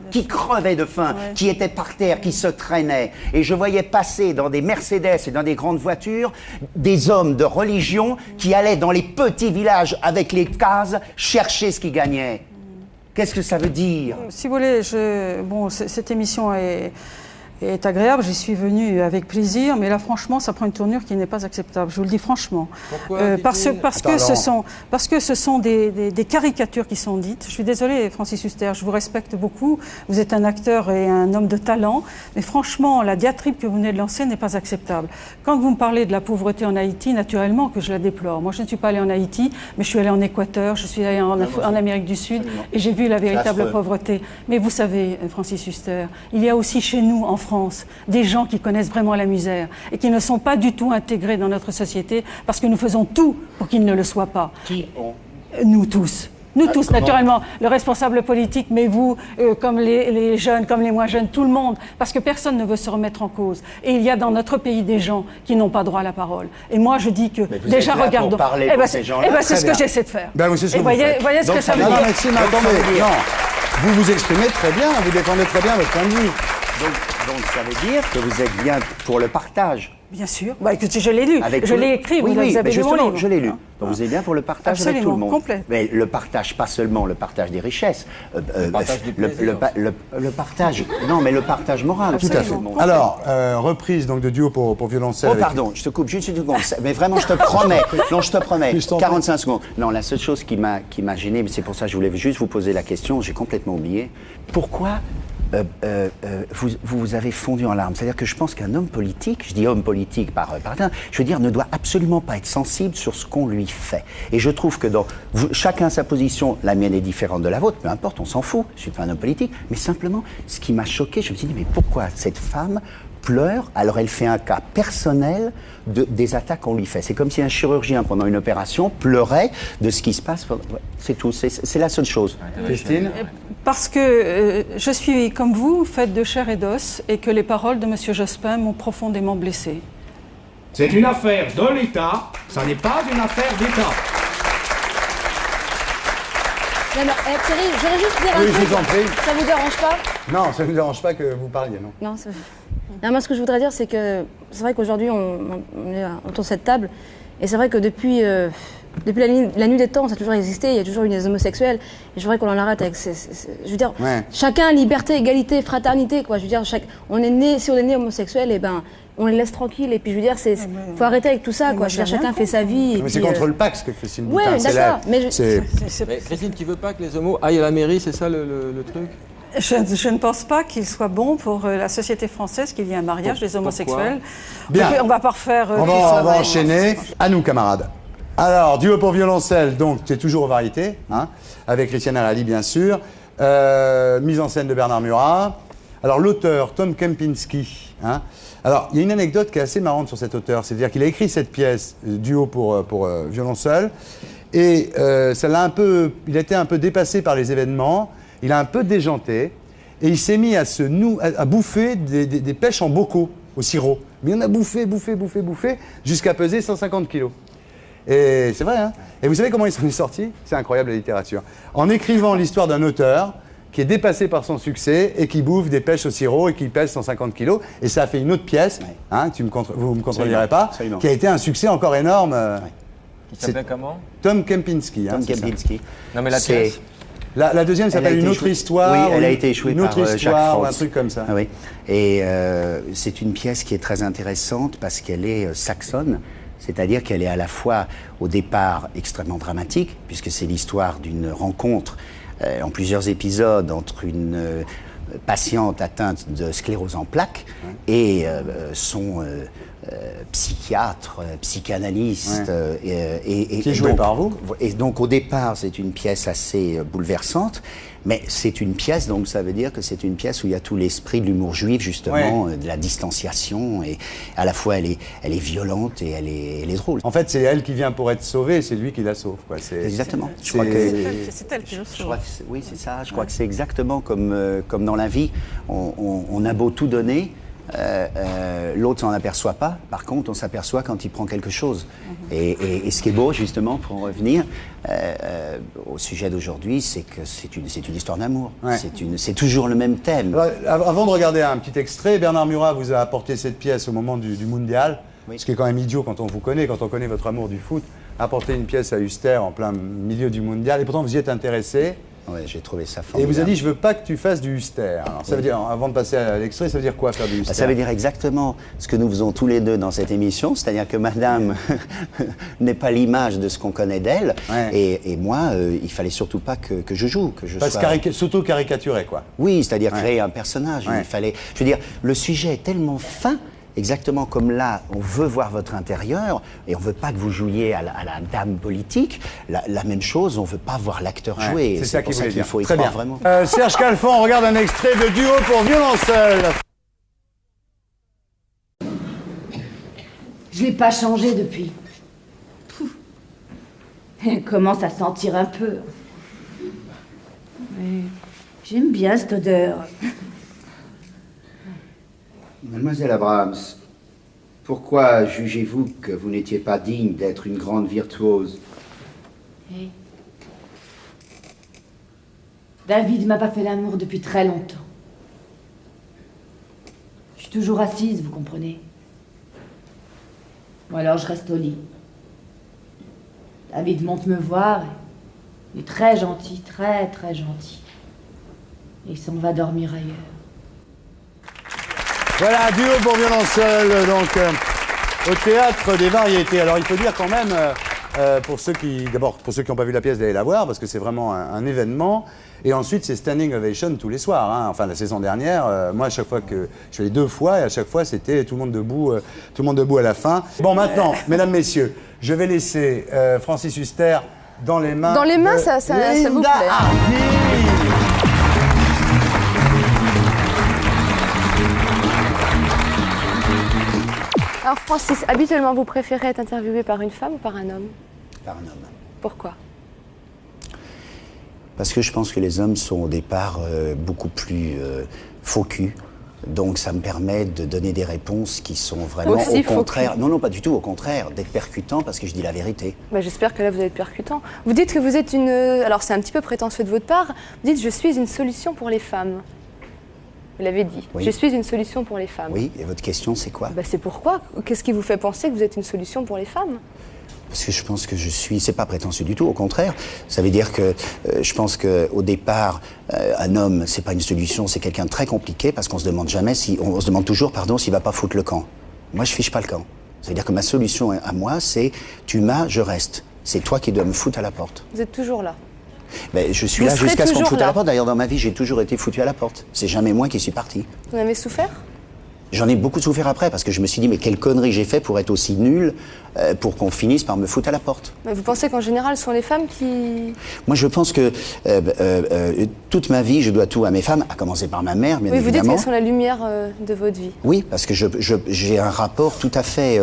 qui étaient par terre, qui se traînaient. Et je voyais passer dans des Mercedes et dans des grandes voitures des hommes de religion qui allaient dans les petits villages avec les cases chercher ce qu'ils gagnaient. Qu'est-ce que ça veut dire? Si vous voulez, cette émission est agréable, j'y suis venue avec plaisir, mais là franchement ça prend une tournure qui n'est pas acceptable, je vous le dis franchement. Pourquoi parce que ce sont des caricatures qui sont dites. Je suis désolée Francis Huster, je vous respecte beaucoup, vous êtes un acteur et un homme de talent, mais franchement la diatribe que vous venez de lancer n'est pas acceptable. Quand vous me parlez de la pauvreté en Haïti, naturellement que je la déplore. Moi je ne suis pas allée en Haïti, mais je suis allée en Équateur, je suis allée en Amérique du Sud et j'ai vu la véritable pauvreté. Mais vous savez Francis Huster, il y a aussi chez nous en France des gens qui connaissent vraiment la misère et qui ne sont pas du tout intégrés dans notre société parce que nous faisons tout pour qu'ils ne le soient pas. Qui ont? Nous tous. Nous tous, naturellement, le responsable politique, mais vous, comme les jeunes, comme les moins jeunes, tout le monde, parce que personne ne veut se remettre en cause. Et il y a dans notre pays des gens qui n'ont pas droit à la parole. Et moi, je dis que déjà, regardons. C'est ce que j'essaie de faire. Et voyez ce que ça veut dire. Vous vous exprimez très bien, vous défendez très bien votre point de vue. Donc ça veut dire que vous êtes bien pour le partage. Bien sûr. Écoutez, je l'ai lu. Je l'ai écrit. Oui, vous avez lu mon livre. Je l'ai lu. Donc vous êtes bien pour le partage avec tout le monde. Complet. Mais le partage, pas seulement le partage des richesses. Le partage. Non, mais le partage moral. Tout à fait. Alors, reprise donc de duo pour violoncelle. Oh, pardon, je te coupe juste une seconde. Mais vraiment, je te promets. Non, je te promets. 45 secondes. Non, la seule chose qui m'a gêné, mais c'est pour ça que je voulais juste vous poser la question, j'ai complètement oublié. Pourquoi vous avez fondu en larmes? C'est-à-dire que je pense qu'un homme politique, je dis homme politique par je veux dire, ne doit absolument pas être sensible sur ce qu'on lui fait. Et je trouve que chacun sa position, la mienne est différente de la vôtre, peu importe, on s'en fout, je suis pas un homme politique, mais simplement, ce qui m'a choqué, je me suis dit, mais pourquoi cette femme pleure, alors elle fait un cas personnel des attaques qu'on lui fait. C'est comme si un chirurgien, pendant une opération, pleurait de ce qui se passe. C'est tout, c'est la seule chose. Christine? Parce que je suis, comme vous, faite de chair et d'os, et que les paroles de M. Jospin m'ont profondément blessée. C'est une affaire de l'État, ça n'est pas une affaire d'État. Non, Thierry, j'aurais juste dire un truc. Je vous en prie. Ça vous dérange pas? Non, ça ne vous dérange pas que vous parliez, non? Non, moi, ce que je voudrais dire, c'est que c'est vrai qu'aujourd'hui, on est autour de cette table, et c'est vrai que depuis la nuit des temps, ça a toujours existé, il y a toujours eu des homosexuels, et je voudrais qu'on en arrête avec je veux dire, chacun, liberté, égalité, fraternité, quoi. Je veux dire, si on est né homosexuel, et ben, on les laisse tranquilles, et puis je veux dire, faut arrêter avec tout ça, quoi. Je veux dire, chacun fait sa vie. Mais c'est contre le Pax que Christine dit. Oui, d'accord. Mais Christine, tu veux pas que les homos aillent à la mairie, c'est ça le truc? Je ne pense pas qu'il soit bon pour la société française qu'il y ait un mariage des homosexuels. Bien. On va pas refaire. On va enchaîner. À nous, camarades. Alors, duo pour violoncelle, donc tu es toujours aux variétés, hein, avec Christiane Arali, bien sûr. Mise en scène de Bernard Murat. Alors, l'auteur, Tom Kempinski. Hein. Alors, il y a une anecdote qui est assez marrante sur cet auteur. C'est-à-dire qu'il a écrit cette pièce, duo pour violoncelle, et il a été un peu dépassé par les événements. Il a un peu déjanté et il s'est mis à bouffer des pêches en bocaux au sirop. Mais il en a bouffé jusqu'à peser 150 kilos. Et c'est vrai, hein? Et vous savez comment il s'en est sorti? C'est incroyable la littérature. En écrivant l'histoire d'un auteur qui est dépassé par son succès et qui bouffe des pêches au sirop et qui pèse 150 kilos. Et ça a fait une autre pièce, hein, vous me contredirez pas, Absolument. qui a été un succès encore énorme. Qui s'appelait comment? Tom Kempinski. Tom Kempinski. Non mais la C'est- pièce. La deuxième s'appelle Une autre histoire. Oui, elle a été échouée Une autre par Jacques histoire ou un Franz. truc comme ça. Ah oui. Et c'est une pièce qui est très intéressante parce qu'elle est saxonne, c'est-à-dire qu'elle est à la fois au départ extrêmement dramatique, puisque c'est l'histoire d'une rencontre en plusieurs épisodes entre une patiente atteinte de sclérose en plaques et son psychiatre, psychanalyste. Qui est joué par vous. Et donc au départ, c'est une pièce assez bouleversante, mais c'est une pièce, donc ça veut dire que c'est une pièce où il y a tout l'esprit de l'humour juif, justement, de la distanciation, et à la fois elle est violente et elle est drôle. En fait, c'est elle qui vient pour être sauvée et c'est lui qui la sauve. Quoi. Exactement. C'est- Je crois que C'est elle qui le je crois que oui, c'est ça. Je crois que c'est exactement comme dans la vie. On a beau tout donner, l'autre s'en aperçoit pas. Par contre, on s'aperçoit quand il prend quelque chose. Et ce qui est beau, justement, pour en revenir au sujet d'aujourd'hui, c'est que c'est une histoire d'amour. Ouais. C'est toujours le même thème. Alors, avant de regarder un petit extrait, Bernard Murat vous a apporté cette pièce au moment du mondial, ce qui est quand même idiot quand on vous connaît, quand on connaît votre amour du foot. Apporter une pièce à Uster en plein milieu du mondial, et pourtant vous y êtes intéressé. Ouais, j'ai trouvé ça Et formidable. vous a dit, je veux pas que tu fasses du Uster. Alors, ça veut dire, avant de passer à l'extrait, ça veut dire quoi faire du Uster? Ça veut dire exactement ce que nous faisons tous les deux dans cette émission, c'est-à-dire que madame n'est pas l'image de ce qu'on connaît d'elle, et moi, il fallait surtout pas que je joue, que je sois... S'auto-caricaturer, quoi. Oui, c'est-à-dire créer un personnage. Il fallait... Je veux dire, le sujet est tellement fin, exactement comme là, on veut voir votre intérieur, et on veut pas que vous jouiez à la dame politique. La même chose, on veut pas voir l'acteur jouer. C'est ça pour qu'il voulait dire. faut y Très croire bien. vraiment. Serge Calfan, on regarde un extrait de Duo pour violoncelle. Je l'ai pas changé depuis. Elle commence à sentir un peu. Mais j'aime bien cette odeur. Mademoiselle Abrams, pourquoi jugez-vous que vous n'étiez pas digne d'être une grande virtuose? Hey. David m'a pas fait l'amour depuis très longtemps. Je suis toujours assise, vous comprenez? Ou alors je reste au lit. David monte me voir. Il est très gentil, très très gentil. Et il s'en va dormir ailleurs. Voilà, Duo pour violoncelle, donc au Théâtre des Variétés. Alors il faut dire quand même, pour ceux qui n'ont pas vu la pièce, d'aller la voir, parce que c'est vraiment un événement. Et ensuite, c'est standing ovation tous les soirs. Hein. Enfin, la saison dernière, moi, à chaque fois que je suis allé 2 fois, et à chaque fois, c'était tout le monde debout à la fin. Bon, maintenant, mesdames, messieurs, je vais laisser Francis Huster dans les mains. Dans les mains, de ça vous Linda plaît. Hardy. Alors Francis, habituellement, vous préférez être interviewé par une femme ou par un homme? Par un homme. Pourquoi? Parce que je pense que les hommes sont au départ beaucoup plus faux cul. Donc ça me permet de donner des réponses qui sont vraiment Aussi au faux contraire. cul. Non, non, pas du tout, au contraire, d'être percutant parce que je dis la vérité. Bah, j'espère que là, vous allez être percutant. Vous dites que vous êtes une... Alors, c'est un petit peu prétentieux de votre part. Vous dites « Je suis une solution pour les femmes ». Vous l'avez dit. Oui. Je suis une solution pour les femmes. Oui, et votre question, c'est quoi? Bah, c'est pourquoi? Qu'est-ce qui vous fait penser que vous êtes une solution pour les femmes? Parce que je pense que je suis, c'est pas prétentieux du tout, au contraire. Ça veut dire que je pense qu'au départ, un homme, c'est pas une solution, c'est quelqu'un de très compliqué parce qu'on se demande jamais on se demande toujours, pardon, s'il va pas foutre le camp. Moi, je fiche pas le camp. Ça veut dire que ma solution à moi, c'est tu m'as, je reste. C'est toi qui dois me foutre à la porte. Vous êtes toujours là. Ben, je suis Vous là serez jusqu'à ce qu'on me toujours foute à là. la porte. D'ailleurs, dans ma vie, j'ai toujours été foutu à la porte. C'est jamais moi qui suis parti. Vous en avez souffert? J'en ai beaucoup souffert après parce que je me suis dit, mais quelle connerie j'ai fait pour être aussi nul, pour qu'on finisse par me foutre à la porte. Mais vous pensez qu'en général, ce sont les femmes qui... Moi, je pense que toute ma vie, je dois tout à mes femmes, à commencer par ma mère, bien Oui, vous dites évidemment. qu'elles sont la lumière de votre vie. Oui, parce que j'ai un rapport tout à fait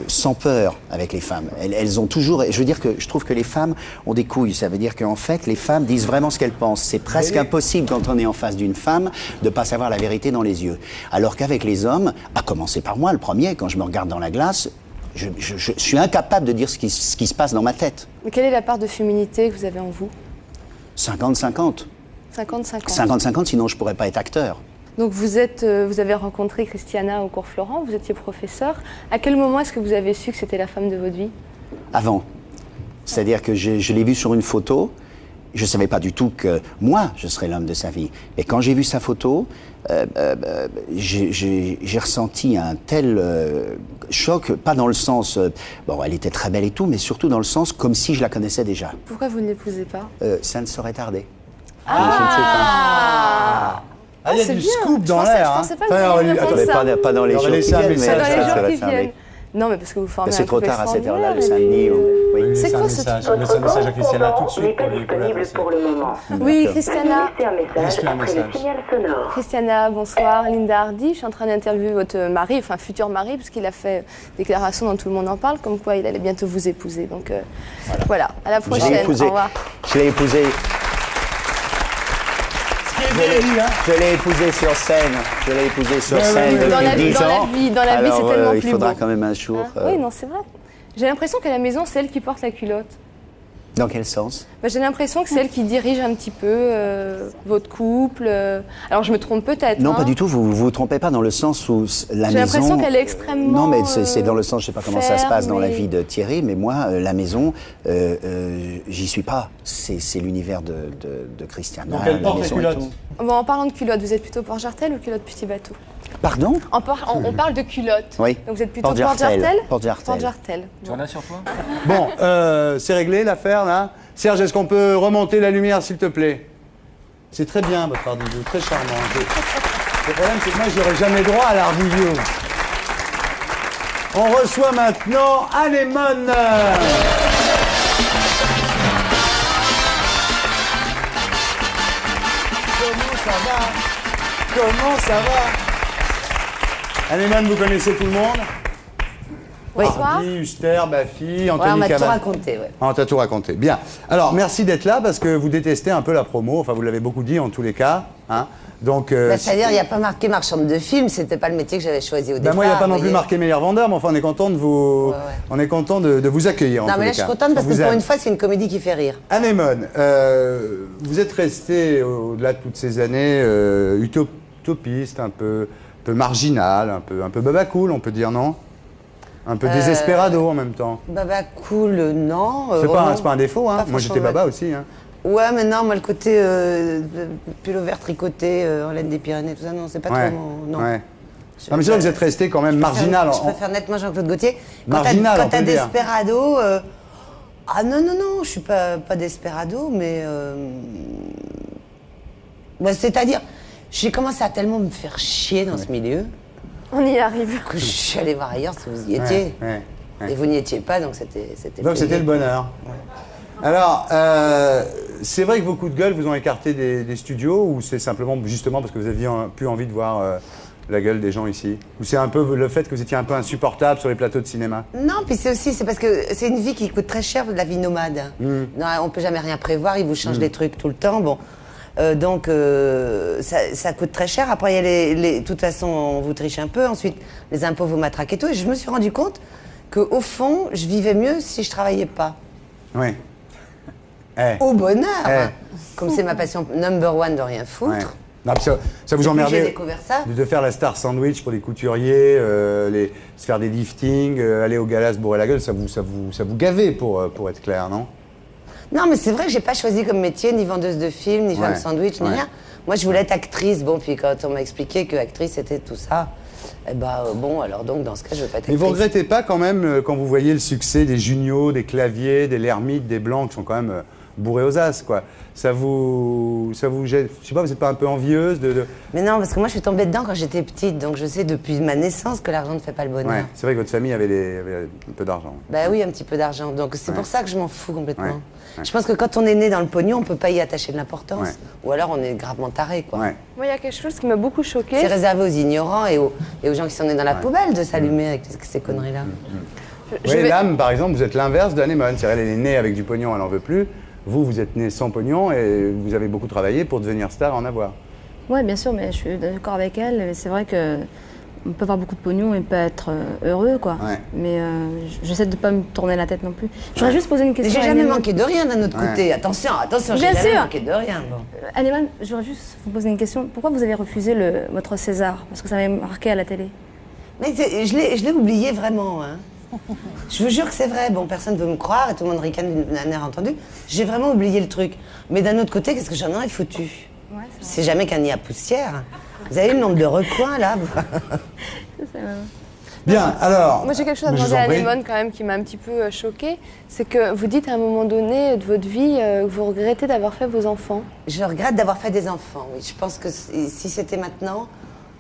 sans peur avec les femmes. Elles ont toujours... Je veux dire que je trouve que les femmes ont des couilles. Ça veut dire qu'en fait, les femmes disent vraiment ce qu'elles pensent. C'est presque impossible quand on est en face d'une femme de pas savoir la vérité dans les yeux. Alors qu'avec les hommes, à commencer par moi, le premier, quand je me regarde dans la glace, je suis incapable de dire ce qui se passe dans ma tête. Mais quelle est la part de féminité que vous avez en vous? 50-50. 50-50. 50-50, sinon je ne pourrais pas être acteur. Donc vous avez rencontré Christiana au cours Florent, vous étiez professeur. À quel moment est-ce que vous avez su que c'était la femme de votre vie? Avant. C'est-à-dire que je l'ai vue sur une photo. Je ne savais pas du tout que moi, je serais l'homme de sa vie. Et quand j'ai vu sa photo, j'ai ressenti un tel choc, pas dans le sens, bon, elle était très belle et tout, mais surtout dans le sens comme si je la connaissais déjà. Pourquoi vous ne l'épousez pas? Ça ne saurait tarder. Ah, je ne sais pas. Ah, il y a c'est du bien. scoop dans Je pensais- l'air. je pensais pas que vous alliez répondre ça. Pas dans les jours qui viennent, mais Pas dans les ça jours va qui tarder. viennent. Non, mais parce que vous formez C'est un trop couple tard à cette heure-là, le extraordinaire, et samedi. puis- Oui, C'est quoi ce message, un message à Christiana tout de suite pour lui pour le moment. Oui, Christiana. Juste un message. Christiana, bonsoir. Linda Hardy, je suis en train d'interviewer votre mari, enfin futur mari, parce qu'il a fait déclaration dont tout le monde en parle, comme quoi il allait bientôt vous épouser. Donc voilà, à la prochaine. Au revoir. Je l'ai épousé. Je l'ai épousé sur scène. Je l'ai épousé sur scène depuis 10 ans. Dans la vie, c'est tellement plus il faudra beau. quand même un jour. Oui, non, c'est vrai. J'ai l'impression qu'à la maison, c'est elle qui porte la culotte. Dans quel sens? J'ai l'impression que c'est elle qui dirige un petit peu votre couple. Alors, je me trompe peut-être. Non, hein. pas du tout. Vous vous trompez pas dans le sens où la maison. J'ai l'impression qu'elle est extrêmement. Non, mais c'est dans le sens. Je sais pas comment ça se passe dans la ferme vie de Thierry, mais moi, la maison, j'y suis pas. C'est l'univers de Christiana. Donc elle porte la maison et culotte. tout. Bon, en parlant de culotte, vous êtes plutôt Port-Jartel ou culotte Petit Bateau? Pardon? On parle de culotte. Oui. Donc vous êtes plutôt Port-Jartel. Port-Jartel? Port-Jartel. Port-Jartel. Tu en as sur toi? Bon, c'est réglé l'affaire là. Serge, est-ce qu'on peut remonter la lumière s'il te plaît? C'est très bien votre art vidéo, très charmant. Le problème c'est que moi j'aurais jamais droit à l'art vidéo. On reçoit maintenant Anémone. Comment ça va? Comment ça va? Anémone, vous connaissez tout le monde? Oui. Hardy, Huster, Baffy, Ouais, Anthony on m'a tout Cavana. raconté, ouais. Ah, on t'a tout raconté. Bien. Alors, merci d'être là parce que vous détestez un peu la promo. Enfin, vous l'avez beaucoup dit en tous les cas. Hein. Donc, Bah, c'est-à-dire, il n'y a pas marqué marchande de films, c'était pas le métier que j'avais choisi au départ. moi, il n'y a pas non plus voyez. marqué meilleur vendeur, mais enfin, on est content de vous, on est content de vous accueillir. En Non, tous mais là, les je suis cas. contente parce On que vous pour aime. une fois, c'est une comédie qui fait rire. Anémone, vous êtes resté au-delà de toutes ces années utopiste, un peu marginal, un peu baba cool, on peut dire, non? Un peu désespérado en même temps. Baba cool, non. C'est non. pas un défaut, hein. Pas Moi, j'étais franchement, baba aussi. Hein. Ouais, mais non, moi, le côté pull vert tricoté, en laine des Pyrénées, tout ça, non, c'est pas Ouais. trop mon. Non. Ouais. Non, mais c'est vrai que vous êtes resté quand même marginal. Je préfère nettement Jean-Claude Gaultier. Marginal, on Quand peut t'as le dire. Desperado. Ah non, je suis pas Desperado, mais. Bah, c'est-à-dire, j'ai commencé à tellement me faire chier dans ce milieu. On y arrive. Que je suis allée voir ailleurs si vous y étiez. Et vous n'y étiez pas, donc c'était. Donc c'était le bonheur. Alors, c'est vrai que vos coups de gueule vous ont écarté des studios ou c'est simplement justement parce que vous aviez plus envie de voir la gueule des gens ici? Ou c'est un peu le fait que vous étiez un peu insupportable sur les plateaux de cinéma? Non, puis c'est parce que c'est une vie qui coûte très cher, de la vie nomade. Non, on peut jamais rien prévoir, ils vous changent des trucs tout le temps. Bon. Donc ça coûte très cher. Après, il y a de toute façon, on vous triche un peu. Ensuite, les impôts vous matraquent et tout. Et je me suis rendu compte qu'au fond, je vivais mieux si je travaillais pas. Oui. Au bonheur. Comme c'est ma passion number one de rien foutre. Ouais. Non, puis ça vous Depuis que emmerdait j'ai découvert ça. de faire la star sandwich pour les couturiers, se faire des liftings, aller au gala se bourrer la gueule, ça vous gavait pour être clair, non? Non, mais c'est vrai que j'ai pas choisi comme métier ni vendeuse de films, ni femme sandwich, ni rien. Moi, je voulais être actrice. Bon, puis quand on m'a expliqué que actrice c'était tout ça, eh ben bon, alors donc dans ce cas, je veux pas être Mais actrice. vous regrettez pas quand même quand vous voyez le succès des Junio, des Clavier, des Lermite, des Blancs qui sont quand même bourrés aux as, quoi. Ça vous gêne? Je sais pas, vous n'êtes pas un peu envieuse de... Mais non, parce que moi, je suis tombée dedans quand j'étais petite, donc je sais depuis ma naissance que l'argent ne fait pas le bonheur. Ouais, c'est vrai que votre famille avait un peu d'argent. Bah oui, un petit peu d'argent. Donc c'est pour ça que je m'en fous complètement. Ouais. Je pense que quand on est né dans le pognon, on peut pas y attacher de l'importance. Ouais. Ou alors on est gravement taré, quoi. Moi, il y a quelque chose qui m'a beaucoup choquée. C'est réservé aux ignorants et aux gens qui sont nés dans la poubelle de s'allumer avec ces conneries-là. Oui, l'âme, par exemple, vous êtes l'inverse d'Anémone. C'est-à-dire, elle est née avec du pognon, elle n'en veut plus. Vous êtes né sans pognon et vous avez beaucoup travaillé pour devenir star, en avoir. Oui, bien sûr, mais je suis d'accord avec elle. C'est vrai que on peut avoir beaucoup de pognon et pas être heureux, quoi. Ouais. Mais j'essaie de pas me tourner la tête non plus. Je voudrais juste poser une question. J'ai à jamais Anémone. manqué de rien d'un autre côté. Attention, j'ai Bien jamais sûr. manqué de rien. Bon. Anémone, je voudrais juste vous poser une question. Pourquoi vous avez refusé votre César? Parce que ça m'avait marqué à la télé. Mais je l'ai oublié vraiment. Hein. Je vous jure que c'est vrai. Bon, personne ne veut me croire et tout le monde ricane d'un air entendu. J'ai vraiment oublié le truc. Mais d'un autre côté, qu'est-ce que j'en ai foutu? C'est jamais qu'un nid à poussière. Vous avez le nombre de recoins là? Bien, alors. Moi j'ai quelque chose à mais je demander vous en à prie. Anémone quand même qui m'a un petit peu choquée. C'est que vous dites à un moment donné de votre vie que vous regrettez d'avoir fait vos enfants. Je regrette d'avoir fait des enfants, oui. Je pense que si c'était maintenant...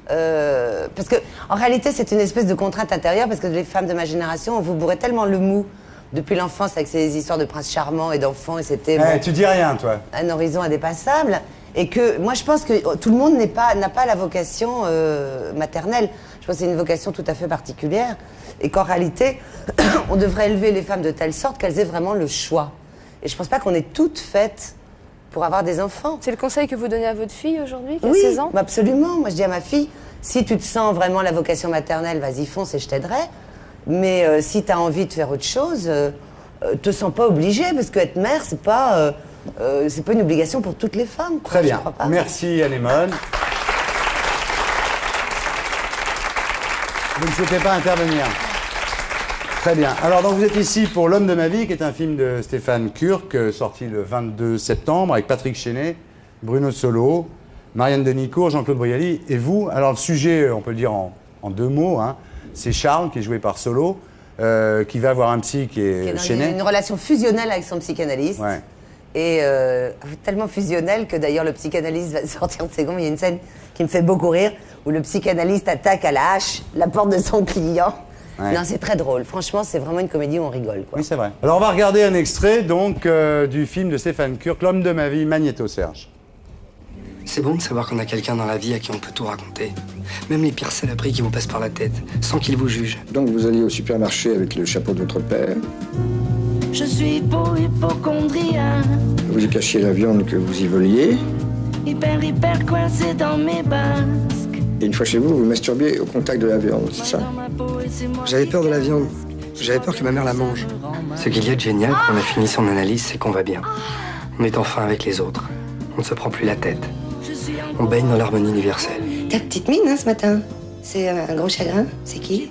parce que en réalité, c'est une espèce de contrainte intérieure parce que les femmes de ma génération, on vous bourrait tellement le mou depuis l'enfance avec ces histoires de princes charmants et d'enfants et c'était... Eh, tu dis rien, toi. Un horizon indépassable. Et que moi, je pense que tout le monde n'a pas la vocation maternelle. Je pense que c'est une vocation tout à fait particulière. Et qu'en réalité, on devrait élever les femmes de telle sorte qu'elles aient vraiment le choix. Et je pense pas qu'on est toutes faites pour avoir des enfants. C'est le conseil que vous donnez à votre fille aujourd'hui, qui Oui, a 16 ans? absolument. Moi, je dis à ma fille, si tu te sens vraiment la vocation maternelle, vas-y, fonce et je t'aiderai. Mais si tu as envie de faire autre chose, te sens pas obligée, parce qu'être mère, c'est pas une obligation pour toutes les femmes. Quoi, Très bien. je crois pas. Merci, Anémone. Vous ne souhaitez pas intervenir? Très bien. Alors, donc, vous êtes ici pour L'homme de ma vie, qui est un film de Stéphane Kurk, sorti le 22 septembre, avec Patrick Chenet, Bruno Solo, Marianne Denicourt, Jean-Claude Brialy et vous. Alors, le sujet, on peut le dire en deux mots, hein, c'est Charles, qui est joué par Solo, qui va avoir un psy qui Qui est est dans Chenet. une relation fusionnelle avec son psychanalyste. Ouais. Et tellement fusionnelle que d'ailleurs le psychanalyste va sortir de ses gonds. Il y a une scène qui me fait beaucoup rire où le psychanalyste attaque à la hache la porte de son client. Ouais. Non, c'est très drôle. Franchement, c'est vraiment une comédie où on rigole. Quoi. Oui, c'est vrai. Alors, on va regarder un extrait, donc, du film de Stéphane Kurk, L'homme de ma vie, Magnéto Serge. C'est bon de savoir qu'on a quelqu'un dans la vie à qui on peut tout raconter. Même les pires saloperies qui vous passent par la tête, sans qu'il vous juge. Donc vous alliez au supermarché avec le chapeau de votre père. Je suis beau hypocondrien, Vous y cachiez la viande que vous y voliez. hyper coincé dans mes basques. Et une fois chez vous, vous masturbiez au contact de la viande, c'est ça? J'avais peur de la viande. J'avais peur que ma mère la mange. Ce qu'il y a de génial quand on a fini son analyse, c'est qu'on va bien. On est enfin avec les autres. On ne se prend plus la tête. On baigne dans l'harmonie universelle. Ta petite mine, hein, ce matin. C'est un gros chagrin. C'est qui?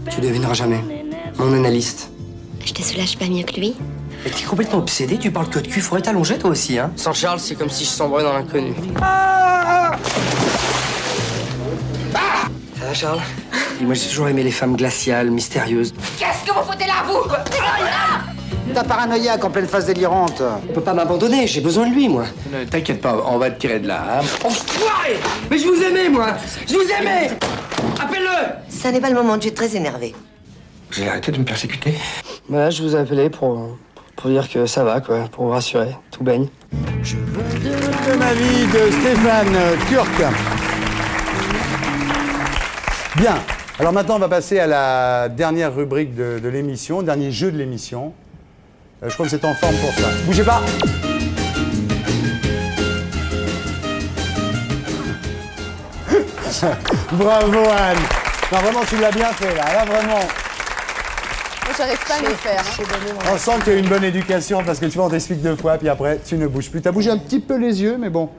Tu devineras jamais. Mon analyste. Je te soulage pas mieux que lui. Mais t'es complètement obsédé, tu parles que de cul, faudrait t'allonger toi aussi, hein. Sans Charles, c'est comme si je sombrais dans l'inconnu. Ça va, Charles? Et moi, j'ai toujours aimé les femmes glaciales, mystérieuses. Qu'est-ce que vous foutez là, vous? T'as paranoïaque en pleine phase délirante. On peut pas m'abandonner, j'ai besoin de lui, moi. Ne t'inquiète pas, on va te tirer de là. Hein. Enfoiré! Mais je vous aimais, moi! Je vous aimais! Appelle-le! Ça n'est pas le moment, tu es très énervé. Vous avez arrêté de me persécuter? Voilà, je vous ai appelé pour dire que ça va, quoi, pour vous rassurer. Tout baigne. De ma vie de Stéphane Kurk. Bien. Alors maintenant, on va passer à la dernière rubrique de l'émission, dernier jeu de l'émission. Je crois que c'est en forme pour ça. Bougez pas. Bravo, Anne. Non, vraiment, tu l'as bien fait, là. Là, vraiment. Moi, j'arrive pas à le faire. On sent que tu as une bonne éducation parce que tu vois, on t'explique deux fois, puis après, tu ne bouges plus. Tu as bougé un petit peu les yeux, mais bon.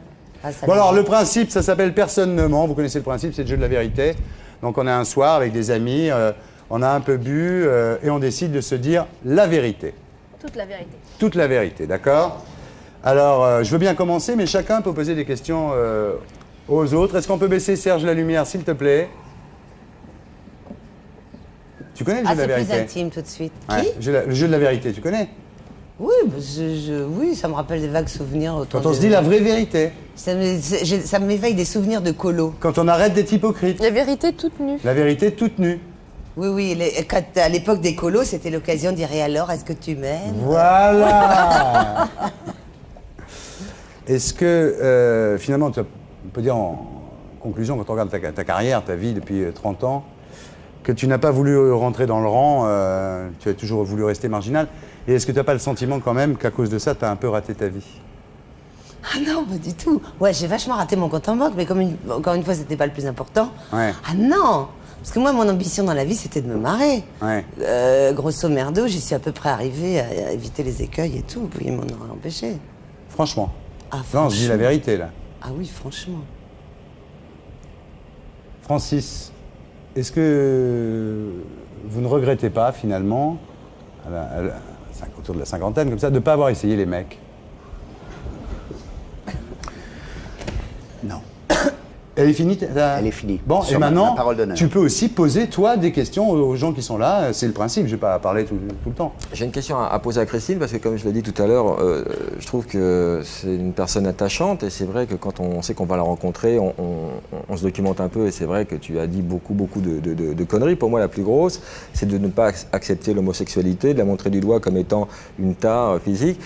Bon, alors, le principe, ça s'appelle Personne ne ment. Vous connaissez le principe, c'est le jeu de la vérité. Donc, on est un soir avec des amis, on a un peu bu et on décide de se dire la vérité. Toute la vérité. Toute la vérité, d'accord? Alors, je veux bien commencer, mais chacun peut poser des questions aux autres. Est-ce qu'on peut baisser, Serge, la lumière, s'il te plaît? Tu connais le jeu de la vérité? C'est plus intime tout de suite. Ouais, le jeu de la vérité, tu connais? Oui, bah, oui, ça me rappelle des vagues souvenirs. Quand on se dit la vraie vérité. Ça m'éveille des souvenirs de colo. Quand on arrête d'être hypocrite. La vérité toute nue. La vérité toute nue. Oui, oui, à l'époque des colos, c'était l'occasion de dire « Et alors, est-ce que tu m'aimes ?» Voilà. Est-ce que, finalement, on peut dire en conclusion, quand on regarde ta carrière, ta vie depuis 30 ans, que tu n'as pas voulu rentrer dans le rang, tu as toujours voulu rester marginal. Et est-ce que tu n'as pas le sentiment quand même qu'à cause de ça, tu as un peu raté ta vie? Ah non, pas du tout. Ouais, j'ai vachement raté mon compte en banque, mais encore une fois, c'était pas le plus important. Ouais. Ah non! Parce que moi, mon ambition dans la vie, c'était de me marrer. Ouais. Grosso merdo, j'y suis à peu près arrivée à éviter les écueils et tout. Vous pouviez m'en aurait empêché. Franchement. Ah, Non, je dis la vérité, là. Ah oui, franchement. Francis, est-ce que vous ne regrettez pas, finalement, autour de la cinquantaine, comme ça, de ne pas avoir essayé les mecs? Non. Elle est finie Elle est finie. Bon, Sur et ma maintenant, parole d'honneur. tu peux aussi poser, toi, des questions aux gens qui sont là. C'est le principe, je ne vais pas parler tout le temps. J'ai une question à poser à Christine, parce que comme je l'ai dit tout à l'heure, je trouve que c'est une personne attachante, et c'est vrai que quand on sait qu'on va la rencontrer, on se documente un peu, et c'est vrai que tu as dit beaucoup de conneries. Pour moi, la plus grosse, c'est de ne pas accepter l'homosexualité, de la montrer du doigt comme étant une tare physique.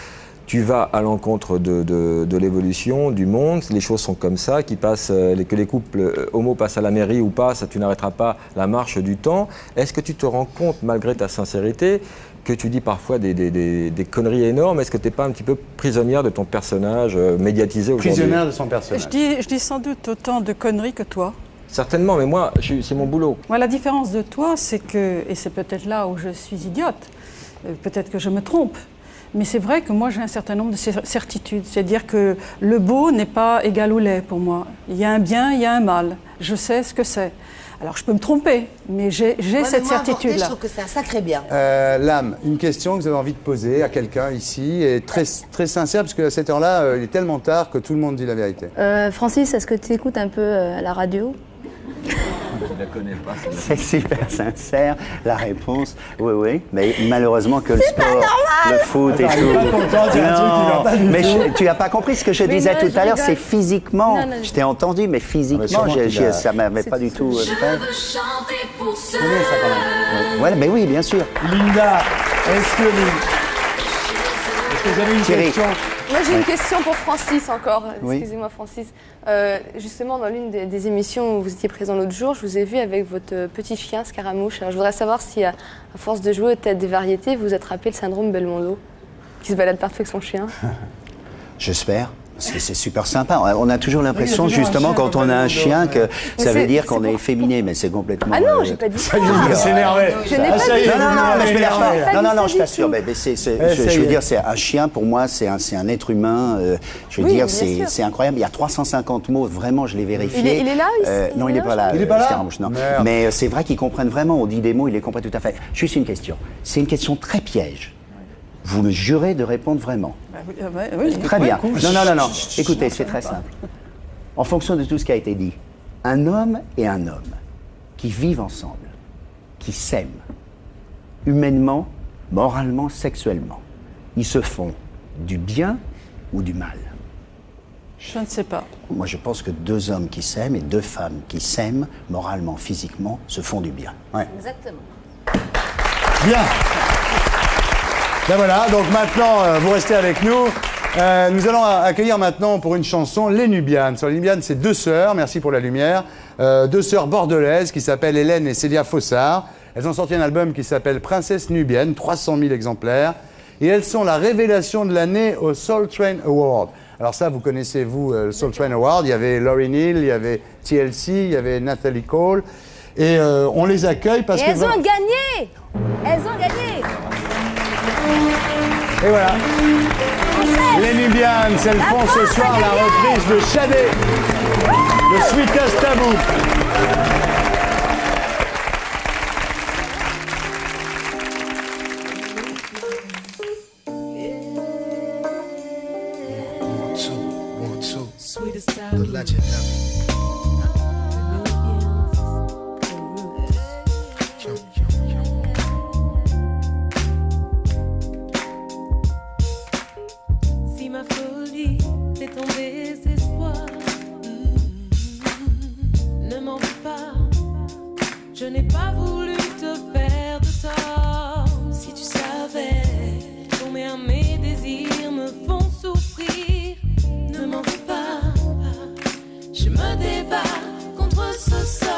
Tu vas à l'encontre de l'évolution du monde, les choses sont comme ça, que les couples homo passent à la mairie ou pas, ça tu n'arrêteras pas la marche du temps. Est-ce que tu te rends compte, malgré ta sincérité, que tu dis parfois des conneries énormes? Est-ce que tu n'es pas un petit peu prisonnière de ton personnage médiatisé aujourd'hui? Prisonnière de son personnage. Je dis sans doute autant de conneries que toi. Certainement, mais moi, c'est mon boulot. Moi, la différence de toi, c'est que, et c'est peut-être là où je suis idiote, peut-être que je me trompe, mais c'est vrai que moi j'ai un certain nombre de certitudes, c'est-à-dire que le beau n'est pas égal au laid pour moi. Il y a un bien, il y a un mal. Je sais ce que c'est. Alors je peux me tromper, mais j'ai cette certitude-là. Je trouve que c'est un sacré bien. Lame, une question que vous avez envie de poser à quelqu'un ici, et très sincère, parce qu'à cette heure-là, il est tellement tard que tout le monde dit la vérité. Francis, est-ce que tu écoutes un peu la radio? Je la connais pas. C'est super sincère, la réponse, oui, mais malheureusement que le sport, le foot et tout. Mais tu n'as pas compris ce que je disais tout à l'heure, c'est physiquement. Je t'ai entendu, mais physiquement, ça ne m'avait pas du tout fait. Voilà, mais oui, bien sûr. Linda, est-ce que vous avez une question? Moi j'ai une question pour Francis encore. Oui. Excusez-moi Francis. Justement dans l'une des émissions où vous étiez présent l'autre jour, je vous ai vu avec votre petit chien Scaramouche. Alors je voudrais savoir si à force de jouer aux têtes des variétés, vous attrapez le syndrome Belmondo, qui se balade partout avec son chien. J'espère. Parce que c'est super sympa. On a toujours l'impression, justement, quand on a un chien, que ça veut dire qu'on est efféminé, mais c'est complètement. Ah non, j'ai pas dit ça. Il s'est énervé. Je n'ai pas dit ça. Non, mais je m'énerve pas. Non, je t'assure. Je veux dire, c'est un chien, pour moi, c'est un être humain. Je veux dire, c'est incroyable. Il y a 350 mots, vraiment, je l'ai vérifié. Il est là ici? Non, il n'est pas là. Il n'est pas là? Scaramouche, non. Mais c'est vrai qu'ils comprennent vraiment. On dit des mots, ils les comprennent tout à fait. Juste une question. C'est une question très piège. Vous me jurez de répondre vraiment? Oui. Très bien. Non. Écoutez, c'est très simple. En fonction de tout ce qui a été dit, un homme et un homme qui vivent ensemble, qui s'aiment, humainement, moralement, sexuellement, ils se font du bien ou du mal? Je ne sais pas. Moi, je pense que deux hommes qui s'aiment et deux femmes qui s'aiment, moralement, physiquement, se font du bien. Ouais. Exactement. Bien. Ben voilà, donc maintenant, vous restez avec nous. Nous allons accueillir maintenant pour une chanson les Nubianes. Les Nubianes, c'est deux sœurs, merci pour la lumière, deux sœurs bordelaises qui s'appellent Hélène et Célia Fossard. Elles ont sorti un album qui s'appelle Princesse Nubienne, 300 000 exemplaires. Et elles sont la révélation de l'année au Soul Train Award. Alors ça, vous connaissez, vous, le Soul Train Award. Il y avait Lauryn Hill, il y avait TLC, il y avait Natalie Cole. Et on les accueille parce que... Elles ont gagné! Elles ont gagné! Et voilà. Les Nubianes, elles font ce soir la reprise de Shadé, le Sweetest Taboo. The legend. Si ma folie, c'est ton désespoir, ne m'en veux pas, je n'ai pas voulu te faire de tort. Si tu savais combien mes désirs me font souffrir, ne m'en veux pas, je me débat contre ce sort.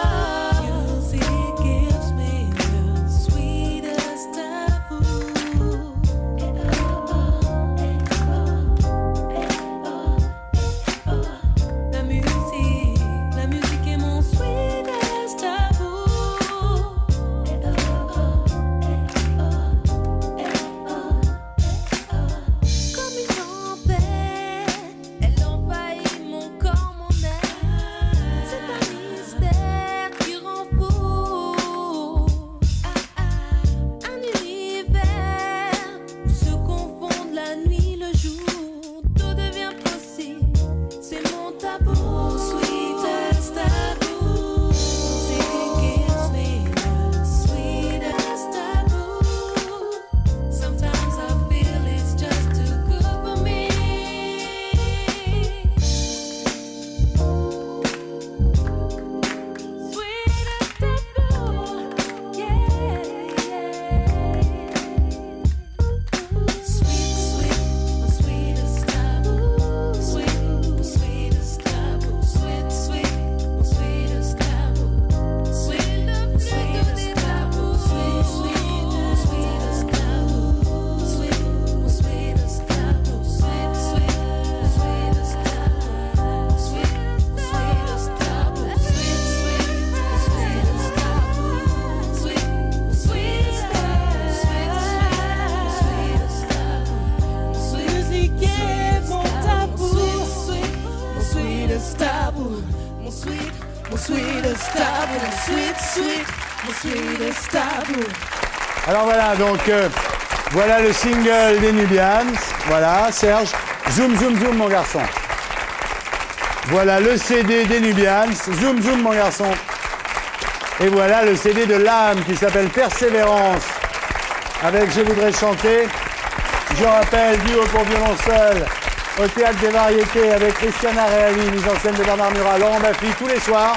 La musique est mon sweetest tabou. sweetest taboo, sweet, sweet, the sweetest taboo. Alors voilà, donc voilà le single des Nubians. Voilà, Serge. Zoom, zoom, zoom, mon garçon. Voilà le CD des Nubians. Zoom, zoom, mon garçon. Et voilà le CD de l'âme qui s'appelle Persévérance. Avec Je voudrais chanter. Je rappelle, duo pour violon seul au Théâtre des Variétés avec Christiana Reali, mise en scène de Bernard Murat, Laurent Baffy, tous les soirs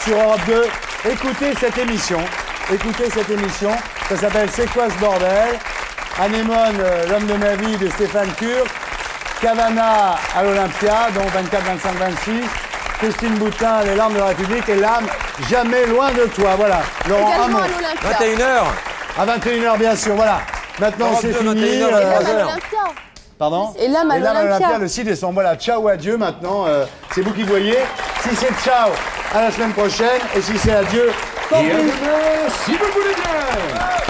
sur Europe 2. Écoutez cette émission. Écoutez cette émission. Ça s'appelle C'est quoi ce bordel? Anémone, l'homme de ma vie de Stéphane Kurk. Cavana à l'Olympia, dont 24, 25, 26. Christine Boutin, Les larmes de la République. Et l'âme, jamais loin de toi. Voilà. Laurent, un mot. 21h. À 21h, bien sûr. Voilà. Maintenant, Europe c'est 2, fini. 21h, Pardon? Et l'âme à l'Olympia. Le 6 décembre. Voilà, ciao, adieu maintenant. C'est vous qui voyez. Si c'est ciao, à la semaine prochaine. Et si c'est adieu, tant pis. Si vous voulez bien.